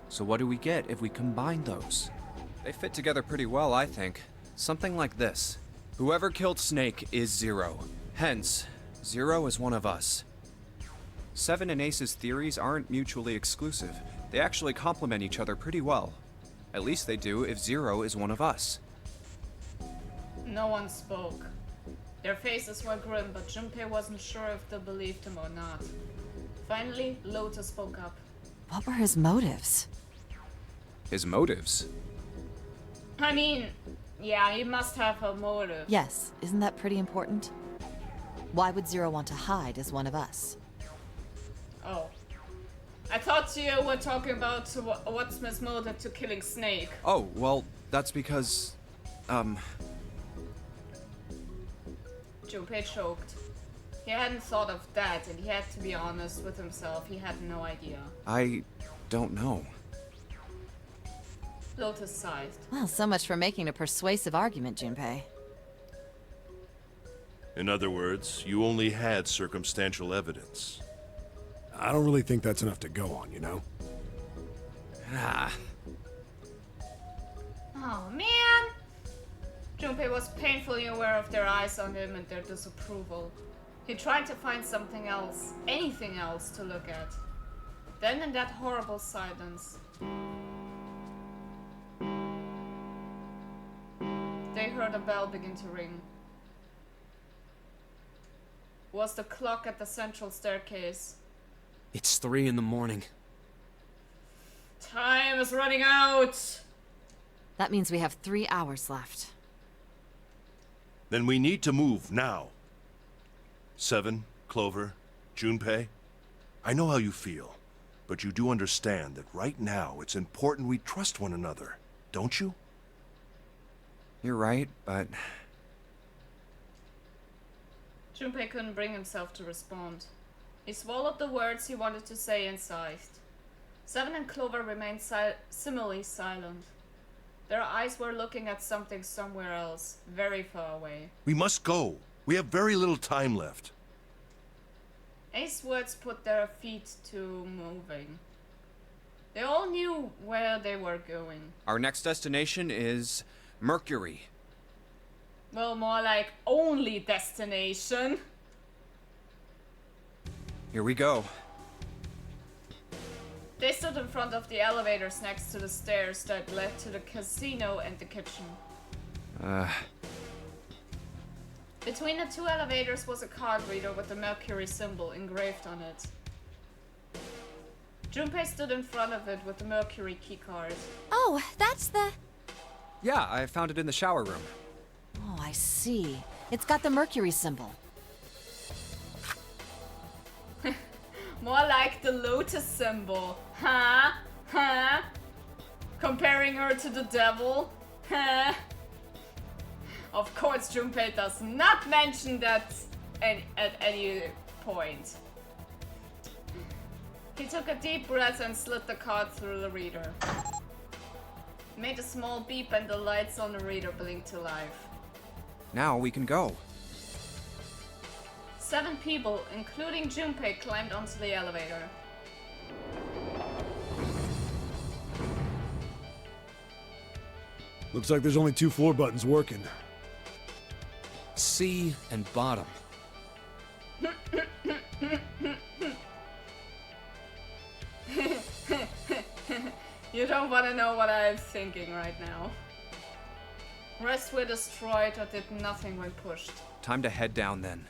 So what do we get if we combine those? They fit together pretty well, I think. Something like this. Whoever killed Snake is Zero. Hence, Zero is one of us. 7 and Ace's theories aren't mutually exclusive. They actually complement each other pretty well. At least they do if Zero is one of us. No one spoke. Their faces were grim, but Junpei wasn't sure if they believed him or not. Finally, Lotus spoke up. What were his motives? His motives? I mean, yeah, he must have a motive. Yes, isn't that pretty important? Why would Zero want to hide as one of us? Oh. I thought you were talking about what's his motive to killing Snake. Oh, well, that's because, Junpei choked. He hadn't thought of that, and he had to be honest with himself. He had no idea. I don't know. Lotus sighed. Well, so much for making a persuasive argument, Junpei. In other words, you only had circumstantial evidence. I don't really think that's enough to go on, you know? Ah. Oh, man! Junpei was painfully aware of their eyes on him and their disapproval. He tried to find something else, anything else to look at. Then in that horrible silence, they heard a bell begin to ring. It was the clock at the central staircase. It's 3 in the morning. Time is running out! That means we have 3 hours left. Then we need to move now. 7, Clover, Junpei, I know how you feel, but you do understand that right now it's important we trust one another, don't you? You're right, but... Junpei couldn't bring himself to respond. He swallowed the words he wanted to say and sighed. 7 and Clover remained similarly silent. Their eyes were looking at something somewhere else, very far away. We must go. We have very little time left. Ace's words put their feet to moving. They all knew where they were going. Our next destination is Mercury. Well, more like only destination. Here we go. They stood in front of the elevators next to the stairs that led to the casino and the kitchen. Between the 2 elevators was a card reader with the Mercury symbol engraved on it. Junpei stood in front of it with the Mercury keycard. Oh, that's the... Yeah, I found it in the shower room. Oh, I see. It's got the Mercury symbol. More like the Lotus symbol. Huh? Huh? Comparing her to the devil? Huh? Of course, Junpei does not mention that at any point. He took a deep breath and slid the card through the reader. It made a small beep and the lights on the reader blinked to life. Now we can go. 7 people, including Junpei, climbed onto the elevator. Looks like there's only 2 floor buttons working. C and bottom. You don't want to know what I'm thinking right now. Rest were destroyed or did nothing when pushed. Time to head down then.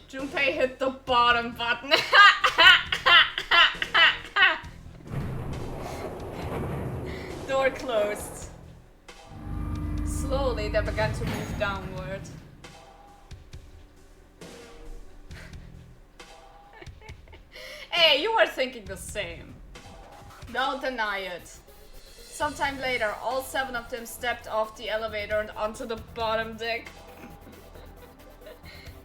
Junpei hit the bottom button. Door closed. Slowly, they began to move downward. Hey, you were thinking the same. Don't deny it. Sometime later, all 7 of them stepped off the elevator and onto the bottom deck.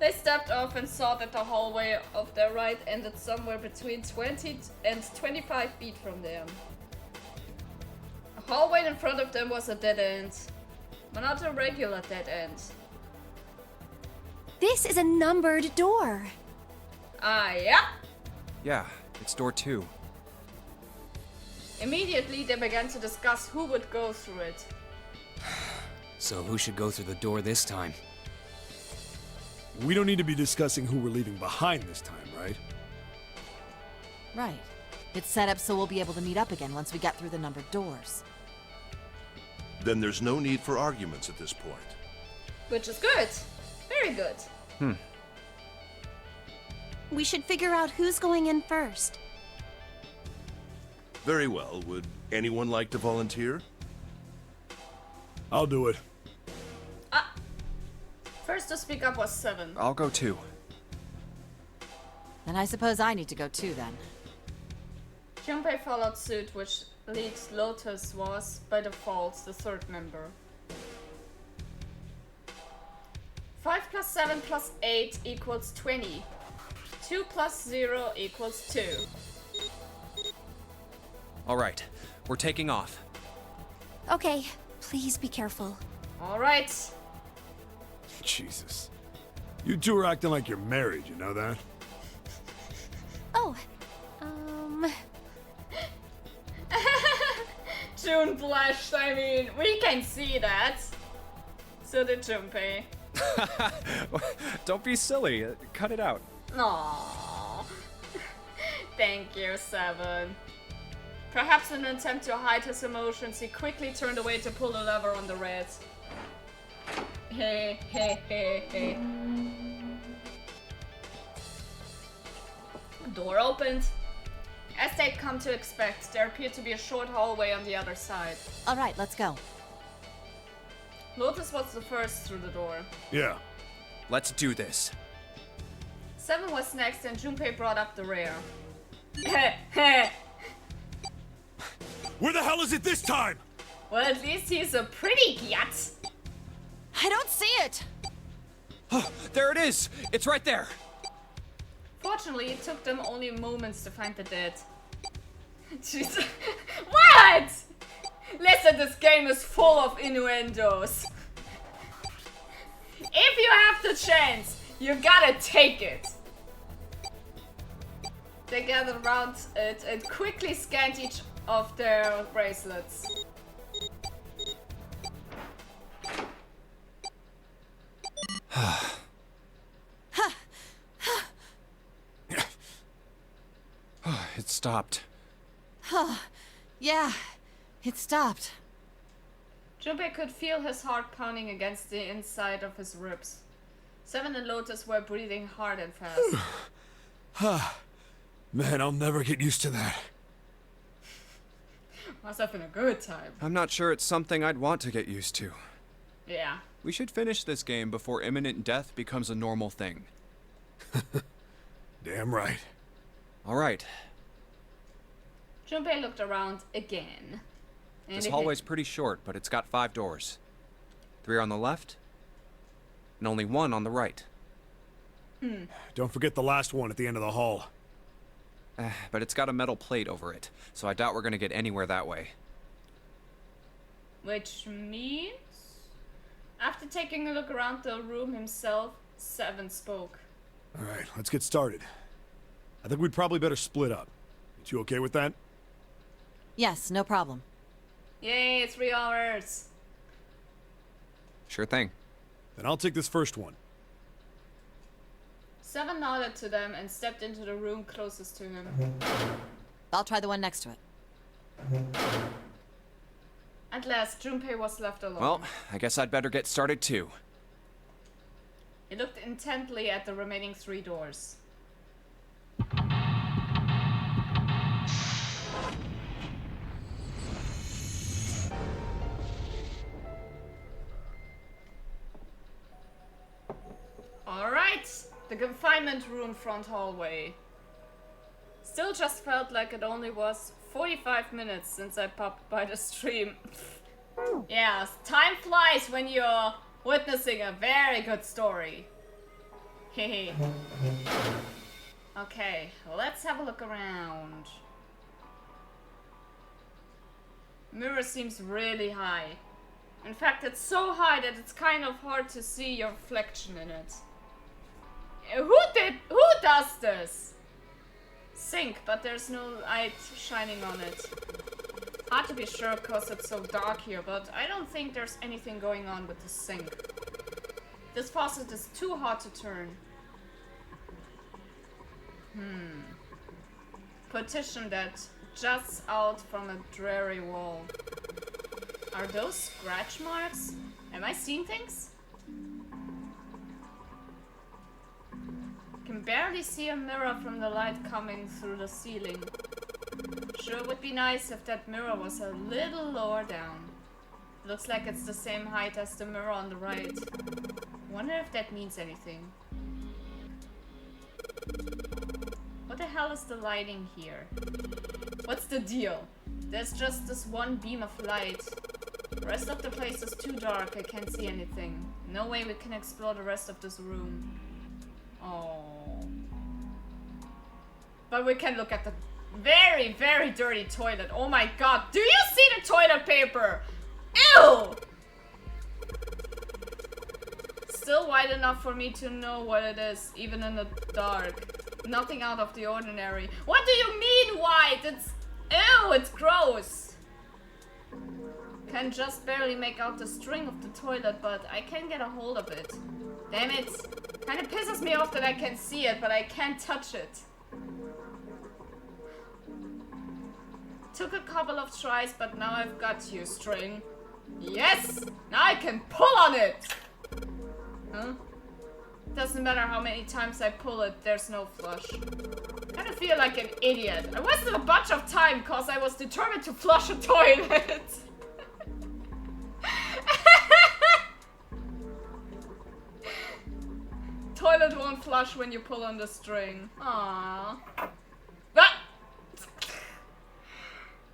They stepped off and saw that the hallway of their right ended somewhere between 20 and 25 feet from them. The hallway in front of them was a dead end, but not a regular dead end. This is a numbered door. Ah, yeah. Yeah, it's door 2. Immediately, they began to discuss who would go through it. So who should go through the door this time? We don't need to be discussing who we're leaving behind this time, right? Right. It's set up so we'll be able to meet up again once we get through the numbered doors. Then there's no need for arguments at this point. Which is good. Very good. We should figure out who's going in first. Very well. Would anyone like to volunteer? I'll do it. First to speak up was 7. I'll go too. And I suppose I need to go too then. Junpei followed suit, which leads Lotus was, by default, the 3rd member. 5 plus 7 plus 8 equals 20. 2 plus 0 equals 2. Alright, we're taking off. Okay, please be careful. Alright. Jesus. You 2 are acting like you're married, you know that? Oh, June blushed, I mean, we can see that. So did Junpei. Don't be silly. Cut it out. Aww. Thank you, 7. Perhaps in an attempt to hide his emotions, he quickly turned away to pull the lever on the red. Hey, hey, hey, hey. Door opened. As they'd come to expect, there appeared to be a short hallway on the other side. Alright, let's go. Lotus was the first through the door. Yeah. Let's do this. 7 was next, and Junpei brought up the rear. Where the hell is it this time? Well, at least he's a pretty gyat. I don't see it! Oh, there it is! It's right there! Fortunately, it took them only moments to find the dead. Jesus. What? Listen, this game is full of innuendos. If you have the chance, you gotta take it. They gathered around it and quickly scanned each of their bracelets. It stopped. Yeah, it stopped. Junpei could feel his heart pounding against the inside of his ribs. 7 and Lotus were breathing hard and fast. Man, I'll never get used to that. Must have been a good time. I'm not sure it's something I'd want to get used to. Yeah. We should finish this game before imminent death becomes a normal thing. Damn right. Alright, Junpei looked around again. And this again. hallway's pretty short, but it's got 5 doors. 3 on the left, and only 1 on the right. Don't forget the last one at the end of the hall. But it's got a metal plate over it, so I doubt we're gonna get anywhere that way. Which means... After taking a look around the room himself, Seven spoke. Alright, let's get started. I think we'd probably better split up. You okay with that? Yes, no problem. Yay, 3 hours. Sure thing. Then I'll take this first one. Seven nodded to them and stepped into the room closest to him. I'll try the one next to it. At last, Junpei was left alone. Well, I guess I'd better get started too. He looked intently at the remaining 3 doors. Alright, the confinement room front hallway. Still just felt like it only was 45 minutes since I popped by the stream. Yeah, time flies when you're witnessing a very good story. Hehe. Okay, let's have a look around. Mirror seems really high. In fact, it's so high that it's kind of hard to see your reflection in it. Who does this? Sink, but there's no light shining on it. Hard to be sure because it's so dark here, but I don't think there's anything going on with the sink. This faucet is too hard to turn. Partition that juts out from a dreary wall. Are those scratch marks? Am I seeing things? Can barely see a mirror from the light coming through the ceiling. Sure would be nice if that mirror was a little lower down. Looks like it's the same height as the mirror on the right. Wonder if that means anything. What the hell is the lighting here? What's the deal? There's just this one beam of light. The rest of the place is too dark, I can't see anything. No way we can explore the rest of this room. Oh. But we can look at the very, very dirty toilet. Oh my god, do you see the toilet paper? Ew! Still wide enough for me to know what it is, even in the dark. Nothing out of the ordinary. What do you mean wide? It's... Ew, it's gross. Can just barely make out the string of the toilet, but I can get a hold of it. Damn it. Kinda pisses me off that I can see it, but I can't touch it. Took a couple of tries, but now I've got you, string. Yes! Now I can pull on it! Huh? Doesn't matter how many times I pull it, there's no flush. Kinda feel like an idiot. I wasted a bunch of time cause I was determined to flush a toilet. Toilet won't flush when you pull on the string. Aww. Ah!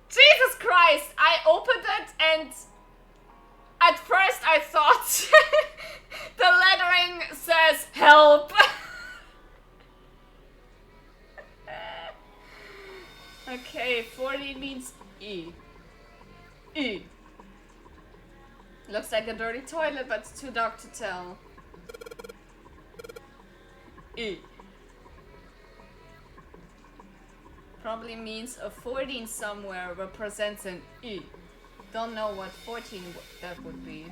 Jesus Christ! I opened it and at first I thought the lettering says help. Okay, 40 means E. E. Looks like a dirty toilet, but it's too dark to tell. E. Probably means a 14 somewhere represents an E. Don't know what 14 that would be.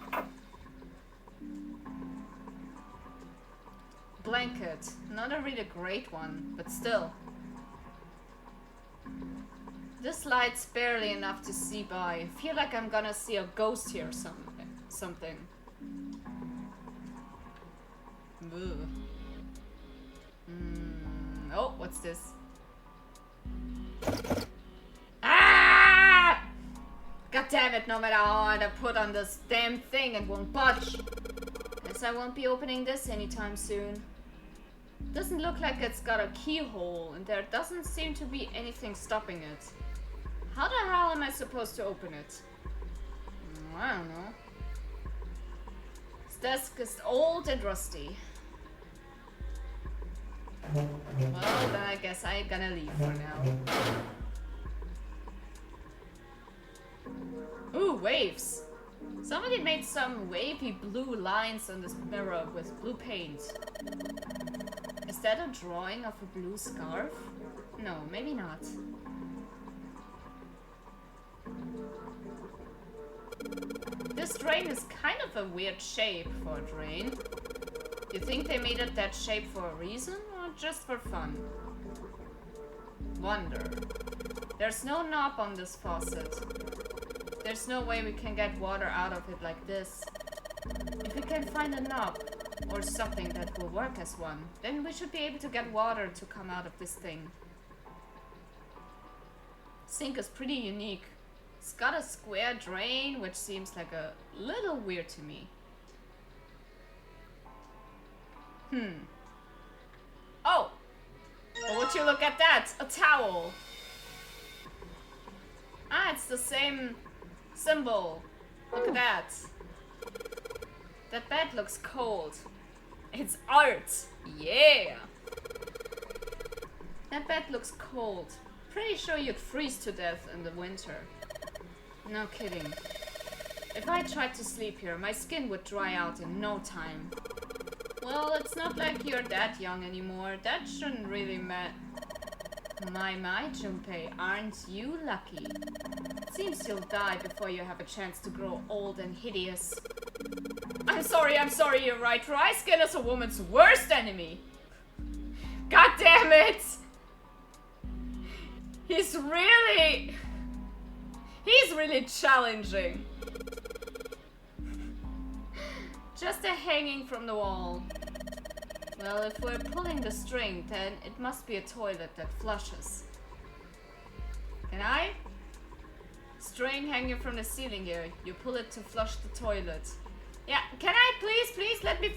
Blanket. Not a really great one, but still. This light's barely enough to see by. I feel like I'm gonna see a ghost here something. Ugh. Oh, what's this? Ah! God damn it, no matter how hard I put on this damn thing, it won't budge. Guess I won't be opening this anytime soon. Doesn't look like it's got a keyhole, and there doesn't seem to be anything stopping it. How the hell am I supposed to open it? I don't know. This desk is old and rusty. Well, then I guess I'm gonna leave for now. Ooh, waves. Somebody made some wavy blue lines on this mirror with blue paint. Is that a drawing of a blue scarf? No, maybe not. This drain is kind of a weird shape for a drain. You think they made it that shape for a reason or just for fun? Wonder. There's no knob on this faucet. There's no way we can get water out of it like this. If we can find a knob or something that will work as one, then we should be able to get water to come out of this thing. Sink is pretty unique. It's got a square drain, which seems like a little weird to me. Oh! Well, would you look at that? A towel! Ah, it's the same symbol. Look at that. That bed looks cold. It's art! Yeah! That bed looks cold. Pretty sure you'd freeze to death in the winter. No kidding. If I tried to sleep here, my skin would dry out in no time. Well, it's not like you're that young anymore. That shouldn't really matter. My, Junpei, aren't you lucky? Seems you'll die before you have a chance to grow old and hideous. I'm sorry, you're right. Dry skin is a woman's worst enemy. God damn it! He's really challenging. Just a hanging from the wall. Well, if we're pulling the string, then it must be a toilet that flushes. Can I? String hanging from the ceiling here. You pull it to flush the toilet. Yeah, can I please let me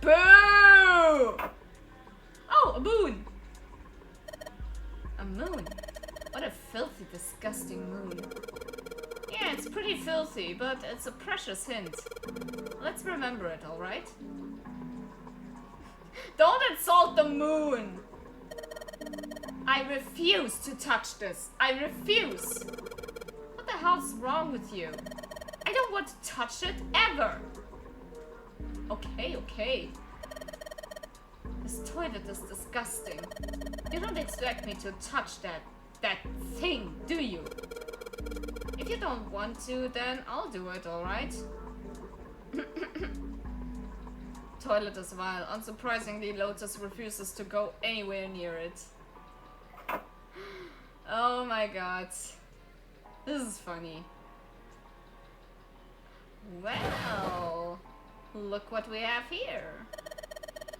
Boo! Oh, a moon! A moon? What a filthy, disgusting moon. Yeah, it's pretty filthy, but it's a precious hint. Let's remember it, alright? Don't insult the moon! I refuse to touch this. I refuse! What the hell's wrong with you? I don't want to touch it, ever! Okay. This toilet is disgusting. You don't expect me to touch that thing, do you? If you don't want to, then I'll do it, alright? Toilet is vile. Unsurprisingly, Lotus refuses to go anywhere near it. Oh my god. This is funny. Well, look what we have here.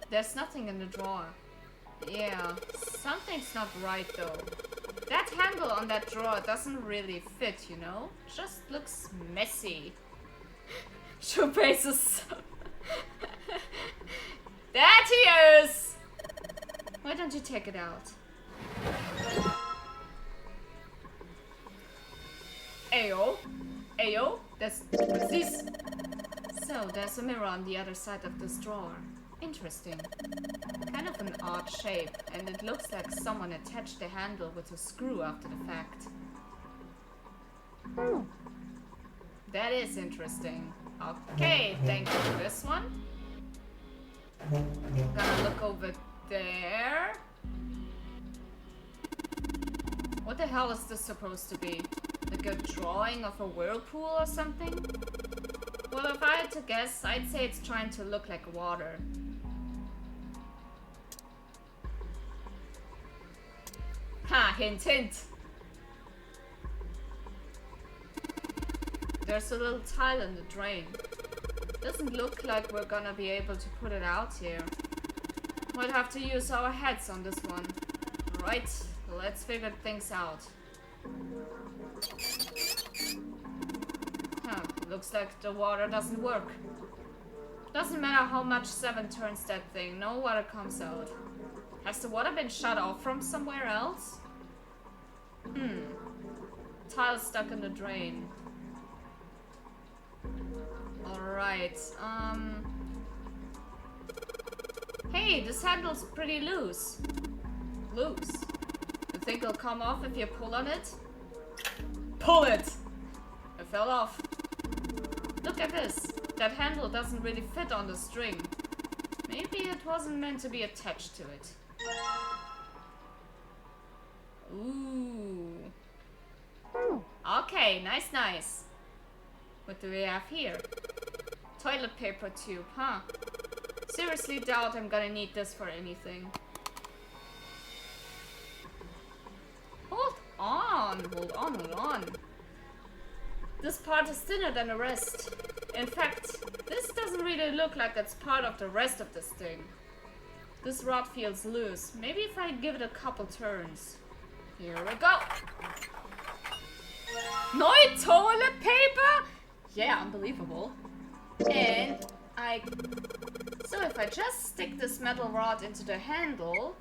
There's nothing in the drawer. Yeah, something's not right though. That handle on that drawer doesn't really fit, you know? Just looks messy. Shoepace is so... That he is! Why don't you take it out? Ayo? What's this? So, there's a mirror on the other side of this drawer. Interesting. Kind of an odd shape, and it looks like someone attached the handle with a screw after the fact. That is interesting. Okay, thank you for this one. Gonna look over there. What the hell is this supposed to be? Like a drawing of a whirlpool or something? Well, if I had to guess, I'd say it's trying to look like water. Ha! Hint, hint! There's a little tile in the drain. Doesn't look like we're gonna be able to put it out here. Might have to use our heads on this one. Right, let's figure things out. Huh, looks like the water doesn't work. Doesn't matter how much 7 turns that thing, no water comes out. Has the water been shut off from somewhere else? Tile stuck in the drain. Alright, Hey, this handle's pretty loose. Loose? You think it'll come off if you pull on it? Pull it! A fell off. Look at this. That handle doesn't really fit on the string. Maybe it wasn't meant to be attached to it. Ooh. Okay, nice, nice. What do we have here? Toilet paper tube, huh? Seriously doubt I'm gonna need this for anything. Hold on, hold on, hold on. This part is thinner than the rest. In fact, this doesn't really look like it's part of the rest of this thing. This rod feels loose. Maybe if I give it a couple turns. Here we go. No toilet paper? Yeah, unbelievable. And so if I just stick this metal rod into the handle.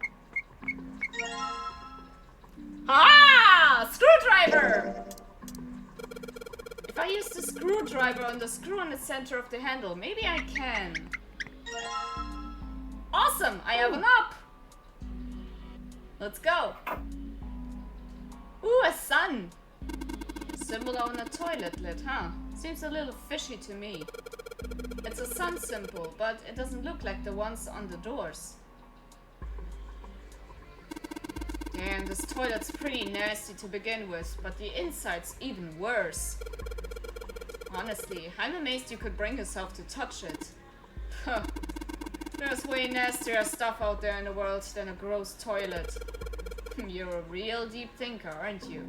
Ah! Screwdriver! If I use the screwdriver on the screw in the center of the handle, maybe I can. Awesome! I have an up! Let's go. Ooh, a sun! Symbol on a toilet lid, huh? Seems a little fishy to me. It's a sun symbol, but it doesn't look like the ones on the doors. Damn, this toilet's pretty nasty to begin with, but the inside's even worse. Honestly, I'm amazed you could bring yourself to touch it. Huh. There's way nastier stuff out there in the world than a gross toilet. You're a real deep thinker, aren't you?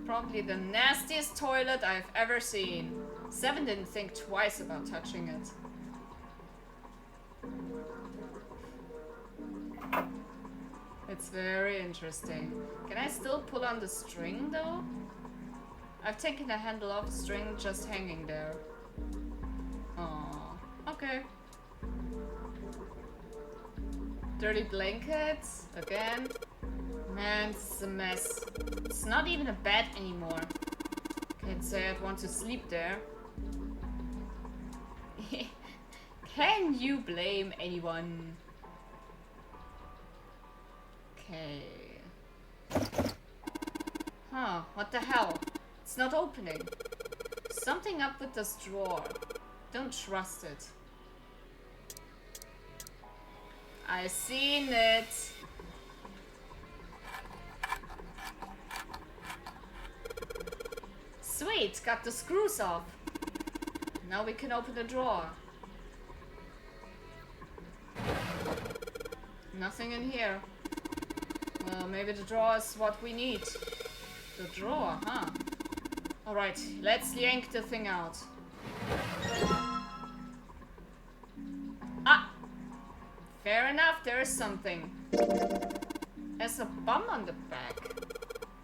Probably the nastiest toilet I've ever seen. Seven didn't think twice about touching it. It's very interesting. Can I still pull on the string though? I've taken the handle off the string just hanging there. Oh, okay. Dirty blankets again. Man, this is a mess. It's not even a bed anymore. Can't say I'd want to sleep there. Can you blame anyone? Okay. Huh, what the hell? It's not opening. Something up with this drawer. Don't trust it. I seen it. Sweet, got the screws off. Now we can open the drawer. Nothing in here. Well, maybe the drawer is what we need. The drawer, huh? Alright, let's yank the thing out. Ah! Fair enough, there is something. There's a bum on the back.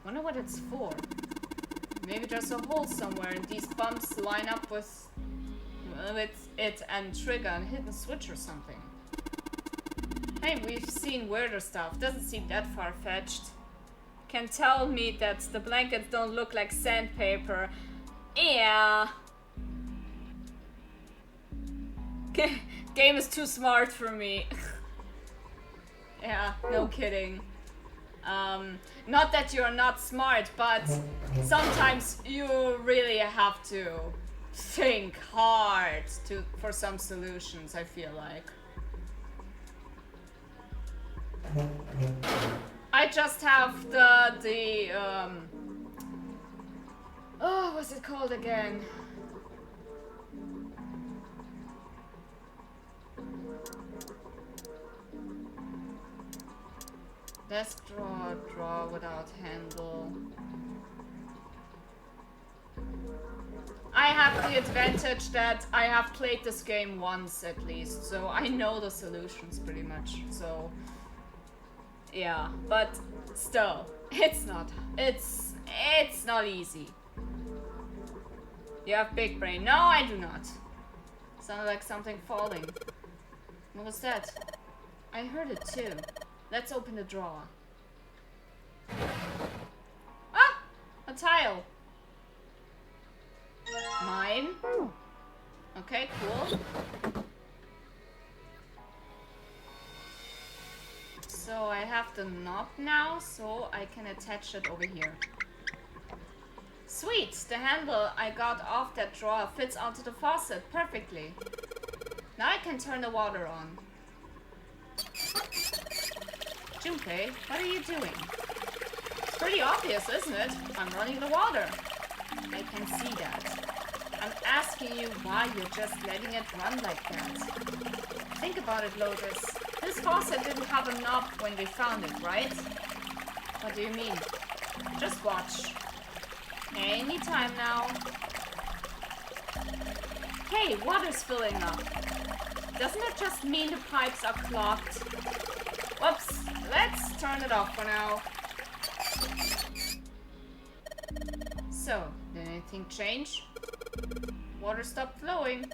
Wonder what it's for. Maybe there's a hole somewhere and these bumps line up with it and trigger a hidden switch or something. Hey, we've seen weirder stuff. Doesn't seem that far-fetched. Can tell me that the blankets don't look like sandpaper. Yeah. Game is too smart for me. Yeah, no kidding. Not that you're not smart, but sometimes you really have to think hard for some solutions, I feel like. I just have oh, what's it called again? Desk drawer without handle. I have the advantage that I have played this game once at least, so I know the solutions pretty much, so yeah, but still, it's not easy. You have big brain. No, I do not. Sounded like something falling. What was that? I heard it too. Let's open the drawer. Ah! A tile. Mine. Okay, cool. So I have the knob now, so I can attach it over here. Sweet, the handle I got off that drawer fits onto the faucet perfectly. Now I can turn the water on. Junpei, what are you doing? It's pretty obvious, isn't it? I'm running the water. I can see that. I'm asking you why you're just letting it run like that. Think about it, Lotus. This faucet didn't have a knob when we found it, right? What do you mean? Just watch. Anytime now. Hey, water's filling up. Doesn't that just mean the pipes are clogged? Whoops, let's turn it off for now. So, did anything change? Water stopped flowing.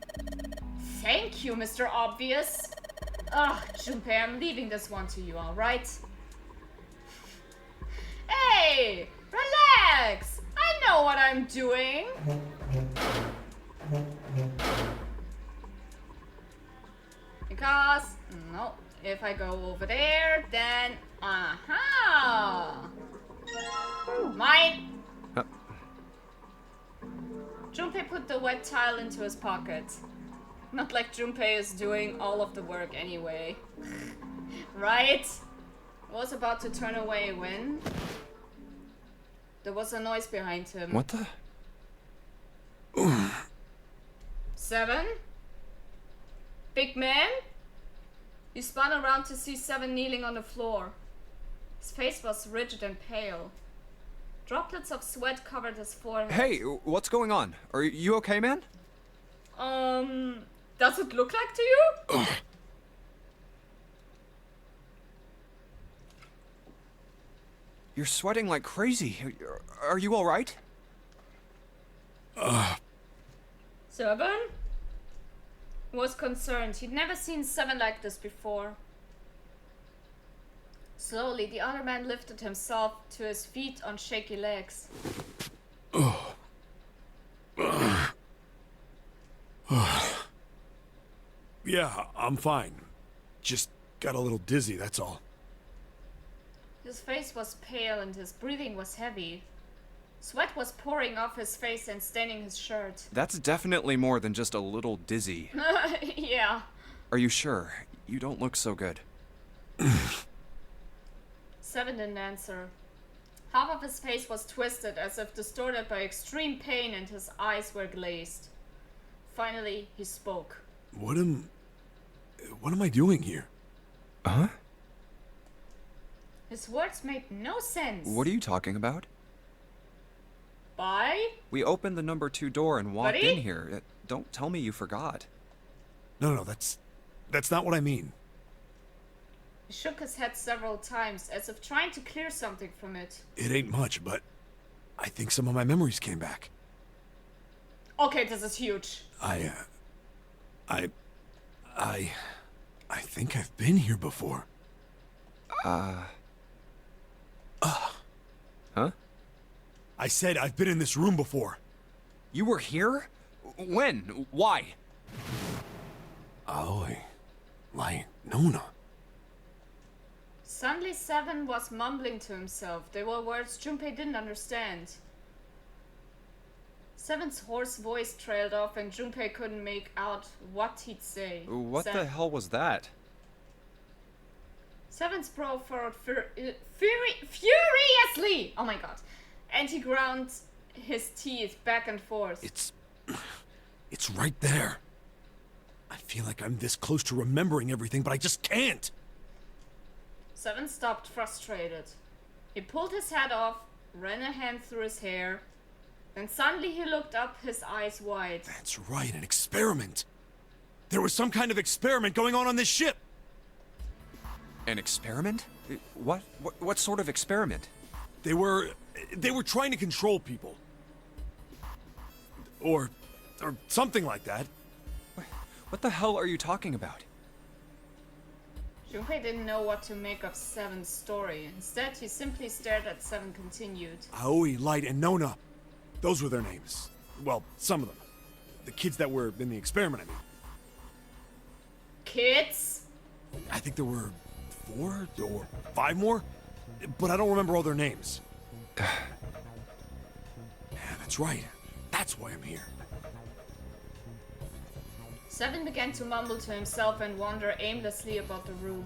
Thank you, Mr. Obvious. Ugh, Junpei, I'm leaving this one to you, alright? Hey, relax! I know what I'm doing! Because, no, if I go over there, then, aha! Mine! Junpei put the wet tile into his pocket. Not like Junpei is doing all of the work anyway. Right? I was about to turn away when there was a noise behind him. What the? 7? Big man? He spun around to see 7 kneeling on the floor. His face was rigid and pale. Droplets of sweat covered his forehead. Hey, what's going on? Are you okay, man? Does it look like to you? You're sweating like crazy. Are you alright? 7? He was concerned. He'd never seen 7 like this before. Slowly, the other man lifted himself to his feet on shaky legs. Yeah, I'm fine. Just got a little dizzy, that's all. His face was pale and his breathing was heavy. Sweat was pouring off his face and staining his shirt. That's definitely more than just a little dizzy. Yeah. Are you sure? You don't look so good. 7 didn't answer. Half of his face was twisted as if distorted by extreme pain and his eyes were glazed. Finally, he spoke. What am I doing here? Huh? His words made no sense. What are you talking about? Bye? We opened the number 2 door and walked Buddy? in here. Don't tell me you forgot. No, that's not what I mean. He shook his head several times as if trying to clear something from it. It ain't much, but I think some of my memories came back. Okay, this is huge. I think I've been here before. Huh? I said I've been in this room before. You were here? When? Why? Aoi. Like, Nona. Suddenly 7 was mumbling to himself. They were words Junpei didn't understand. 7's hoarse voice trailed off and Junpei couldn't make out what he'd say. What the hell was that? 7's brow furrowed furiously! Oh my god. And he ground his teeth back and forth. It's right there. I feel like I'm this close to remembering everything, but I just can't. 7 stopped, frustrated. He pulled his hat off, ran a hand through his hair, then suddenly he looked up, his eyes wide. That's right, an experiment. There was some kind of experiment going on this ship. An experiment? What sort of experiment? They were trying to control people. Or something like that. What the hell are you talking about? Junpei didn't know what to make of 7's story. Instead, he simply stared at 7 continued. Aoi, Light, and Nona. Those were their names. Well, some of them. The kids that were in the experiment, I mean. Kids? I think there were 4 or 5 more, but I don't remember all their names. Yeah, that's That's right. That's why I'm here. Seven began to mumble to himself and wander aimlessly about the room.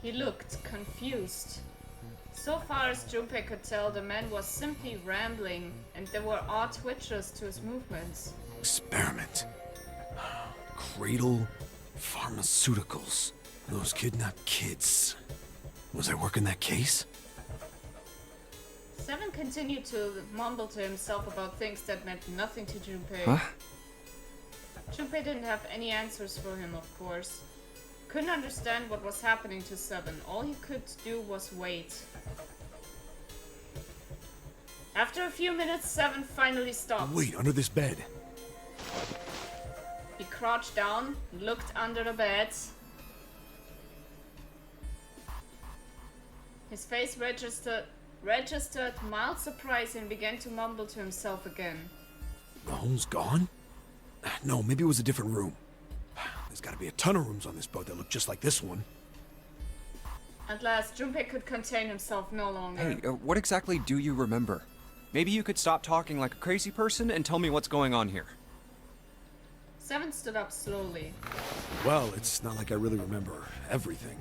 He looked confused. So far as Junpei could tell, the man was simply rambling, and there were odd twitches to his movements. Experiment. Cradle Pharmaceuticals. Those kidnapped kids. Was I working that case? Seven continued to mumble to himself about things that meant nothing to Junpei. Huh? Junpei didn't have any answers for him, of course. Couldn't understand what was happening to Seven. All he could do was wait. After a few minutes, Seven finally stopped. Wait, under this bed. He crouched down, looked under the bed. His face registered mild surprise and began to mumble to himself again. The home's gone? No, maybe it was a different room. There's gotta be a ton of rooms on this boat that look just like this one. At last, Junpei could contain himself no longer. Hey, what exactly do you remember? Maybe you could stop talking like a crazy person and tell me what's going on here. Seven stood up slowly. Well, it's not like I really remember everything.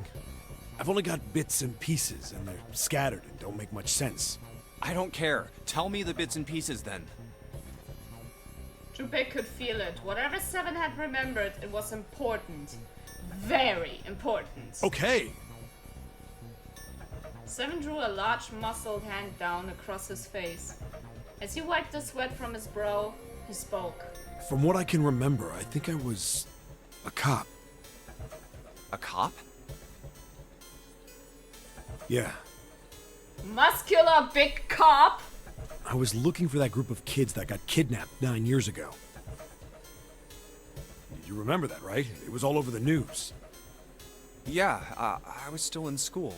I've only got bits and pieces, and they're scattered and don't make much sense. I don't care. Tell me the bits and pieces then. Junpei could feel it. Whatever Seven had remembered, it was important. Very important. Okay. Seven drew a large muscled hand down across his face. As he wiped the sweat from his brow, he spoke. From what I can remember, I think I was a cop. A cop? Yeah. Muscular big cop? I was looking for that group of kids that got kidnapped 9 years ago. You remember that, right? It was all over the news. Yeah, I was still in school.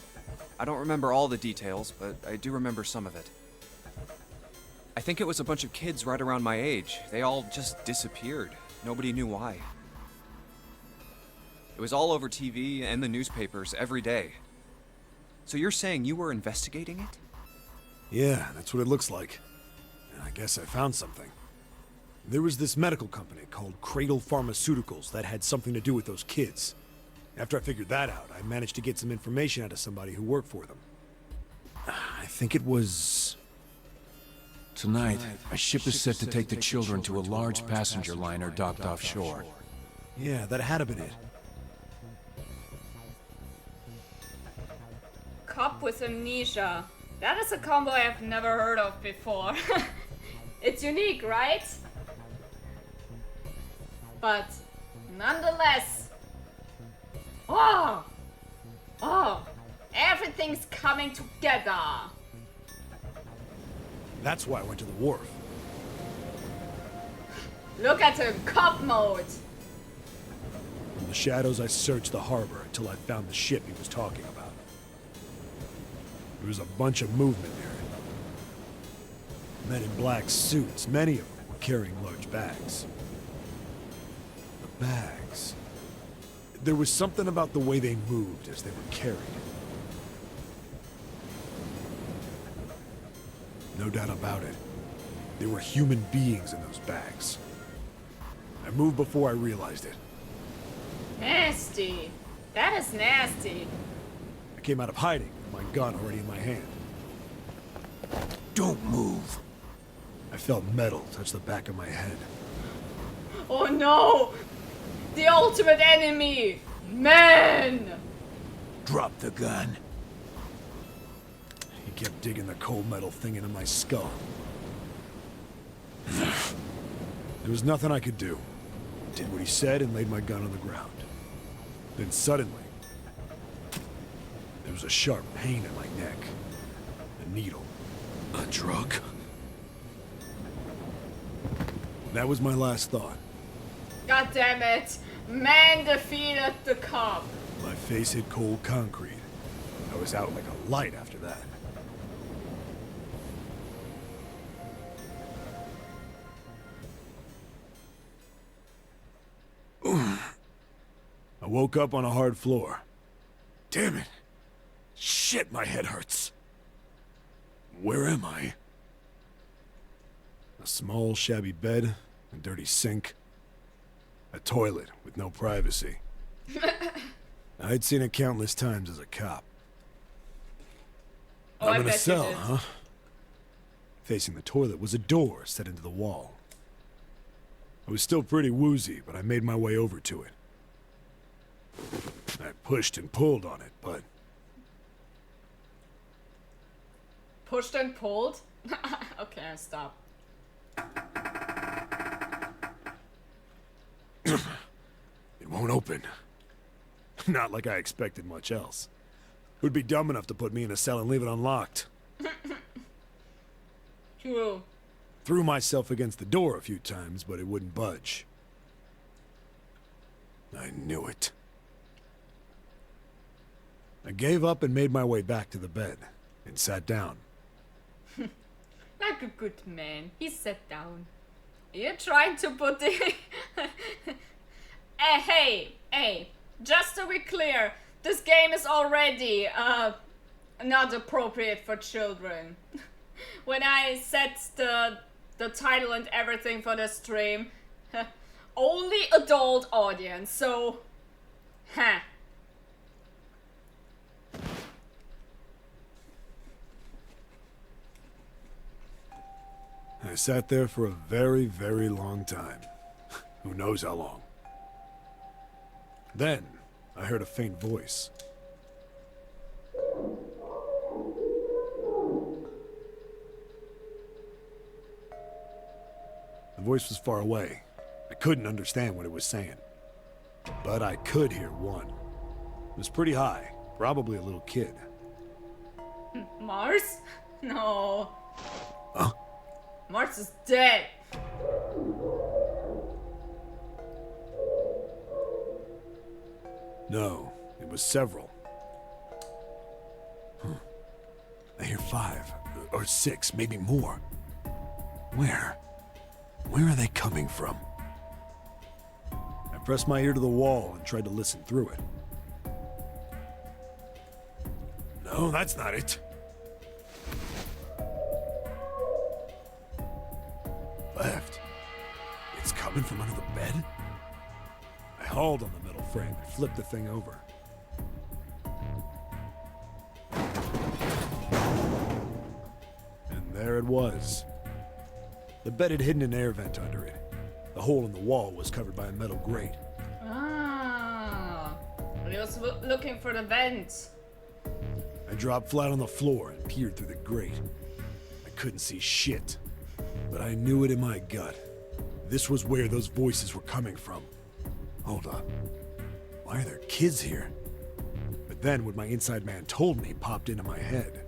I don't remember all the details, but I do remember some of it. I think it was a bunch of kids right around my age. They all just disappeared. Nobody knew why. It was all over TV and the newspapers every day. So you're saying you were investigating it? Yeah, that's what it looks like. I guess I found something. There was this medical company called Cradle Pharmaceuticals that had something to do with those kids. After I figured that out, I managed to get some information out of somebody who worked for them. I think it was... Tonight, a ship is set to take the children to a large passenger liner docked offshore. Yeah, that had been it. Cop with amnesia. That is a combo I have never heard of before. It's unique, right? But nonetheless... Oh! Everything's coming together! That's why I went to the wharf. Look at him, cop mode! In the shadows, I searched the harbor until I found the ship he was talking about. There was a bunch of movement there. Men in black suits, many of them were carrying large bags. The bags... There was something about the way they moved as they were carried. No doubt about it. There were human beings in those bags. I moved before I realized it. Nasty. That is nasty. I came out of hiding with my gun already in my hand. Don't move. I felt metal touch the back of my head. Oh no! The ultimate enemy! Man! Drop the gun. He kept digging the cold metal thing into my skull. There was nothing I could do. Did what he said and laid my gun on the ground. Then suddenly, there was a sharp pain in my neck. A needle. A drug. That was my last thought. God damn it! Man defeated the cop! My face hit cold concrete. I was out like a light after that. I woke up on a hard floor. Damn it! Shit, my head hurts. Where am I? A small, shabby bed, a dirty sink, a toilet with no privacy. I'd seen it countless times as a cop. Oh, I'm I in a bet you cell, did. huh? Facing the toilet was a door set into the wall. I was still pretty woozy, but I made my way over to it. I pushed and pulled on it, but Pushed and pulled? Okay, I stop. it won't open. Not like I expected much else. It would be dumb enough to put me in a cell and leave it unlocked. True. Threw myself against the door a few times, but it wouldn't budge. I knew it. I gave up and made my way back to the bed and sat down. Like a good man, he sat down. You're trying to put the... Hey, just to be clear, this game is already, not appropriate for children. When I set the title and everything for the stream, only adult audience, so... Huh. I sat there for a very, very long time. Who knows how long. Then, I heard a faint voice. The voice was far away. I couldn't understand what it was saying. But I could hear one. It was pretty high, probably a little kid. Mars? No. Huh? Mars is dead. No, it was several. I hear 5, or 6, maybe more. Where? Where are they coming from? I pressed my ear to the wall and tried to listen through it. No, that's not it. Left. It's coming from under the bed? I hauled on the metal frame and flipped the thing over. And there it was. The bed had hidden an air vent under it. The hole in the wall was covered by a metal grate. Ah. He was looking for the vent. I dropped flat on the floor and peered through the grate. I couldn't see shit, but I knew it in my gut. This was where those voices were coming from. Hold up. Why are there kids here? But then what my inside man told me popped into my head.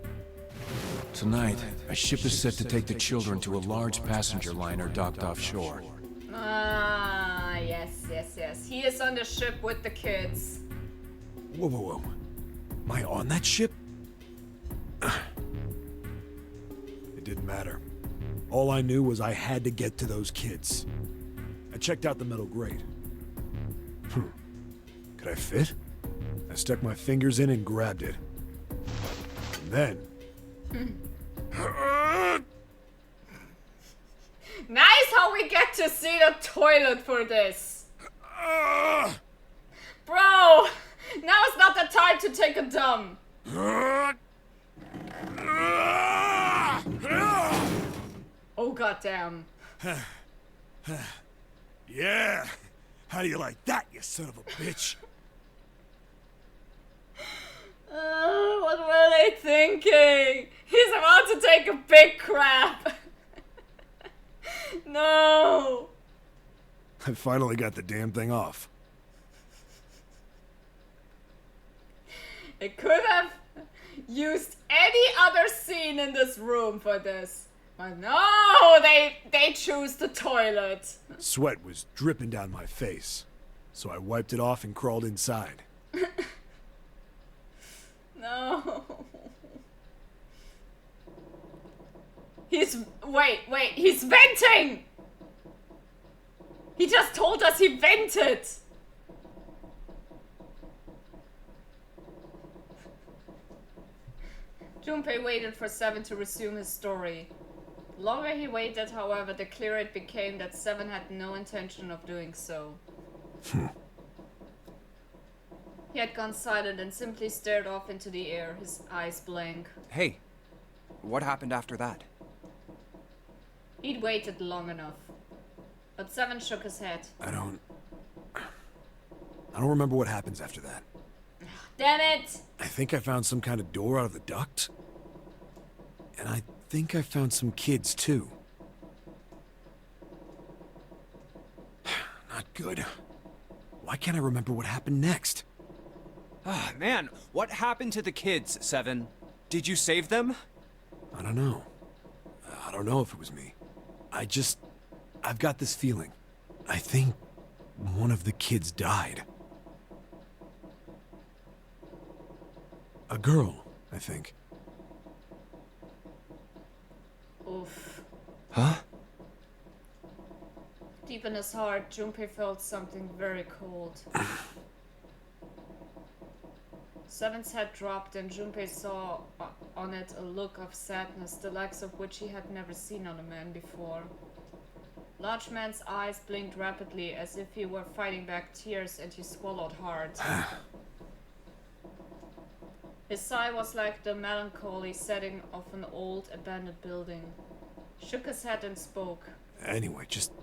Tonight, a ship is set to take the children to a large passenger liner docked offshore. Ah, yes. He is on the ship with the kids. Whoa. Am I on that ship? It didn't matter. All I knew was I had to get to those kids. I checked out the metal grate. Could I fit? I stuck my fingers in and grabbed it. And then... Nice how we get to see the toilet for this. Bro, now is not the time to take a dump. Oh goddamn. Yeah! How do you like that, you son of a bitch? What were they thinking? He's about to take a big crap. No. I finally got the damn thing off. It could have used any other scene in this room for this. But no, they choose the toilet. Sweat was dripping down my face, so I wiped it off and crawled inside. No. Wait, he's venting! He just told us he vented! Junpei waited for 7 to resume his story. The longer he waited, however, the clearer it became that Seven had no intention of doing so. He had gone silent and simply stared off into the air, his eyes blank. Hey, what happened after that? He'd waited long enough. But Seven shook his head. I don't remember what happens after that. Damn it! I think I found some kind of door out of the duct. And I think I found some kids, too. Not good. Why can't I remember what happened next? Ah, man, what happened to the kids, Seven? Did you save them? I don't know. I don't know if it was me. I've got this feeling. I think one of the kids died. A girl, I think. Oof. Huh? Deep in his heart, Junpei felt something very cold. Seven's head dropped and Junpei saw on it a look of sadness, the likes of which he had never seen on a man before. Large man's eyes blinked rapidly as if he were fighting back tears, and he swallowed hard. His sigh was like the melancholy setting of an old abandoned building. Shook his head and spoke. Anyway, just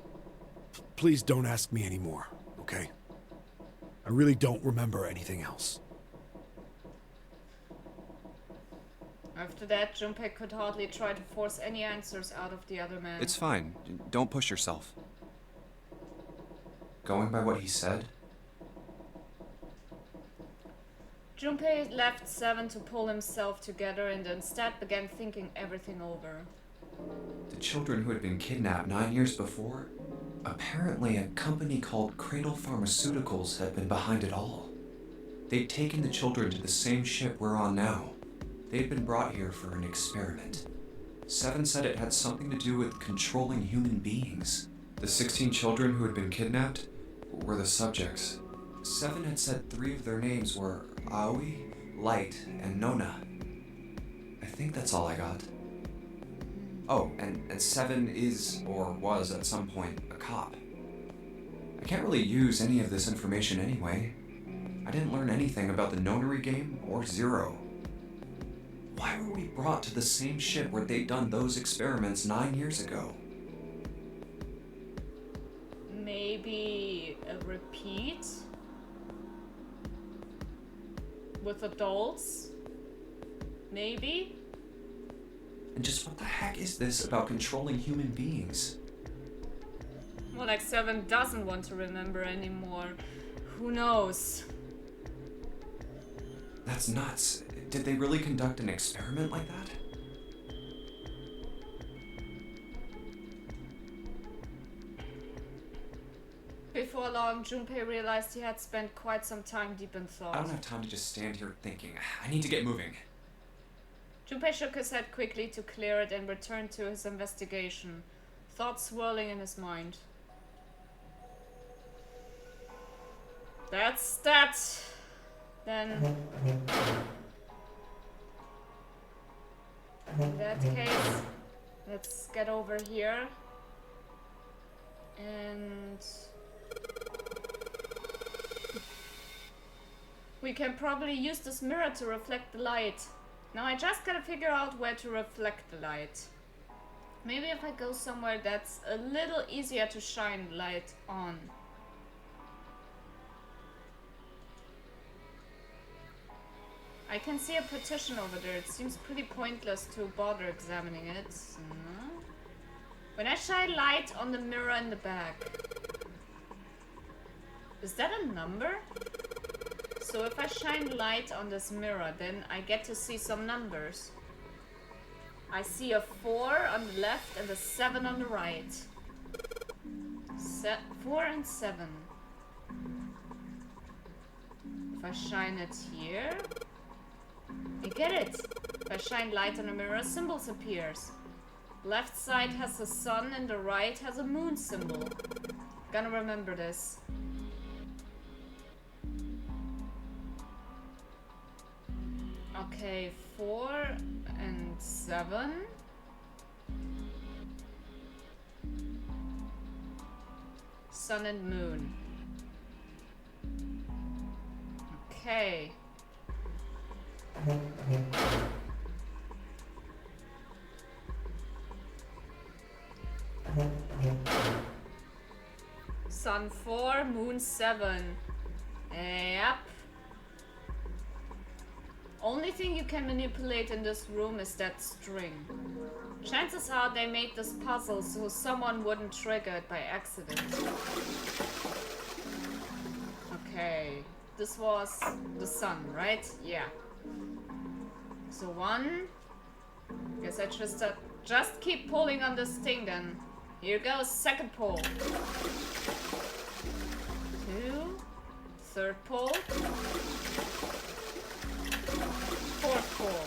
please don't ask me anymore, okay? I really don't remember anything else. After that, Junpei could hardly try to force any answers out of the other man. It's fine. Don't push yourself. Going by what he said? Junpei left Seven to pull himself together and instead began thinking everything over. The children who had been kidnapped 9 years before? Apparently a company called Cradle Pharmaceuticals had been behind it all. They'd taken the children to the same ship we're on now. They'd been brought here for an experiment. Seven said it had something to do with controlling human beings. The 16 children who had been kidnapped were the subjects. Seven had said 3 of their names were Aoi, Light, and Nona. I think that's all I got. Oh, and Seven is, or was at some point, a cop. I can't really use any of this information anyway. I didn't learn anything about the nonary game or Zero. Why were we brought to the same ship where they'd done those experiments 9 years ago? Maybe a repeat? With adults? Maybe? And just what the heck is this about controlling human beings? More like Seven doesn't want to remember anymore. Who knows? That's nuts. Did they really conduct an experiment like that? Before long, Junpei realized he had spent quite some time deep in thought. I don't have time to just stand here thinking. I need to get moving. Junpei shook his head quickly to clear it and returned to his investigation, thoughts swirling in his mind. That's that. Then, in that case, let's get over here. And we can probably use this mirror to reflect the light. Now I just gotta figure out where to reflect the light. Maybe if I go somewhere that's a little easier to shine light on. I can see a partition over there. It seems pretty pointless to bother examining it. No. When I shine light on the mirror in the back. Is that a number? So if I shine light on this mirror, then I get to see some numbers. I see a 4 on the left and a 7 on the right. 4 and 7. If I shine it here, I get it. If I shine light on a mirror, symbols appears. Left side has a sun and the right has a moon symbol. Gonna remember this. Okay, 4 and 7. sun and moon. Okay. Sun 4, moon 7. Yep. Only thing you can manipulate in this room is that string. Chances are they made this puzzle so someone wouldn't trigger it by accident. Okay. This was the sun, right? Yeah. So 1. Guess I just keep pulling on this thing then. Here goes, second pull. 2. Third pull. Fourth pull.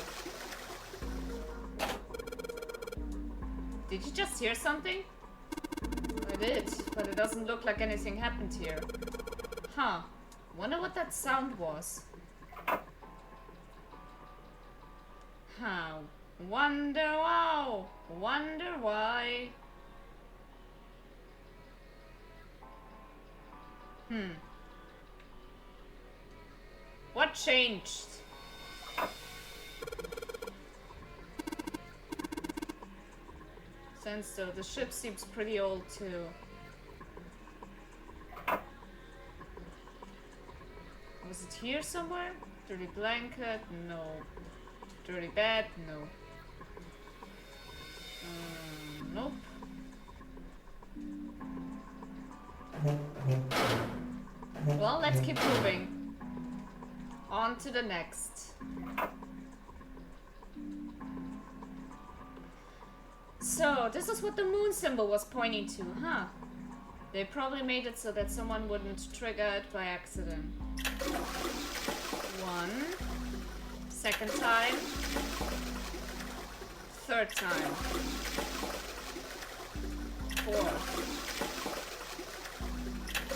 Did you just hear something? I did, but it doesn't look like anything happened here. Huh. Wonder what that sound was. Huh. Wonder wow. Wonder why. What changed? Since the ship seems pretty old too. Was it here somewhere? Dirty blanket? No. Dirty bed? No. Nope. Well, let's keep moving. On to the next. So, this is what the moon symbol was pointing to, huh? They probably made it so that someone wouldn't trigger it by accident. 1. Second time. Third time. 4.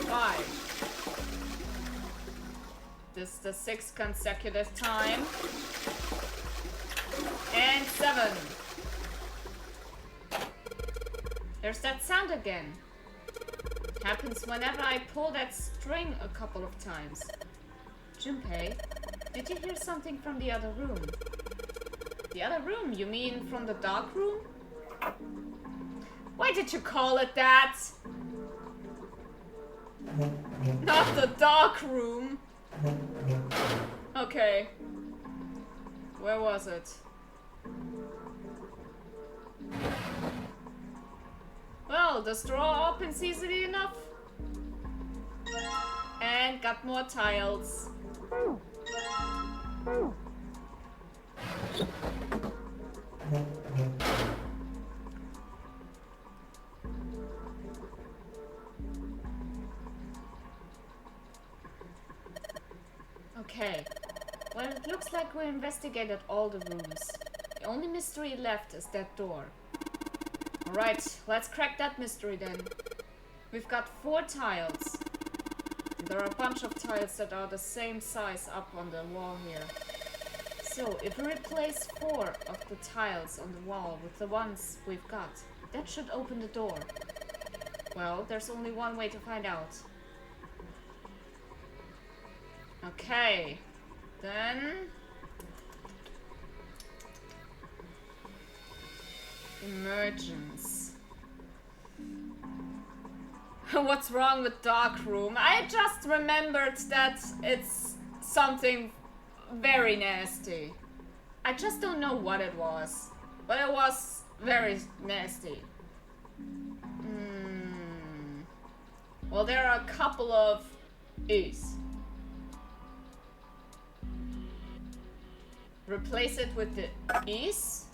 5. This is the 6th consecutive time. And 7. There's that sound again. Happens whenever I pull that string a couple of times. Junpei, did you hear something from the other room? The other room? You mean from the dark room? Why did you call it that? Not the dark room. Okay. Where was it? Well, this drawer opens easily enough. And got more tiles. Okay. Well, it looks like we investigated all the rooms. The only mystery left is that door. Alright, let's crack that mystery then. We've got 4 tiles. And there are a bunch of tiles that are the same size up on the wall here. So, if we replace 4 of the tiles on the wall with the ones we've got, that should open the door. Well, there's only one way to find out. Okay. Then... emergence. What's wrong with dark room? I just remembered that it's something very nasty. I just don't know what it was, but it was very nasty. Well, there are a couple of E's. Replace it with the E's.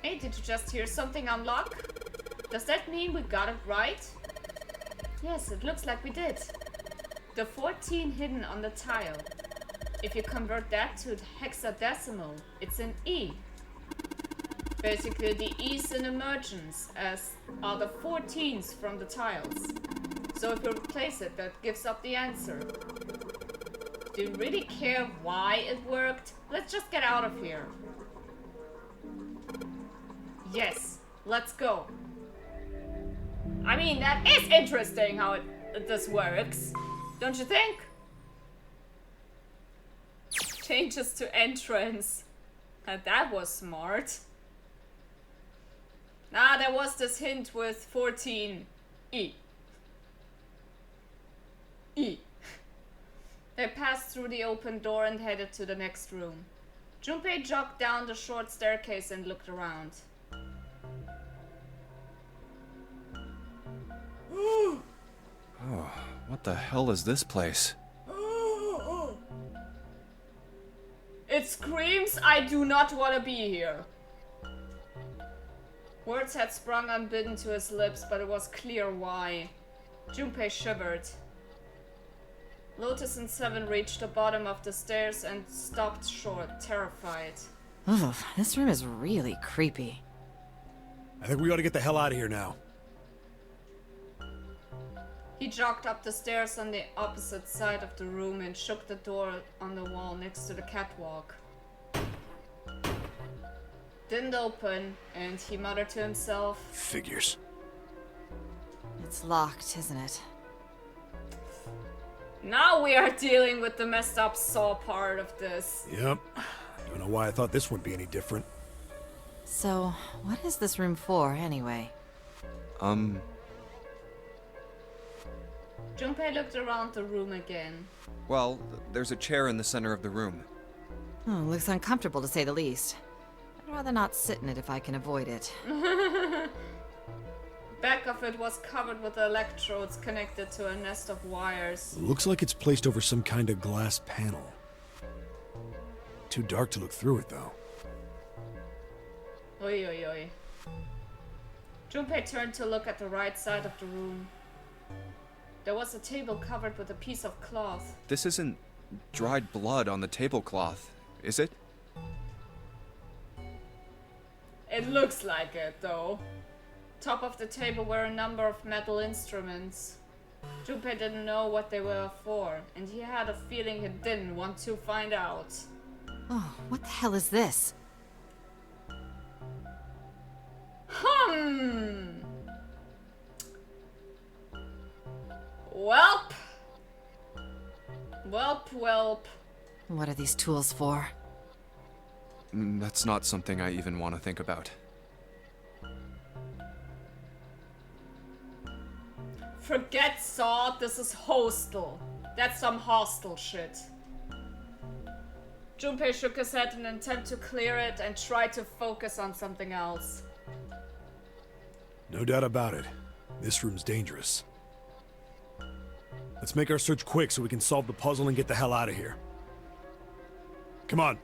Hey, did you just hear something unlock? Does that mean we got it right? Yes, it looks like we did. The 14 hidden on the tile. If you convert that to hexadecimal, it's an E. Basically, the E's in emergence as are the 14s from the tiles. So if you replace it, that gives up the answer. Do you really care why it worked? Let's just get out of here. Yes, let's go. I mean, that is interesting how this works. Don't you think? Changes to entrance. That was smart. Ah, there was this hint with 14. E. They passed through the open door and headed to the next room. Junpei jogged down the short staircase and looked around. Oh, what the hell is this place? It screams, I do not want to be here. Words had sprung unbidden to his lips, but it was clear why. Junpei shivered. Lotus and Seven reached the bottom of the stairs and stopped short, terrified. Ugh, this room is really creepy. I think we ought to get the hell out of here now. He jogged up the stairs on the opposite side of the room and shook the door on the wall next to the catwalk. Didn't open, and he muttered to himself, Figures. It's locked, isn't it? Now we are dealing with the messed up saw part of this. Yep. Don't know why I thought this wouldn't be any different. So, what is this room for, anyway? Junpei looked around the room again. Well, there's a chair in the center of the room. Oh, looks uncomfortable to say the least. I'd rather not sit in it if I can avoid it. Back of it was covered with electrodes connected to a nest of wires. Looks like it's placed over some kind of glass panel. Too dark to look through it, though. Oi, oi, oi. Junpei turned to look at the right side of the room. There was a table covered with a piece of cloth. This isn't dried blood on the tablecloth, is it? It looks like it, though. Top of the table were a number of metal instruments. Junpei didn't know what they were for, and he had a feeling he didn't want to find out. Oh, what the hell is this? Welp. Welp, welp. What are these tools for? That's not something I even want to think about. Forget Saw, this is Hostel. That's some hostile shit. Junpei shook his head in an attempt to clear it and tried to focus on something else. No doubt about it. This room's dangerous. Let's make our search quick so we can solve the puzzle and get the hell out of here. Come on.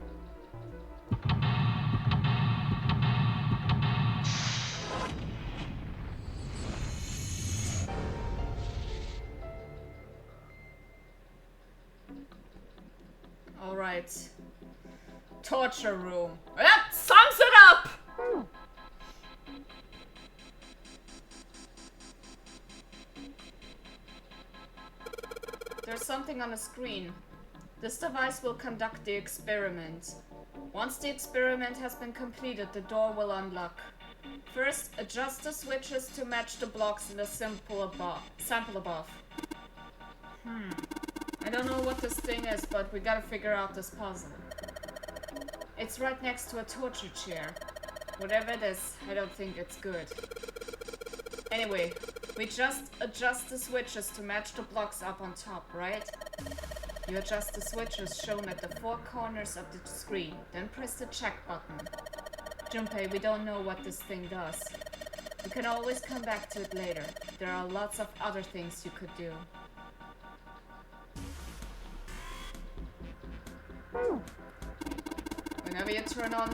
Alright. Torture room. That sums it up! There's something on the screen. This device will conduct the experiment. Once the experiment has been completed, the door will unlock. First, adjust the switches to match the blocks in the sample above. I don't know what this thing is, but we gotta figure out this puzzle. It's right next to a torture chair. Whatever it is, I don't think it's good. Anyway, we just adjust the switches to match the blocks up on top, right? You adjust the switches shown at the four corners of the screen, then press the check button. Junpei, we don't know what this thing does. We can always come back to it later. There are lots of other things you could do. Whenever you turn on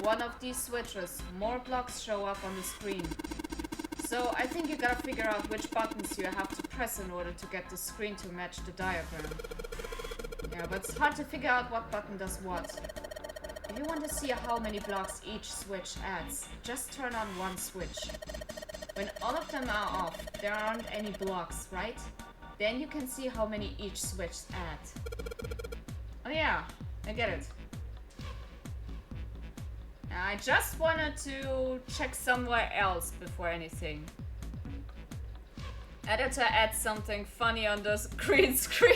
one of these switches, more blocks show up on the screen. So I think you gotta figure out which buttons you have to press in order to get the screen to match the diagram. Yeah, but it's hard to figure out what button does what. If you want to see how many blocks each switch adds, just turn on one switch. When all of them are off, there aren't any blocks, right? Then you can see how many each switch adds. Oh yeah, I get it. I just wanted to check somewhere else before anything. Editor adds something funny on the green screen.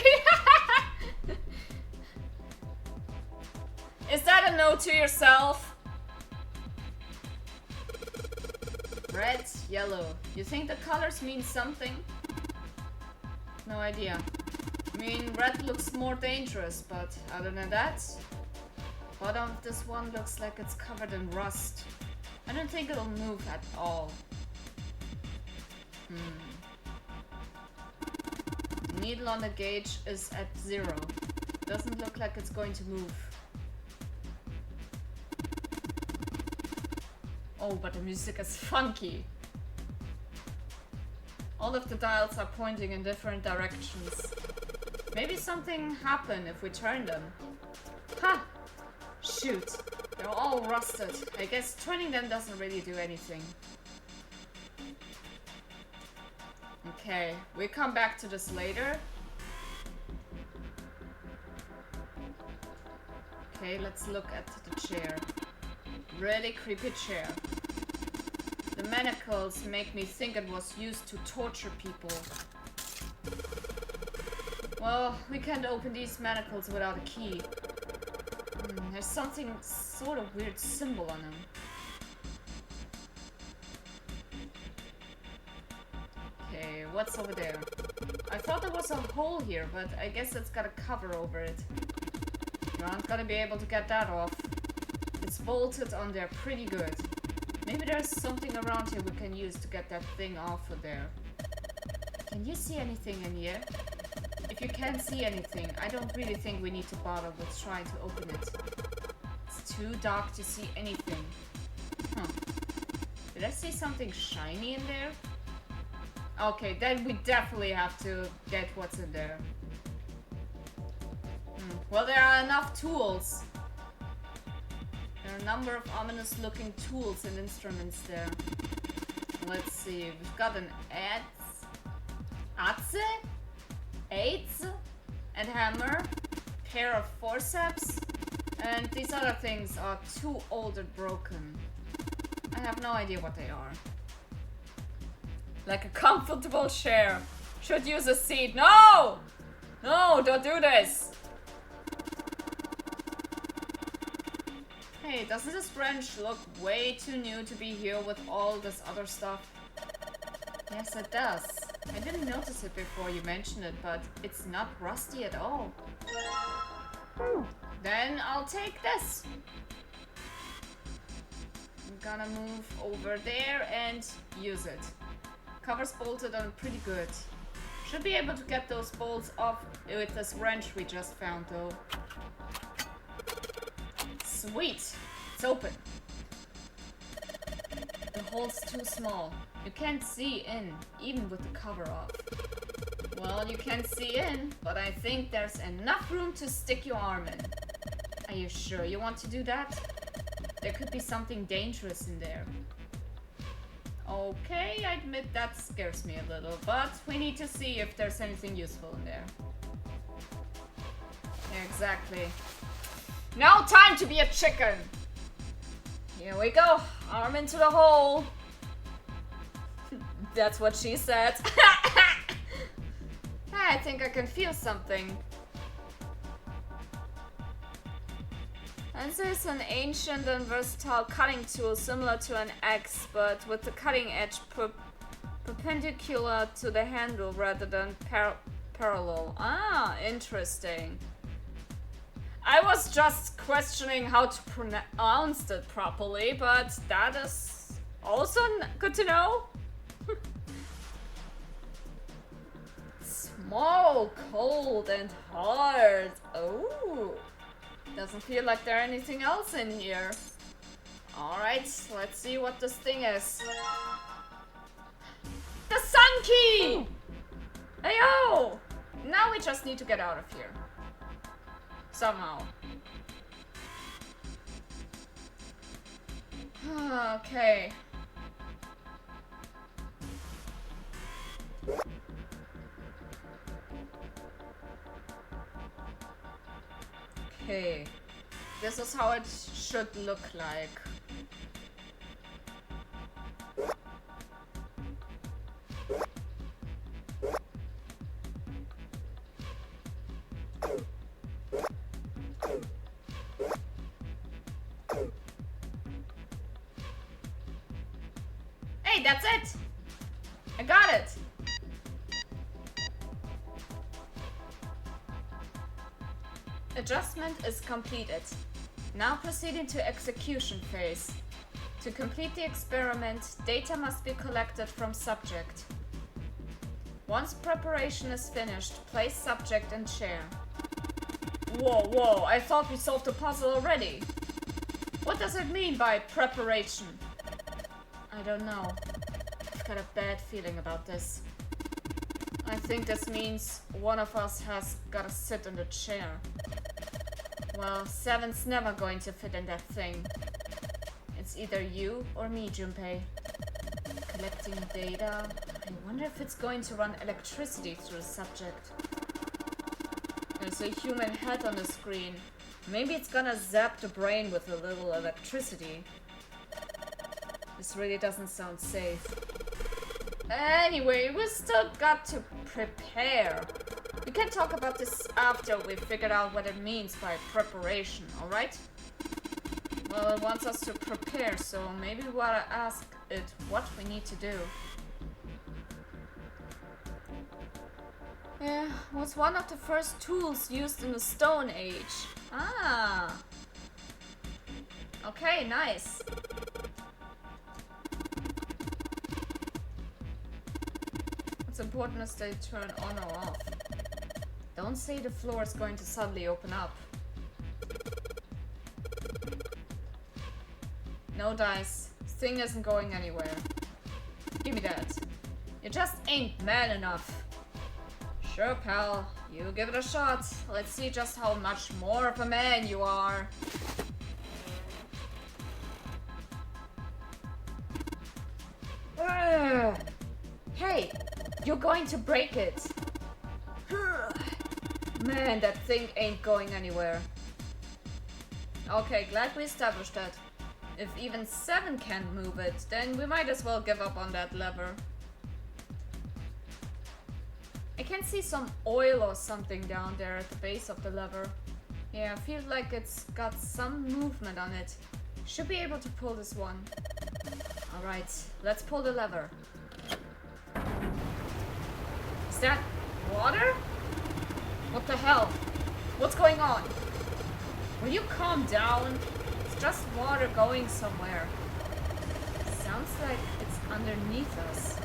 Is that a note to yourself? Red, yellow. You think the colors mean something? No idea. I mean, red looks more dangerous, but other than that, bottom of this one looks like it's covered in rust. I don't think it'll move at all. Needle on the gauge is at 0. Doesn't look like it's going to move. Oh, but the music is funky. All of the dials are pointing in different directions. Maybe something happened if we turn them. Ha! Shoot. They're all rusted. I guess turning them doesn't really do anything. Okay, we come back to this later. Okay, let's look at the chair. Really creepy chair. The manacles make me think it was used to torture people. Well, we can't open these manacles without a key. There's something sort of weird symbol on them. Okay, what's over there? I thought there was a hole here, but I guess it's got a cover over it. You aren't gonna be able to get that off. It's bolted on there pretty good. Maybe there's something around here we can use to get that thing off of there. Can you see anything in here? If you can't see anything, I don't really think we need to bother with trying to open it. It's too dark to see anything. Huh. Did I see something shiny in there? Okay, then we definitely have to get what's in there. Well, there are enough tools. There are a number of ominous looking tools and instruments there. Let's see, we've got an adze, and hammer, pair of forceps, and these other things are too old and broken. I have no idea what they are. Like a comfortable chair. Should use a seat. No! No, don't do this! Hey, doesn't this wrench look way too new to be here with all this other stuff? Yes, it does. I didn't notice it before you mentioned it, but it's not rusty at all. Then I'll take this. I'm gonna move over there and use it. Cover's bolted on pretty good. Should be able to get those bolts off with this wrench we just found though. Sweet! It's open. The hole's too small. You can't see in, even with the cover off. Well, you can see in, but I think there's enough room to stick your arm in. Are you sure you want to do that? There could be something dangerous in there. Okay, I admit that scares me a little, but we need to see if there's anything useful in there. Exactly. Now time to be a chicken! Here we go, arm into the hole. That's what she said. I think I can feel something. This is an ancient and versatile cutting tool similar to an axe, but with the cutting edge perpendicular to the handle rather than parallel. Ah, interesting. I was just questioning how to pronounce it properly, but that is also good to know. Small, cold, and hard. Oh, doesn't feel like there's anything else in here. Alright, let's see what this thing is. The sun key! Heyo! Now we just need to get out of here. Somehow. Okay. Okay. This is how it should look like. Hey, that's it! I got it! Adjustment is completed. Now proceeding to execution phase. To complete the experiment, data must be collected from subject. Once preparation is finished, place subject in chair. Whoa, I thought we solved the puzzle already. What does it mean by preparation? I don't know. I've got a bad feeling about this. I think this means one of us has gotta sit in the chair. Well, 7's never going to fit in that thing. It's either you or me, Junpei. Collecting data. I wonder if it's going to run electricity through the subject. There's a human head on the screen. Maybe it's gonna zap the brain with a little electricity. This really doesn't sound safe. Anyway, we still got to prepare. We can talk about this after we figured out what it means by preparation, alright? Well, it wants us to prepare, so maybe we wanna ask it what we need to do. Yeah, was one of the first tools used in the Stone Age. Ah. Okay, nice. What's important is they turn on or off. Don't say the floor is going to suddenly open up. No dice. Thing isn't going anywhere. Give me that. You just ain't man enough. Sure, pal. You give it a shot. Let's see just how much more of a man you are. Hey, you're going to break it. Man, that thing ain't going anywhere. Okay, glad we established that. If even 7 can't move it, then we might as well give up on that lever. I can see some oil or something down there at the base of the lever. Yeah, I feel like it's got some movement on it. Should be able to pull this one. Alright, let's pull the lever. Is that water? What the hell? What's going on? Will you calm down? It's just water going somewhere. Sounds like it's underneath us.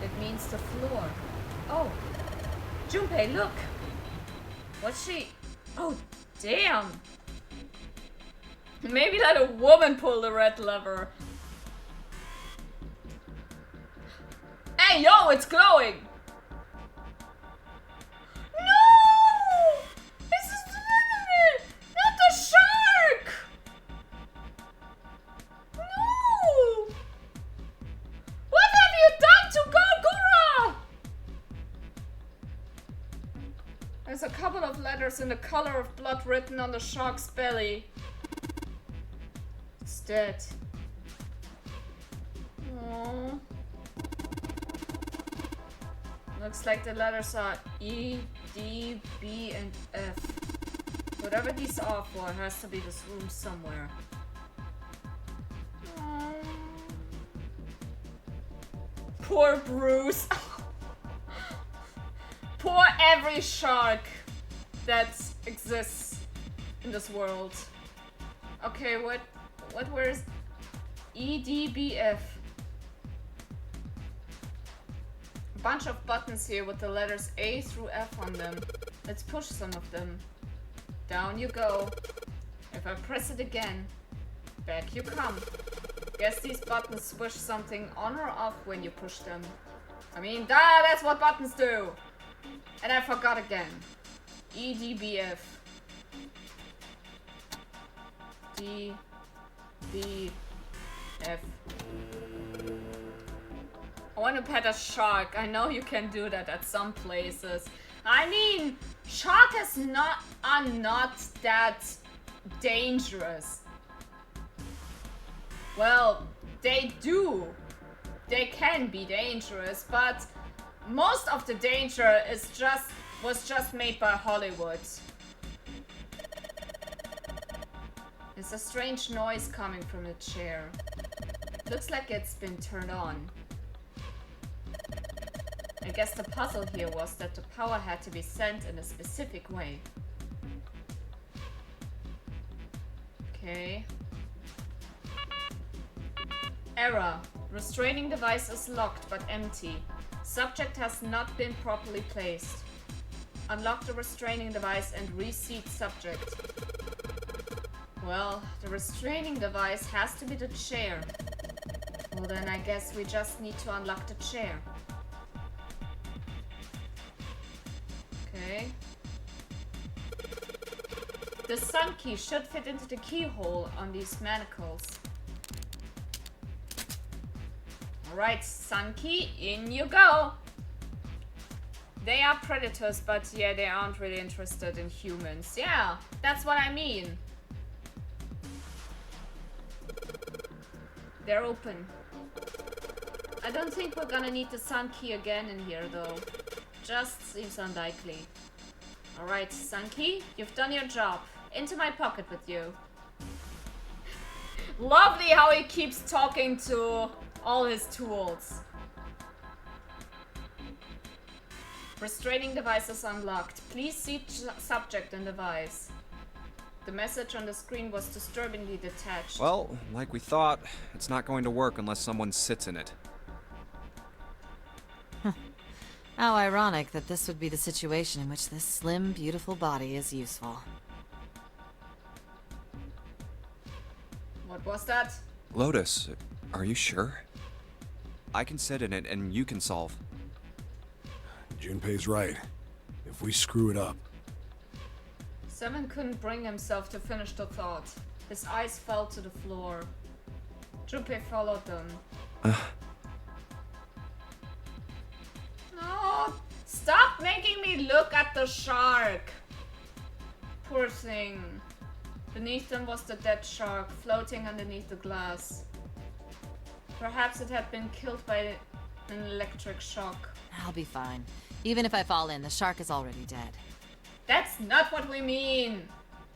It means the floor. Oh, Junpei, look! What's she? Oh, damn! Maybe let a woman pull the red lever. Hey, yo, it's glowing! No! This is not the shark! No! What have you done to Gogura? There's a couple of letters in the color of blood written on the shark's belly. It's dead. Aww. Looks like the letters are E, D, B, and F. Whatever these are for has to be this room somewhere. Aww. Poor Bruce. Poor every shark that exists in this world. Okay, where's E, D, B, F? A bunch of buttons here with the letters A through F on them. Let's push some of them. Down you go. If I press it again, back you come. Guess these buttons switch something on or off when you push them. I mean, that's what buttons do! And I forgot again. E, D, B, F. D, B, F. I want to pet a shark. I know you can do that at some places. I mean, Sharks are not that dangerous. Well, they can be dangerous, but most of the danger was just made by Hollywood. There's a strange noise coming from the chair. Looks like it's been turned on. I guess the puzzle here was that the power had to be sent in a specific way. Okay. Error. Restraining device is locked but empty. Subject has not been properly placed. Unlock the restraining device and reseat subject. Well, the restraining device has to be the chair. Well then I guess we just need to unlock the chair. Okay. The sun key should fit into the keyhole on these manacles. Alright, sun key, in you go! They are predators, but yeah, they aren't really interested in humans. Yeah, that's what I mean. They're open. I don't think we're gonna need the sun key again in here though. Just seems unlikely. Alright, sun key, you've done your job. Into my pocket with you. Lovely how he keeps talking to all his tools. Restraining device is unlocked. Please see subject and device. The message on the screen was disturbingly detached. Well, like we thought, it's not going to work unless someone sits in it. How ironic that this would be the situation in which this slim, beautiful body is useful. What was that? Lotus, are you sure? I can sit in it and you can solve. Junpei's right. If we screw it up... Seven couldn't bring himself to finish the thought. His eyes fell to the floor. Junpei followed them. No! Stop making me look at the shark! Poor thing. Beneath them was the dead shark, floating underneath the glass. Perhaps it had been killed by an electric shock. I'll be fine. Even if I fall in, the shark is already dead. That's not what we mean!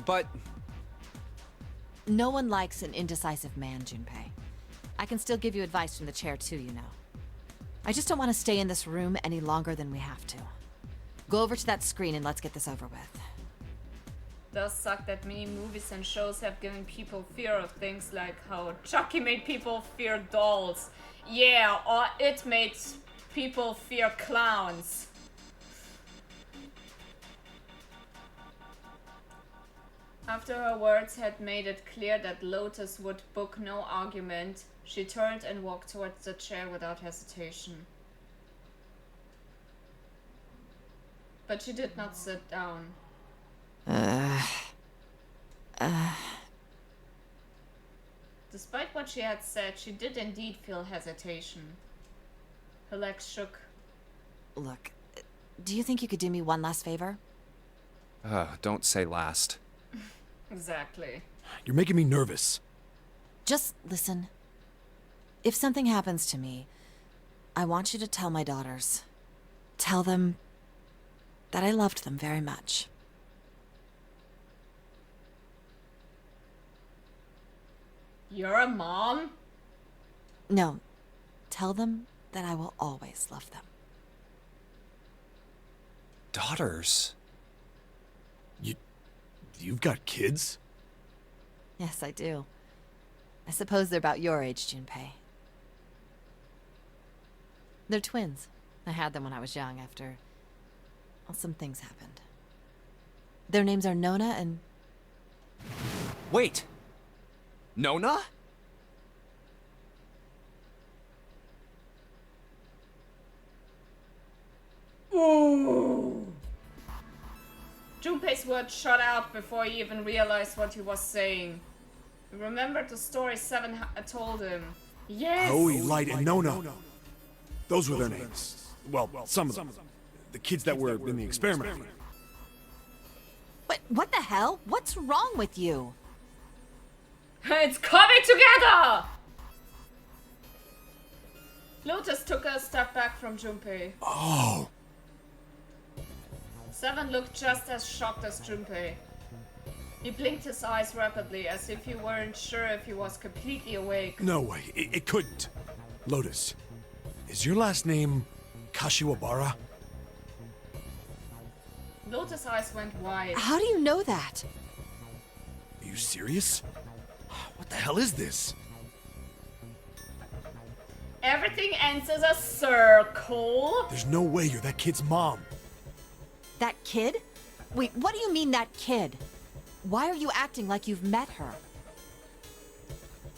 But... No one likes an indecisive man, Junpei. I can still give you advice from the chair too, you know. I just don't want to stay in this room any longer than we have to. Go over to that screen and let's get this over with. Does suck that many movies and shows have given people fear of things like how Chucky made people fear dolls. Yeah, or it made people fear clowns. After her words had made it clear that Lotus would book no argument, she turned and walked towards the chair without hesitation. But she did not sit down. Despite what she had said, she did indeed feel hesitation. Her legs shook. Look, do you think you could do me one last favor? Don't say last. Exactly. You're making me nervous. Just listen. If something happens to me, I want you to tell my daughters. Tell them that I loved them very much. You're a mom? No. Tell them that I will always love them. Daughters? You've got kids? Yes, I do. I suppose they're about your age, Junpei. They're twins. I had them when I was young after... well, some things happened. Their names are Nona and... Wait! Nona? Ooh. Junpei's words shot out before he even realized what he was saying. He remembered the story Seven told him. Yes! Hoey, Light, and Nona. Those were their names. Well, some of them. The kids that were in the experiment. What the hell? What's wrong with you? It's coming together! Lotus took a step back from Junpei. Oh. 7 looked just as shocked as Junpei. He blinked his eyes rapidly, as if he weren't sure if he was completely awake. No way. It couldn't. Lotus, is your last name Kashiwabara? Lotus' eyes went wide. How do you know that? Are you serious? What the hell is this? Everything ends as a circle. There's no way you're that kid's mom. That kid? Wait, what do you mean, that kid? Why are you acting like you've met her?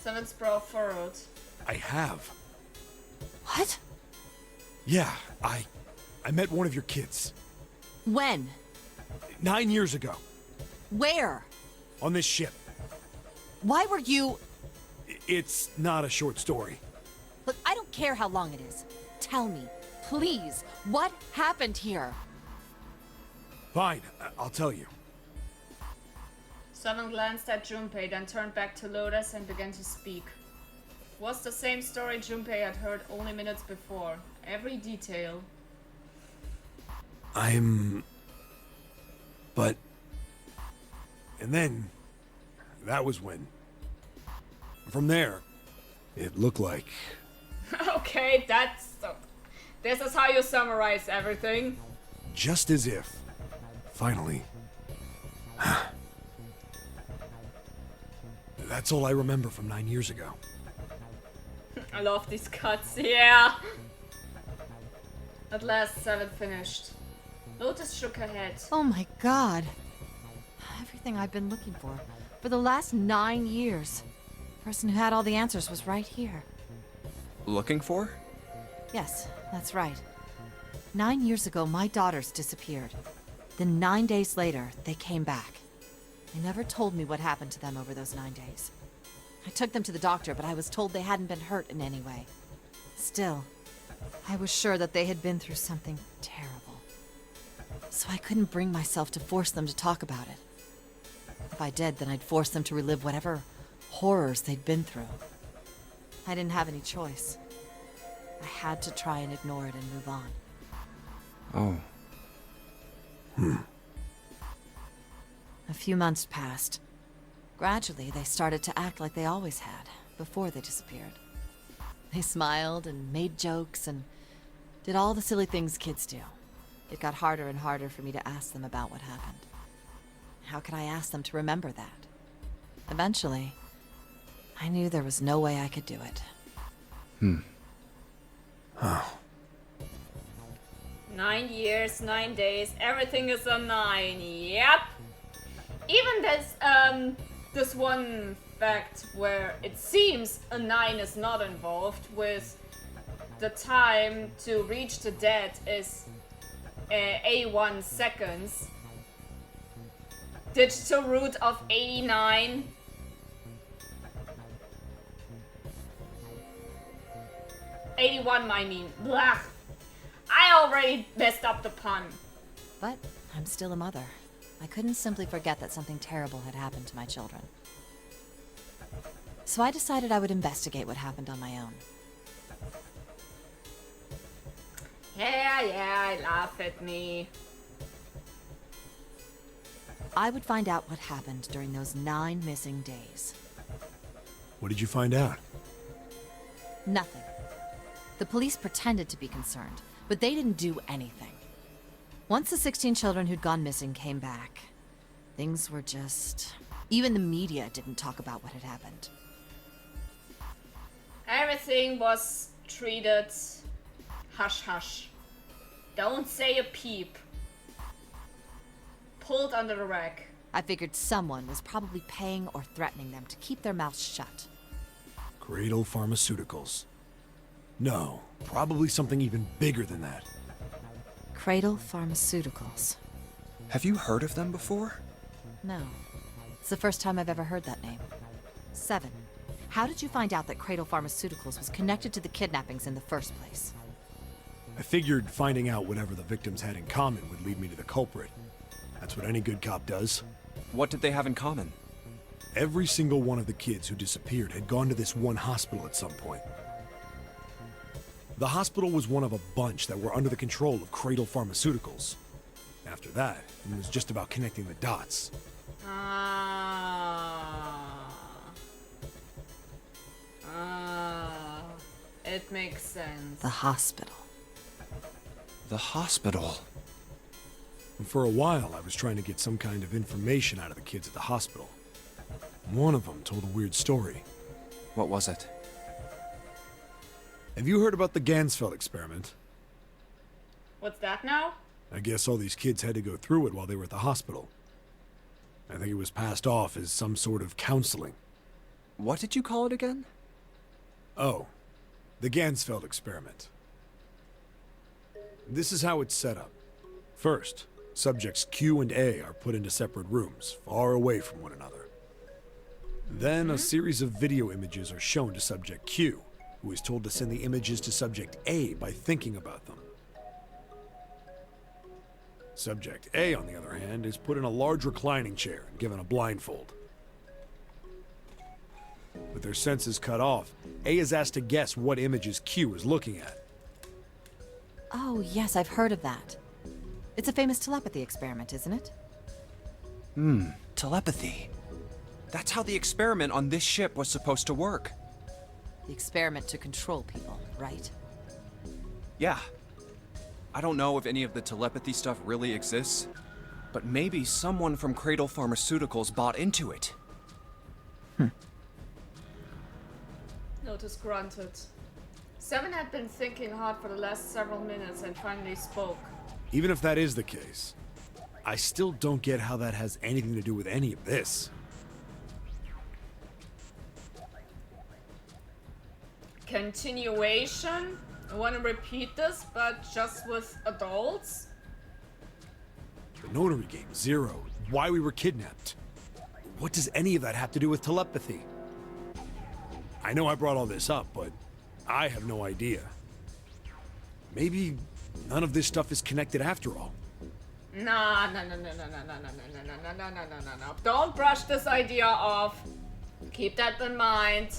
7's brow furrowed. I have. What? Yeah, I met one of your kids. When? 9 years ago. Where? On this ship. Why were you... It's not a short story. Look, I don't care how long it is. Tell me, please, what happened here? Fine, I'll tell you. 7 glanced at Junpei, then turned back to Lotus and began to speak. It was the same story Junpei had heard only minutes before. Every detail. But... And then... That was when... From there, it looked like... Okay, this is how you summarize everything. Just as if... Finally... That's all I remember from 9 years ago. I love these cuts, yeah. At last, 7 finished. Lotus shook her head. Oh my god. Everything I've been looking for the last 9 years. The person who had all the answers was right here. Looking for? Yes, that's right. 9 years ago, my daughters disappeared. Then 9 days later, they came back. They never told me what happened to them over those 9 days. I took them to the doctor, but I was told they hadn't been hurt in any way. Still, I was sure that they had been through something terrible. So I couldn't bring myself to force them to talk about it. If I did, then I'd force them to relive whatever horrors they'd been through. I didn't have any choice. I had to try and ignore it and move on. Oh. A few months passed. Gradually, they started to act like they always had, before they disappeared. They smiled and made jokes and did all the silly things kids do. It got harder and harder for me to ask them about what happened. How could I ask them to remember that? Eventually, I knew there was no way I could do it. Oh. 9 years, 9 days, everything is a 9, yep. Even this one fact where it seems a 9 is not involved, with the time to reach the dead is 81 seconds. Digital root of 89. I mean. Blah. I already messed up the pun. But I'm still a mother. I couldn't simply forget that something terrible had happened to my children. So I decided I would investigate what happened on my own. Yeah, laugh at me. I would find out what happened during those 9 missing days. What did you find out? Nothing. The police pretended to be concerned, but they didn't do anything. Once the 16 children who'd gone missing came back, things were just... Even the media didn't talk about what had happened. Everything was treated hush-hush. Don't say a peep. Pulled under the rug. I figured someone was probably paying or threatening them to keep their mouths shut. Cradle Pharmaceuticals. No, probably something even bigger than that. Cradle Pharmaceuticals. Have you heard of them before? No. It's the first time I've ever heard that name. 7. How did you find out that Cradle Pharmaceuticals was connected to the kidnappings in the first place? I figured finding out whatever the victims had in common would lead me to the culprit. That's what any good cop does. What did they have in common? Every single one of the kids who disappeared had gone to this one hospital at some point. The hospital was one of a bunch that were under the control of Cradle Pharmaceuticals. After that, it was just about connecting the dots. It makes sense. The hospital. The hospital. And for a while, I was trying to get some kind of information out of the kids at the hospital. One of them told a weird story. What was it? Have you heard about the Gansfeld experiment? What's that now? I guess all these kids had to go through it while they were at the hospital. I think it was passed off as some sort of counseling. What did you call it again? Oh, the Gansfeld experiment. This is how it's set up. First, subjects Q and A are put into separate rooms, far away from one another. Then a series of video images are shown to subject Q, who is told to send the images to subject A by thinking about them. Subject A, on the other hand, is put in a large reclining chair and given a blindfold. With their senses cut off, A is asked to guess what images Q is looking at. Oh, yes, I've heard of that. It's a famous telepathy experiment, isn't it? Telepathy. That's how the experiment on this ship was supposed to work. The experiment to control people, right? Yeah. I don't know if any of the telepathy stuff really exists, but maybe someone from Cradle Pharmaceuticals bought into it. Notice grunted. Seven had been thinking hard for the last several minutes and finally spoke. Even if that is the case, I still don't get how that has anything to do with any of this. Continuation? I want to repeat this, but just with adults? The notary game, Zero, why we were kidnapped. What does any of that have to do with telepathy? I know I brought all this up, but I have no idea. Maybe none of this stuff is connected after all. No. Don't brush this idea off. Keep that in mind.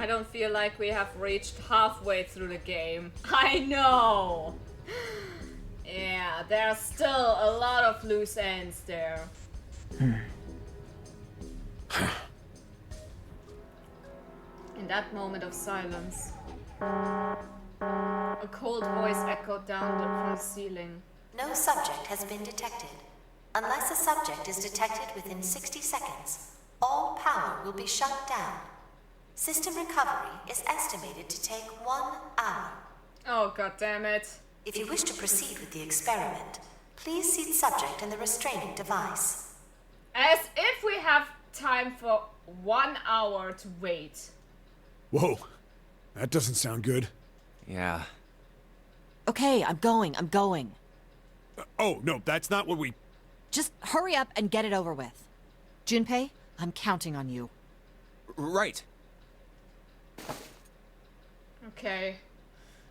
I don't feel like we have reached halfway through the game. I know! Yeah, there's still a lot of loose ends there. In that moment of silence, a cold voice echoed down from the ceiling. No subject has been detected. Unless a subject is detected within 60 seconds, all power will be shut down. System recovery is estimated to take 1 hour. Oh, god damn it. If you wish to proceed with the experiment, please seat subject in the restraining device. As if we have time for 1 hour to wait. Whoa, that doesn't sound good. Yeah. Okay, I'm going. Oh, no, that's not what we... Just hurry up and get it over with. Junpei, I'm counting on you. Right. Okay.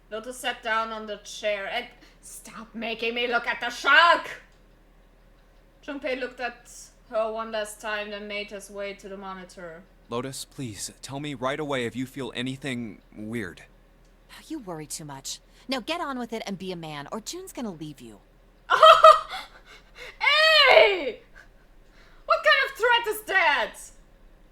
Lotus sat down on the chair and... Stop making me look at the shark! Junpei looked at her one last time, then made his way to the monitor. Lotus, please, tell me right away if you feel anything weird. You worry too much. Now get on with it and be a man, or June's gonna leave you. Hey! What kind of threat is that?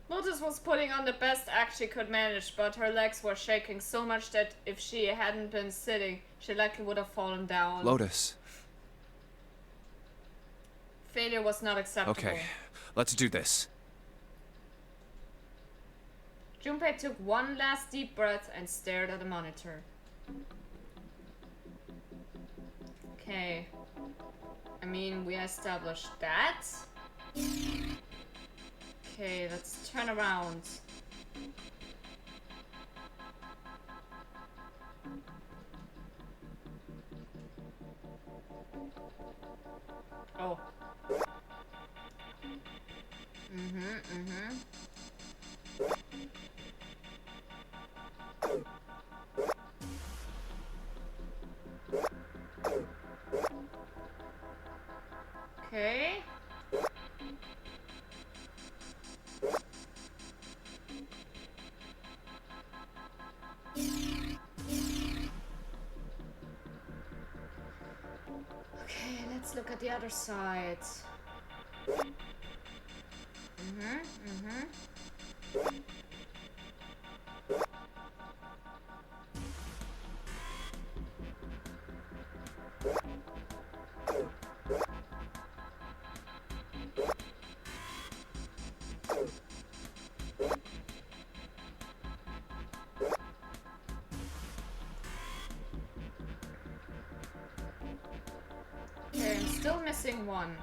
Lotus was putting on the best act she could manage, but her legs were shaking so much that if she hadn't been sitting, she likely would have fallen down. Lotus. Failure was not acceptable. Okay, let's do this. Junpei took one last deep breath and stared at the monitor. Okay. I mean, we established that. Okay, let's turn around. Oh. the other side. Okay, I'm still missing one.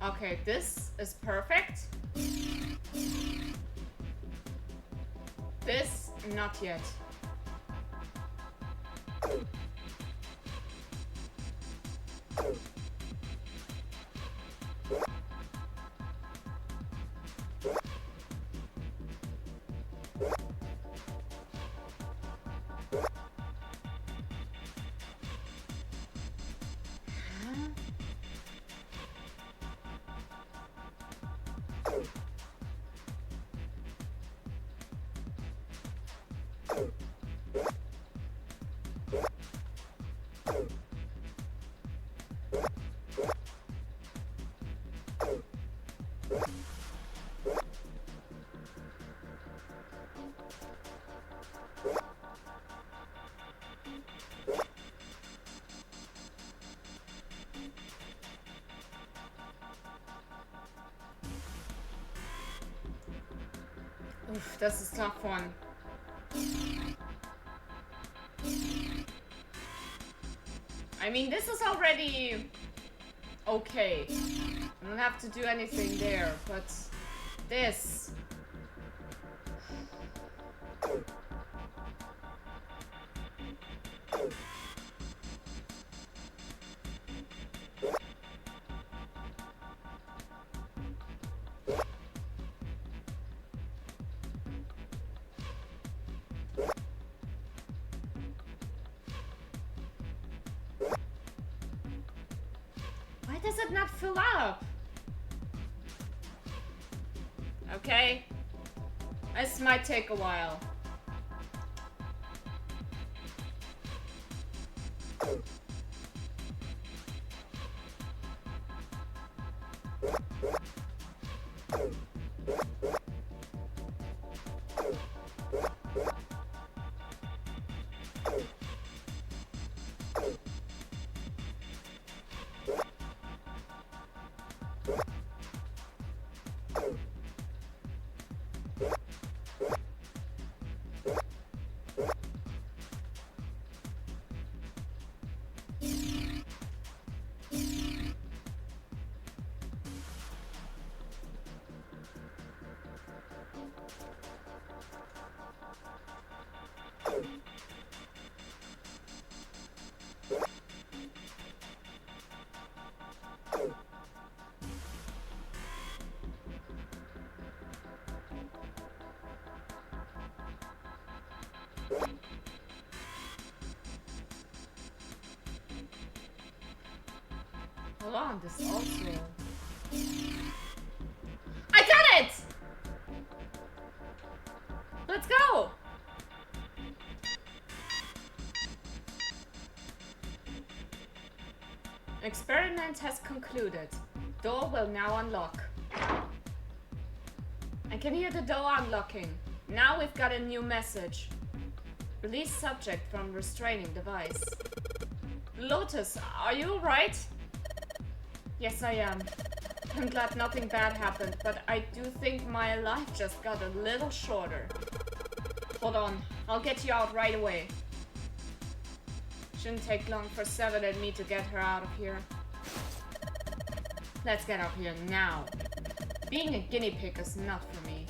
Okay, this is perfect. This, not yet. Oof, das ist tough one. I mean, this is already okay. I don't have to do anything there, but this. Why does it not fill up? Okay. This might take a while. Hold on, this also. I got it! Let's go! Experiment has concluded. Door will now unlock. I can hear the door unlocking. Now we've got a new message. Release subject from restraining device. Lotus, are you alright? Yes, I am. I'm glad nothing bad happened, but I do think my life just got a little shorter. Hold on, I'll get you out right away. Shouldn't take long for Seven and me to get her out of here. Let's get up here now. Being a guinea pig is not for me.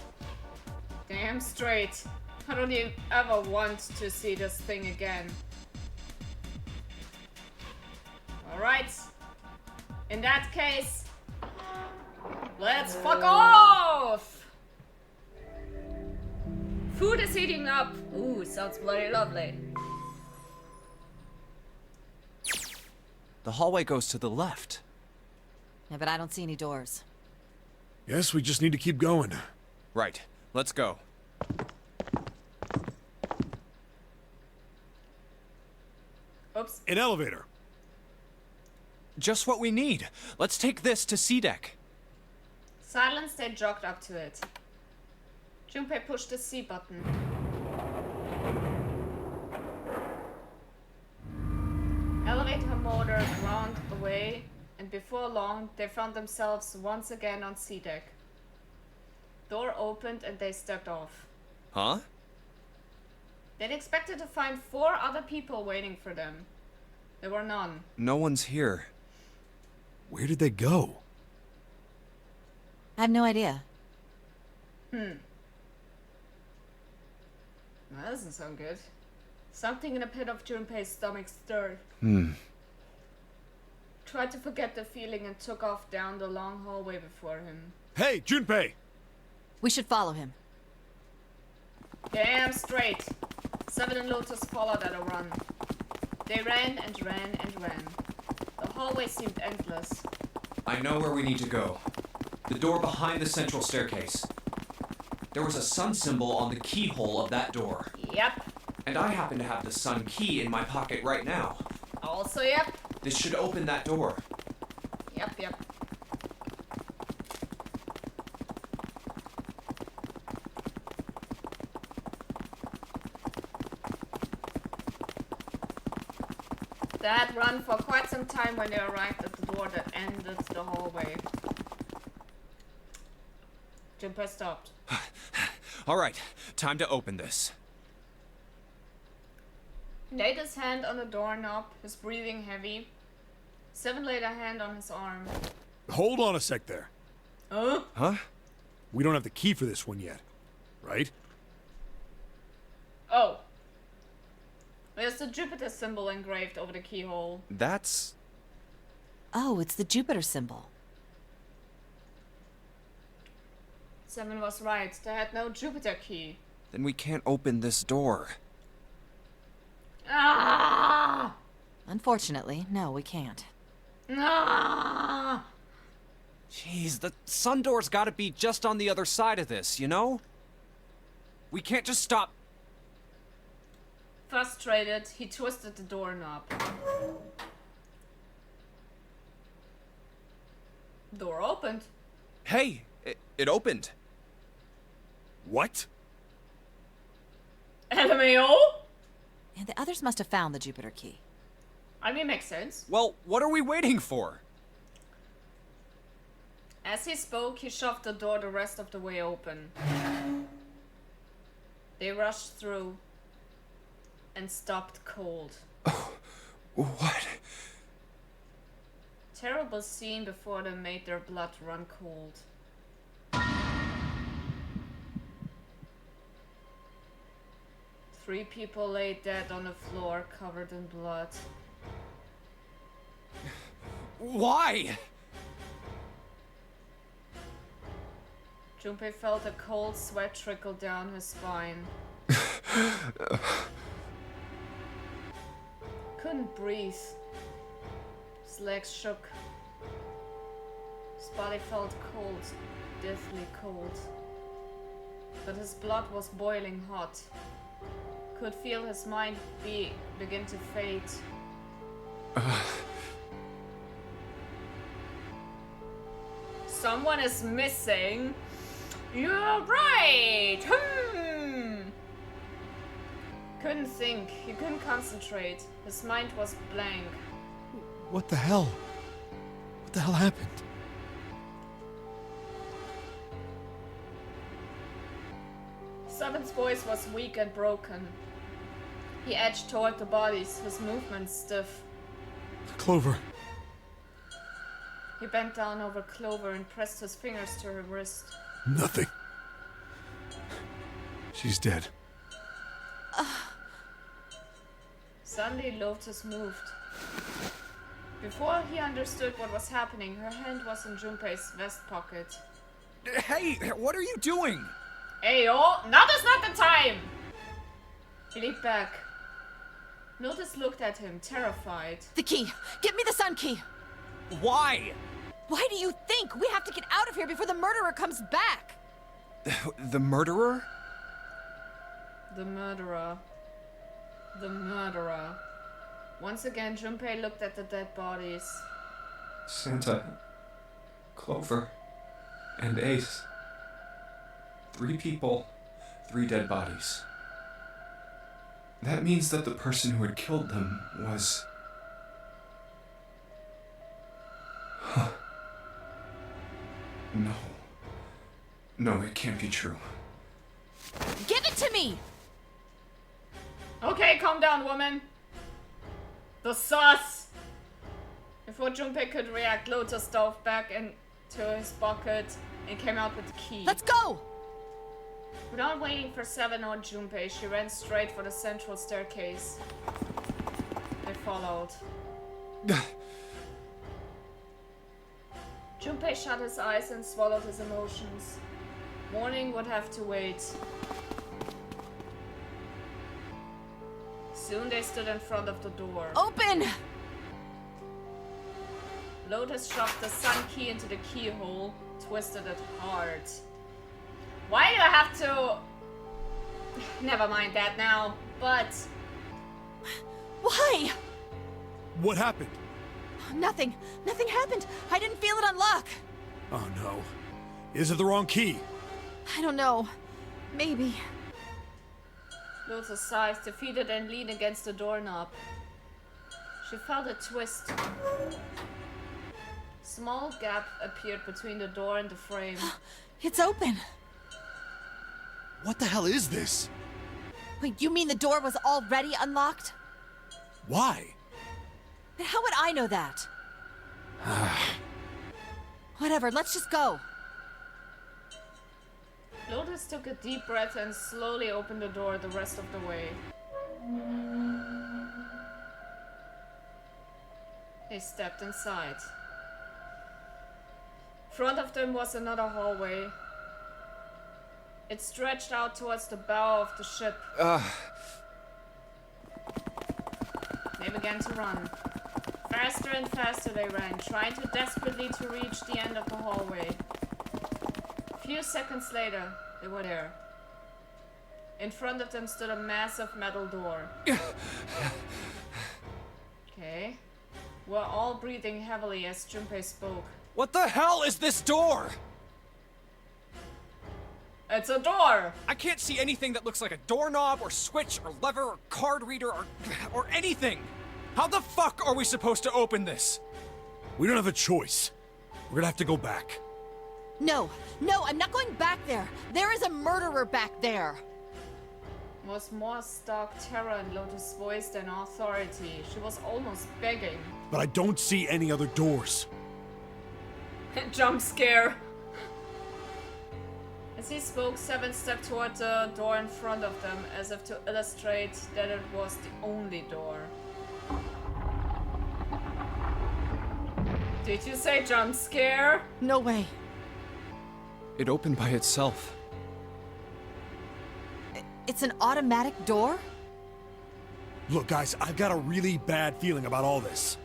Damn straight. I don't even ever want to see this thing again. Alright. In that case, let's fuck off! Food is heating up. Ooh, sounds bloody lovely. The hallway goes to the left. Yeah, but I don't see any doors. Yes, we just need to keep going. Right. Let's go. Oops. An elevator. Just what we need. Let's take this to C deck. Silenced, they jogged up to it. Junpei pushed the C button. Elevator motor ground away, and before long, they found themselves once again on C deck. Door opened and they stepped off. Huh? They'd expected to find 4 other people waiting for them. There were none. No one's here. Where did they go? I have no idea. That doesn't sound good. Something in the pit of Junpei's stomach stirred. Tried to forget the feeling and took off down the long hallway before him. Hey, Junpei! We should follow him. Damn straight. Seven and Lotus followed at a run. They ran and ran and ran. The hallway seemed endless. I know where we need to go. The door behind the central staircase. There was a sun symbol on the keyhole of that door. Yep. And I happen to have the sun key in my pocket right now. Also yep. This should open that door. Yep. They had run for quite some time when they arrived at the door that ended the hallway. Junpei stopped. All right, time to open this. He laid his hand on the doorknob, his breathing heavy. Seven laid a hand on his arm. Hold on a sec there. Huh? We don't have the key for this one yet, right? Oh. There's the Jupiter symbol engraved over the keyhole. That's... Oh, it's the Jupiter symbol. Seven was right. They had no Jupiter key. Then we can't open this door. Ah! Unfortunately, no, we can't. Ah! Jeez, the sun door's gotta be just on the other side of this, you know? We can't just stop... Frustrated, he twisted the doorknob. Door opened. Hey, it opened. What? LMAO? And the others must have found the Jupiter key. I mean, makes sense. Well, what are we waiting for? As he spoke, he shoved the door the rest of the way open. They rushed through and stopped cold. What? Terrible scene before them made their blood run cold. Three people lay dead on the floor, covered in blood. Why? Junpei felt a cold sweat trickle down his spine. Couldn't breathe. His legs shook. His body felt cold, deathly cold. But his blood was boiling hot. Could feel his mind begin to fade. Someone is missing. You're right. Couldn't think. He couldn't concentrate. His mind was blank. What the hell? What the hell happened? Seven's voice was weak and broken. He edged toward the bodies, his movements stiff. Clover. He bent down over Clover and pressed his fingers to her wrist. Nothing. She's dead. Suddenly, Lotus moved. Before he understood what was happening, her hand was in Junpei's vest pocket. Hey, what are you doing? Ayo, now is not the time! He leaped back. Lotus looked at him, terrified. The key! Get me the sun key! Why? Why do you think? We have to get out of here before the murderer comes back! The murderer? The murderer. The murderer. Once again, Junpei looked at the dead bodies. Santa, Clover, and Ace. 3 people, 3 dead bodies. That means that the person who had killed them was... Huh. No. No, it can't be true. Give it to me! Okay, calm down, woman. The sus! Before Junpei could react, Lotus dove back into his bucket and came out with the key. Let's go! Without waiting for Seven or Junpei, she ran straight for the central staircase. They followed. Junpei shut his eyes and swallowed his emotions. Morning would have to wait. Soon they stood in front of the door. Open! Lotus shoved the sun key into the keyhole, twisted it hard. Why do I have to... Never mind that now, but... Why? What happened? Nothing. Nothing happened. I didn't feel it unlock. Oh no. Is it the wrong key? I don't know. Maybe. Lotus sighed, defeated, and leaned against the doorknob. She felt a twist. Small gap appeared between the door and the frame. It's open. What the hell is this? Wait, you mean the door was already unlocked? Why? Then how would I know that? Whatever, let's just go. Lotus took a deep breath and slowly opened the door the rest of the way. They stepped inside. In front of them was another hallway. It stretched out towards the bow of the ship. They began to run. Faster and faster they ran, trying desperately to reach the end of the hallway. A few seconds later, they were there. In front of them stood a massive metal door. Okay. We're all breathing heavily as Junpei spoke. What the hell is this door? It's a door! I can't see anything that looks like a doorknob or switch or lever or card reader or anything. How the fuck are we supposed to open this? We don't have a choice. We're gonna have to go back. No, I'm not going back there. There is a murderer back there. There was more stark terror in Lotus' voice than authority. She was almost begging. But I don't see any other doors. Jump scare. As he spoke, Seven stepped toward the door in front of them, as if to illustrate that it was the only door. Did you say jump scare? No way. It opened by itself. It's an automatic door? Look, guys, I've got a really bad feeling about all this.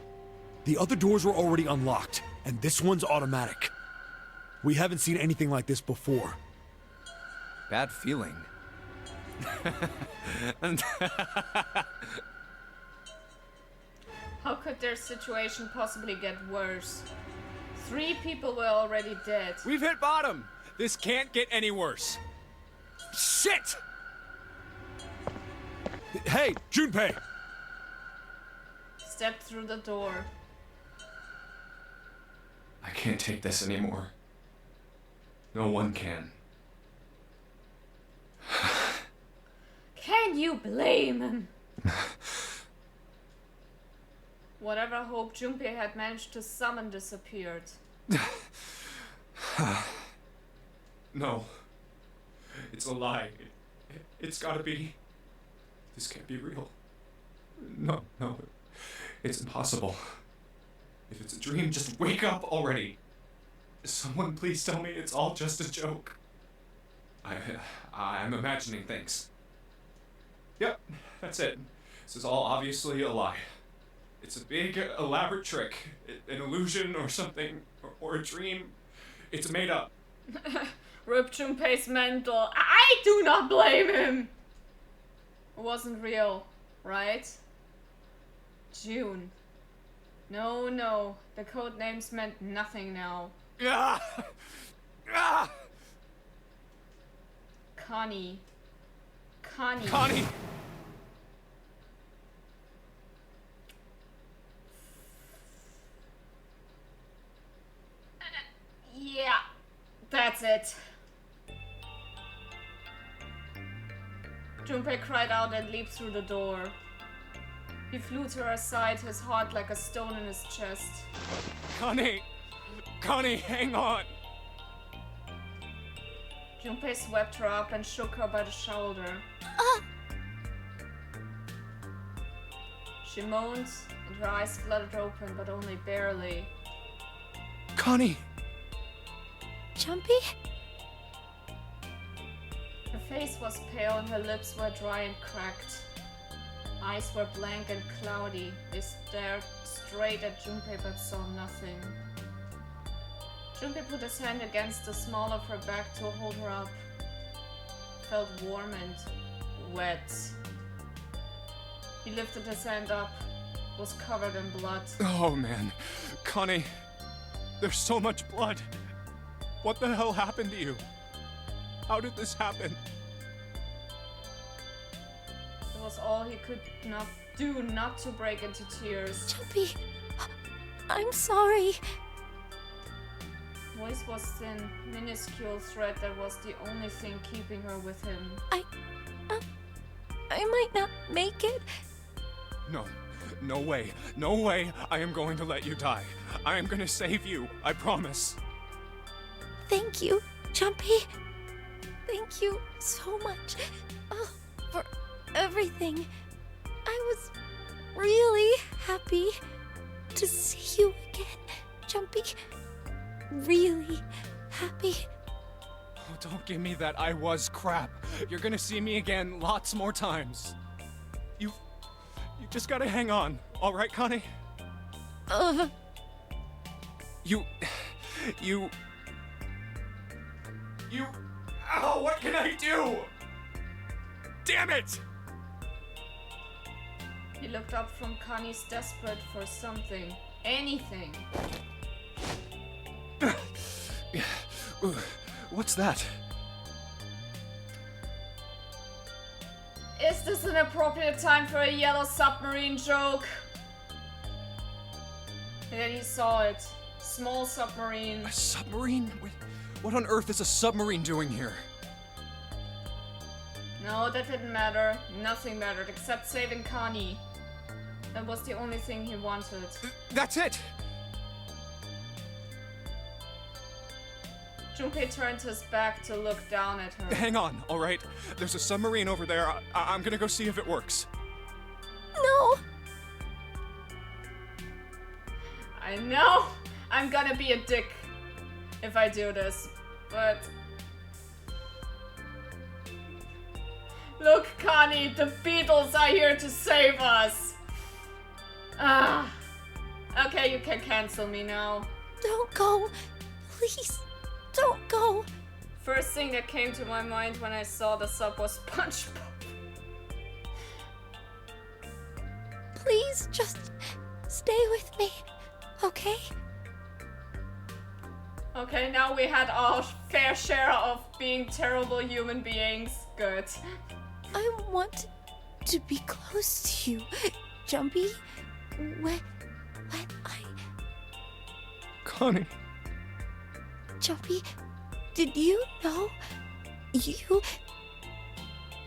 The other doors were already unlocked, and this one's automatic. We haven't seen anything like this before. Bad feeling. How could their situation possibly get worse? 3 people were already dead. We've hit bottom. This can't get any worse. Shit! Hey, Junpei! Stepped through the door. I can't take this anymore. No one can. Can you blame him? Whatever hope Junpei had managed to summon disappeared. No. It's a lie. It's gotta be. This can't be real. No. It's impossible. If it's a dream, just wake up already. Someone please tell me it's all just a joke. I'm imagining things. Yep, that's it. This is all obviously a lie. It's a big, elaborate trick. An illusion or something, or a dream. It's made up. Rip Junpei's mental. I do not blame him! It wasn't real, right? June. No. The code names meant nothing now. Connie. Connie! Yeah, that's it. Junpei cried out and leaped through the door. He flew to her side, his heart like a stone in his chest. Connie, hang on! Junpei swept her up and shook her by the shoulder. She moaned, and her eyes fluttered open, but only barely. Connie! Jumpy? Her face was pale and her lips were dry and cracked. Eyes were blank and cloudy. They stared straight at Junpei but saw nothing. Junpei put his hand against the small of her back to hold her up. Felt warm and wet. He lifted his hand up, was covered in blood. Oh man, Connie, there's so much blood. What the hell happened to you? How did this happen? It was all he could not do not to break into tears. Jumpy, I'm sorry. Voice was thin, minuscule thread that was the only thing keeping her with him. I might not make it. No way I am going to let you die. I am going to save you, I promise. Thank you, Jumpy. Thank you so much for everything. I was really happy to see you again, Jumpy. Really happy. Oh, don't give me that I was crap. You're gonna see me again lots more times. You just gotta hang on, all right, Connie? You... Ow, what can I do? Damn it! He looked up from Connie's, desperate for something. Anything. What's that? Is this an appropriate time for a yellow submarine joke? And then he saw it. Small submarine. A submarine? What on earth is a submarine doing here? No, that didn't matter. Nothing mattered except saving Connie. That was the only thing he wanted. That's it! Junpei turned his back to look down at her. Hang on, all right? There's a submarine over there. I'm gonna go see if it works. No! I know I'm gonna be a dick if I do this, but... Look, Connie, the Beatles are here to save us! Okay, you can cancel me now. Don't go. Please, don't go. First thing that came to my mind when I saw the sub was SpongeBob. Please, just stay with me, okay? Okay, now we had our fair share of being terrible human beings. Good. I want to be close to you, Jumpy. When I... Connie. Jumpy, did you know you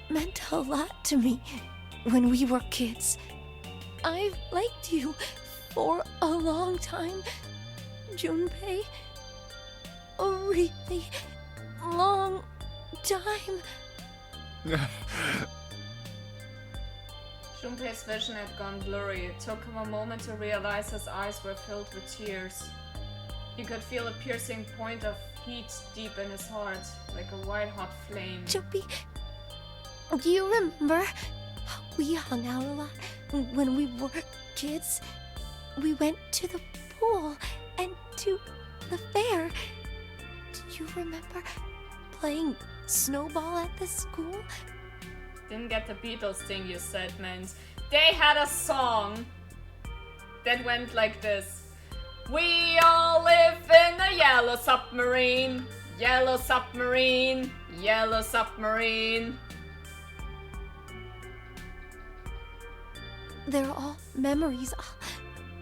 meant a lot to me when we were kids? I've liked you for a long time, Junpei. A really long time. Junpei's vision had gone blurry. It took him a moment to realize his eyes were filled with tears. He could feel a piercing point of heat deep in his heart, like a white-hot flame. Jumpy, do you remember how we hung out a lot when we were kids, we went to the pool and to the fair. Do you remember playing snowball at the school? Didn't get the Beatles thing you said, man. They had a song that went like this. We all live in a yellow submarine. Yellow submarine. Yellow submarine. They're all memories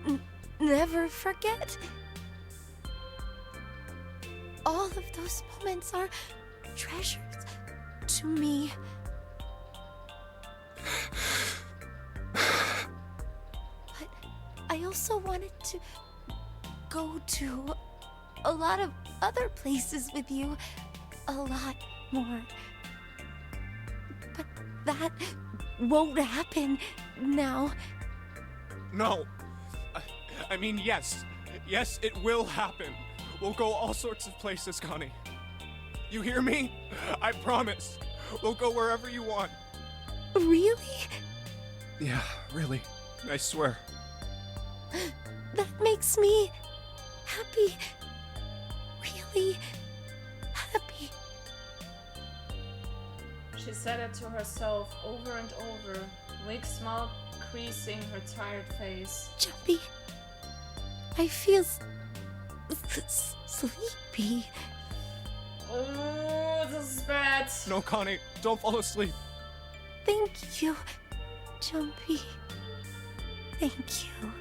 I'll never forget. All of those moments are treasures to me. But I also wanted to go to a lot of other places with you. A lot more. But that won't happen now. No. I mean, yes. Yes, it will happen. We'll go all sorts of places, Connie. You hear me? I promise. We'll go wherever you want. Really? Yeah, really. I swear. That makes me happy. Really happy. She said it to herself over and over, weak smile creasing her tired face. Jumpy, I feel sleepy. Oh, this is bad. No, Connie, don't fall asleep. Thank you, Jumpy. Thank you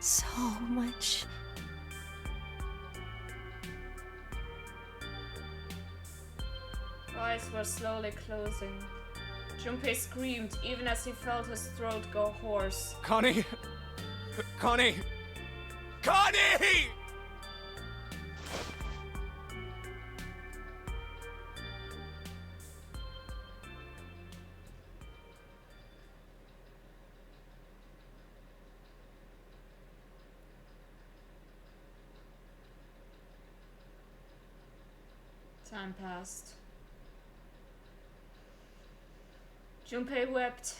so much. Her eyes were slowly closing. Junpei screamed even as he felt his throat go hoarse. Connie! Connie! Connie! Time passed. Junpei wept,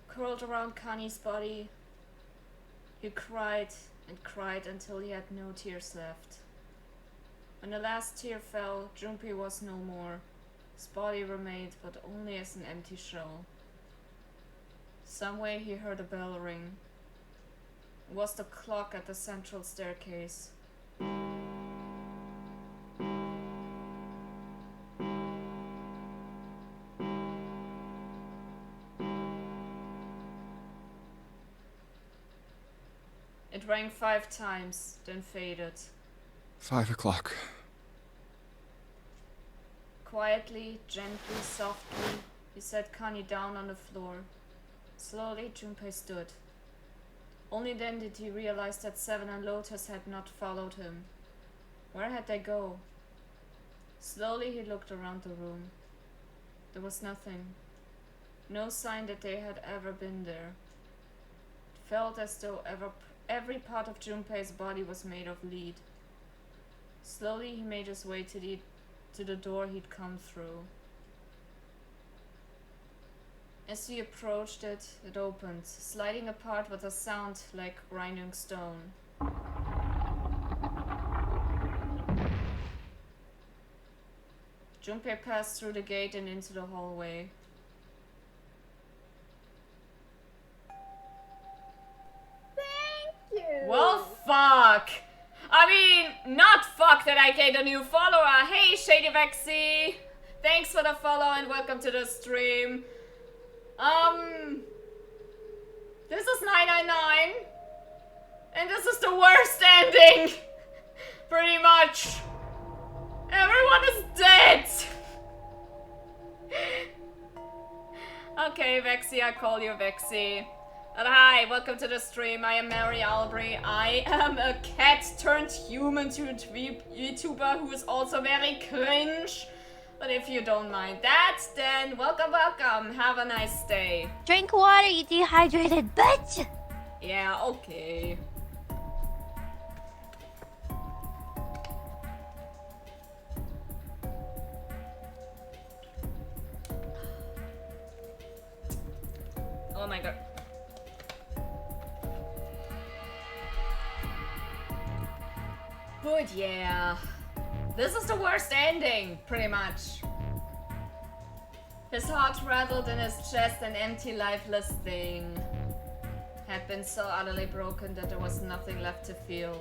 curled around Connie's body. He cried and cried until he had no tears left. When the last tear fell, Junpei was no more. His body remained, but only as an empty shell. Somewhere he heard a bell ring. It was the clock at the central staircase. It rang 5 times, then faded. 5 o'clock. Quietly, gently, softly, he set Connie down on the floor. Slowly, Junpei stood. Only then did he realize that Seven and Lotus had not followed him. Where had they go? Slowly, he looked around the room. There was nothing. No sign that they had ever been there. It felt as though every part of Junpei's body was made of lead. Slowly, he made his way to the door he'd come through. As he approached it, it opened, sliding apart with a sound like grinding stone. Junpei passed through the gate and into the hallway. Well, fuck. I mean, not fuck that I gained a new follower. Hey, Shady Vexy. Thanks for the follow and welcome to the stream. This is 999. And this is the worst ending. Pretty much. Everyone is dead. Okay, Vexy, I call you Vexy. And hi, welcome to the stream. I am Mary Albry. I am a cat-turned-human YouTuber who is also very cringe. But if you don't mind that, then welcome, welcome. Have a nice day. Drink water, you dehydrated bitch! Yeah, okay. Oh my god. But yeah, this is the worst ending, pretty much. His heart rattled in his chest, an empty, lifeless thing had been so utterly broken that there was nothing left to feel.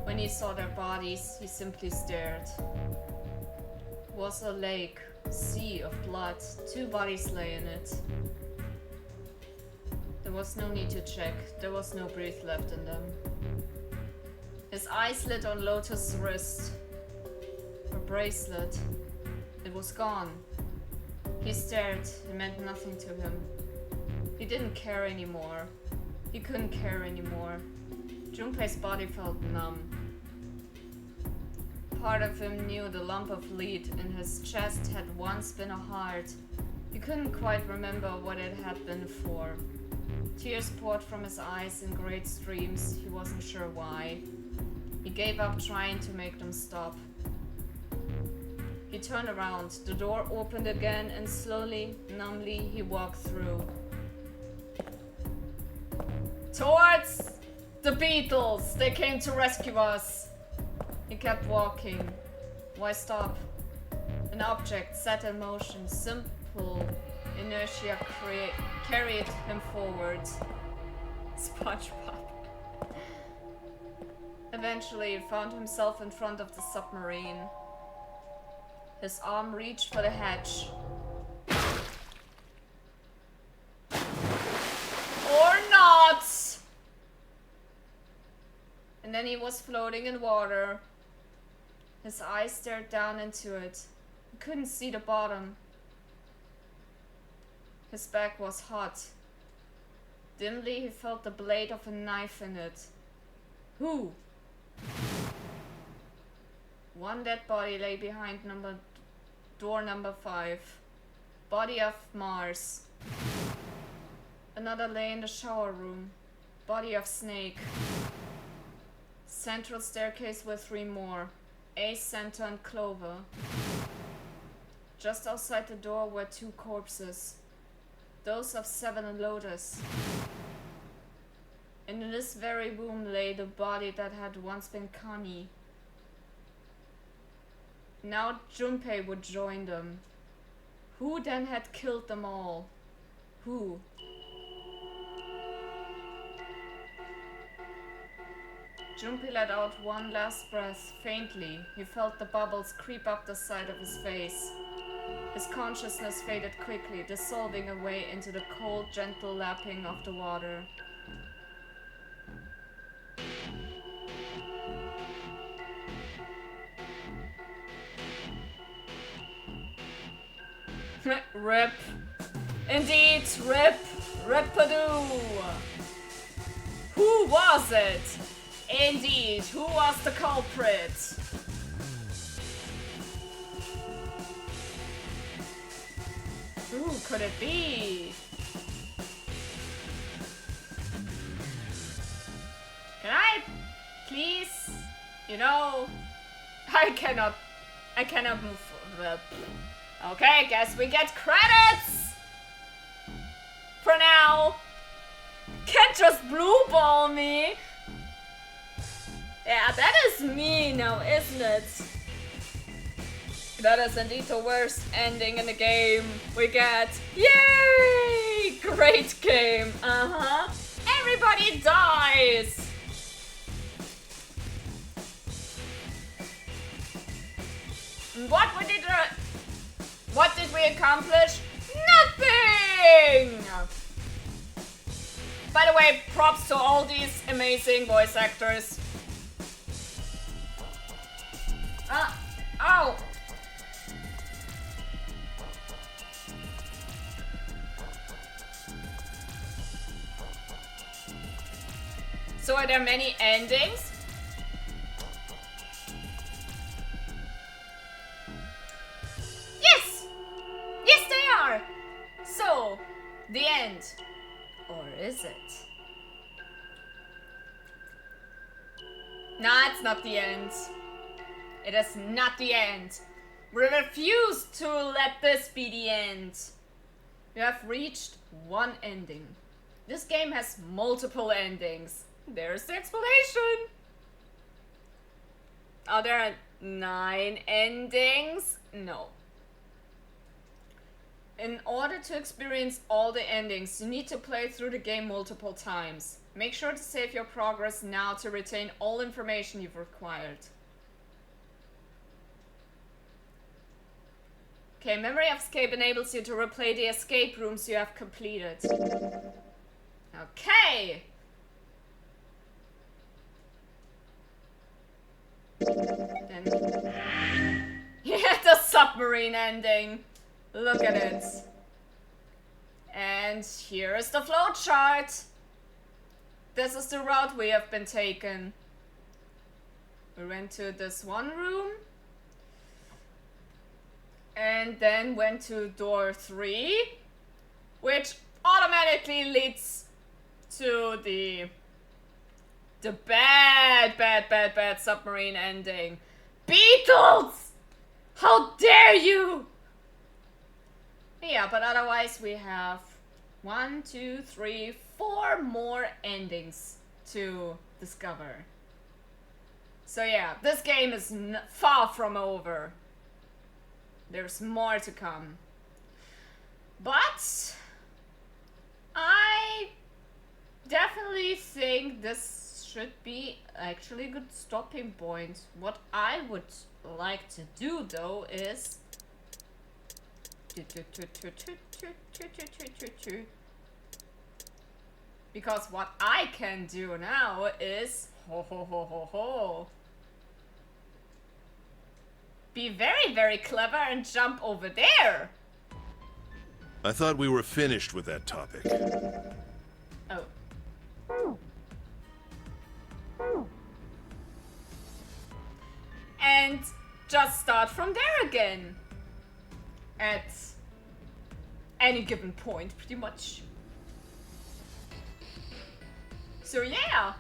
When he saw their bodies, he simply stared. It was a lake, sea of blood. 2 bodies lay in it. There was no need to check. There was no breath left in them. His eyes lit on Lotus' wrist. Her bracelet. It was gone. He stared. It meant nothing to him. He didn't care anymore. He couldn't care anymore. Junpei's body felt numb. Part of him knew the lump of lead in his chest had once been a heart. He couldn't quite remember what it had been for. Tears poured from his eyes in great streams. He wasn't sure why. He gave up trying to make them stop. He turned around. The door opened again and slowly, numbly, he walked through. Towards the Beatles! They came to rescue us! He kept walking. Why stop? An object set in motion. Simple inertia carried him forward. SpongeBob. Eventually, he found himself in front of the submarine. His arm reached for the hatch. Or not! And then he was floating in water. His eyes stared down into it. He couldn't see the bottom. His back was hot. Dimly, he felt the blade of a knife in it. Who? One dead body lay behind door number 5. Body of Mars. Another lay in the shower room. Body of Snake. Central staircase with 3 more. Ace, Center, and Clover. Just outside the door were 2 corpses. Those of Seven and Lotus. And in this very room lay the body that had once been Connie. Now Junpei would join them. Who then had killed them all? Who? Junpei let out one last breath, faintly. He felt the bubbles creep up the side of his face. His consciousness faded quickly, dissolving away into the cold, gentle lapping of the water. Rip. Indeed, rip. Rip-a-doo. Who was it? Indeed, who was the culprit? Who could it be? Can I please? You know, I cannot move forward. Okay, guess we get credits! For now. Can't just blue ball me. Yeah, that is me now, isn't it? That is indeed the worst ending in the game we get. Yay! Great game. Uh-huh. Everybody dies. What did we accomplish? Nothing! By the way, props to all these amazing voice actors. Ow! So are there many endings? Yes! Yes, they are! So, the end. Or is it? Nah, it's not the end. It is not the end. We refuse to let this be the end. You have reached one ending. This game has multiple endings. There's the explanation. Are there 9 endings? No. In order to experience all the endings, you need to play through the game multiple times. Make sure to save your progress now to retain all information you've required. Okay, Memory of Escape enables you to replay the escape rooms you have completed. Okay! Then... yeah, the submarine ending! Look at it. And here is the flowchart. This is the route we have been taken. We went to this one room. And then went to door 3. Which automatically leads to the bad submarine ending. Beatles! How dare you! Yeah, but otherwise we have 1, 2, 3, 4 more endings to discover. So yeah, this game is far from over. There's more to come. But I definitely think this should be actually a good stopping point. What I would like to do though is because what I can do now is be very, very clever and jump over there. I thought we were finished with that topic. Oh. And just start from there again. At any given point, pretty much. So yeah.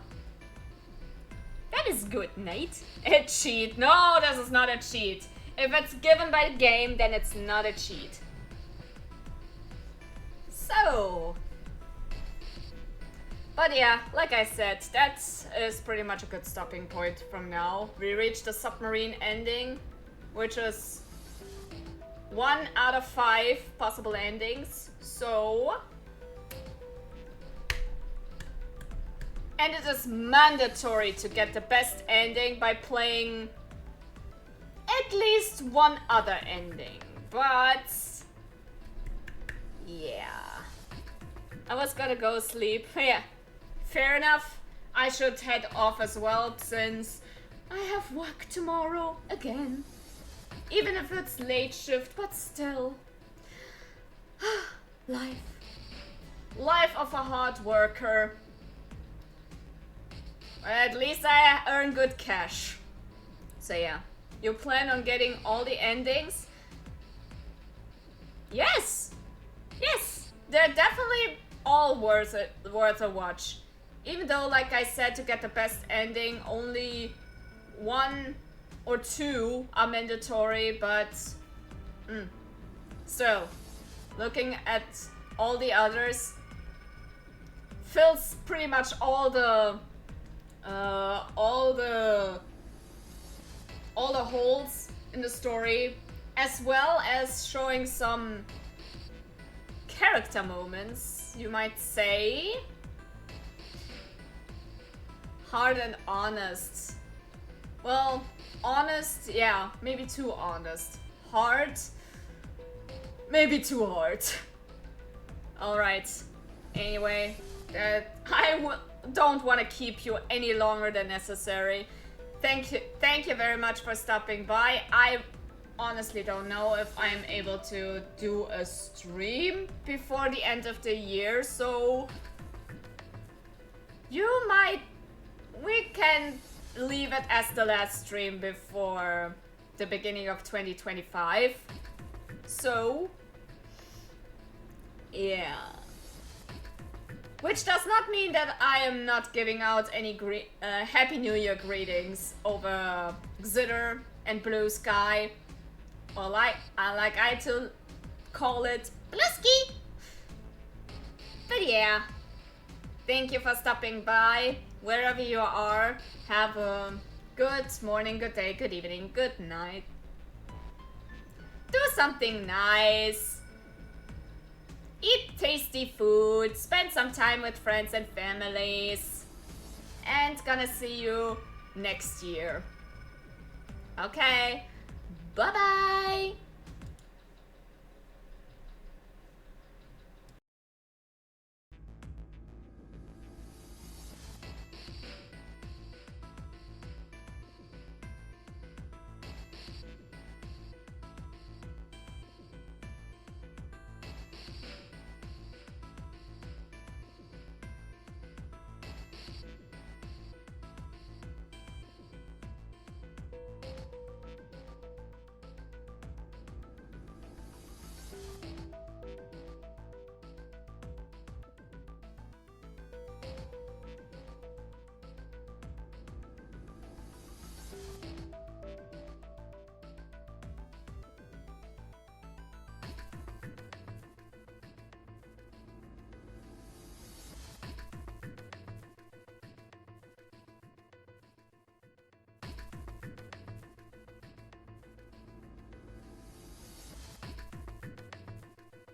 That is good, Nate. A cheat. No, this is not a cheat. If it's given by the game, then it's not a cheat. So... but yeah, like I said, that is pretty much a good stopping point from now. We reached the submarine ending, which is 1 out of 5 possible endings. So... and it is mandatory to get the best ending by playing at least one other ending. But... yeah. I was gonna go sleep. Yeah. Fair enough. I should head off as well, since I have work tomorrow again. Even if it's late shift, but still. Life. Life of a hard worker. At least I earn good cash. So yeah. You plan on getting all the endings? Yes! Yes! They're definitely all worth a watch. Even though, like I said, to get the best ending, only 1 or 2 are mandatory, but... still, looking at all the others, fills pretty much all the holes in the story, as well as showing some character moments, you might say. Hard and honest. Well, honest, yeah, maybe too honest. Hard, maybe too hard. Alright, anyway, I don't want to keep you any longer than necessary. Thank you very much for stopping by. I honestly don't know if I'm able to do a stream before the end of the year, so we can leave it as the last stream before the beginning of 2025. So, yeah. Which does not mean that I am not giving out any Happy New Year greetings over Xitter and Blue Sky, or like I to call it, Blusky. But yeah, thank you for stopping by. Wherever you are, have a Good morning, good day, good evening, good night. Do something nice. Eat tasty food, spend some time with friends and families. And gonna see you next year. Okay, bye-bye.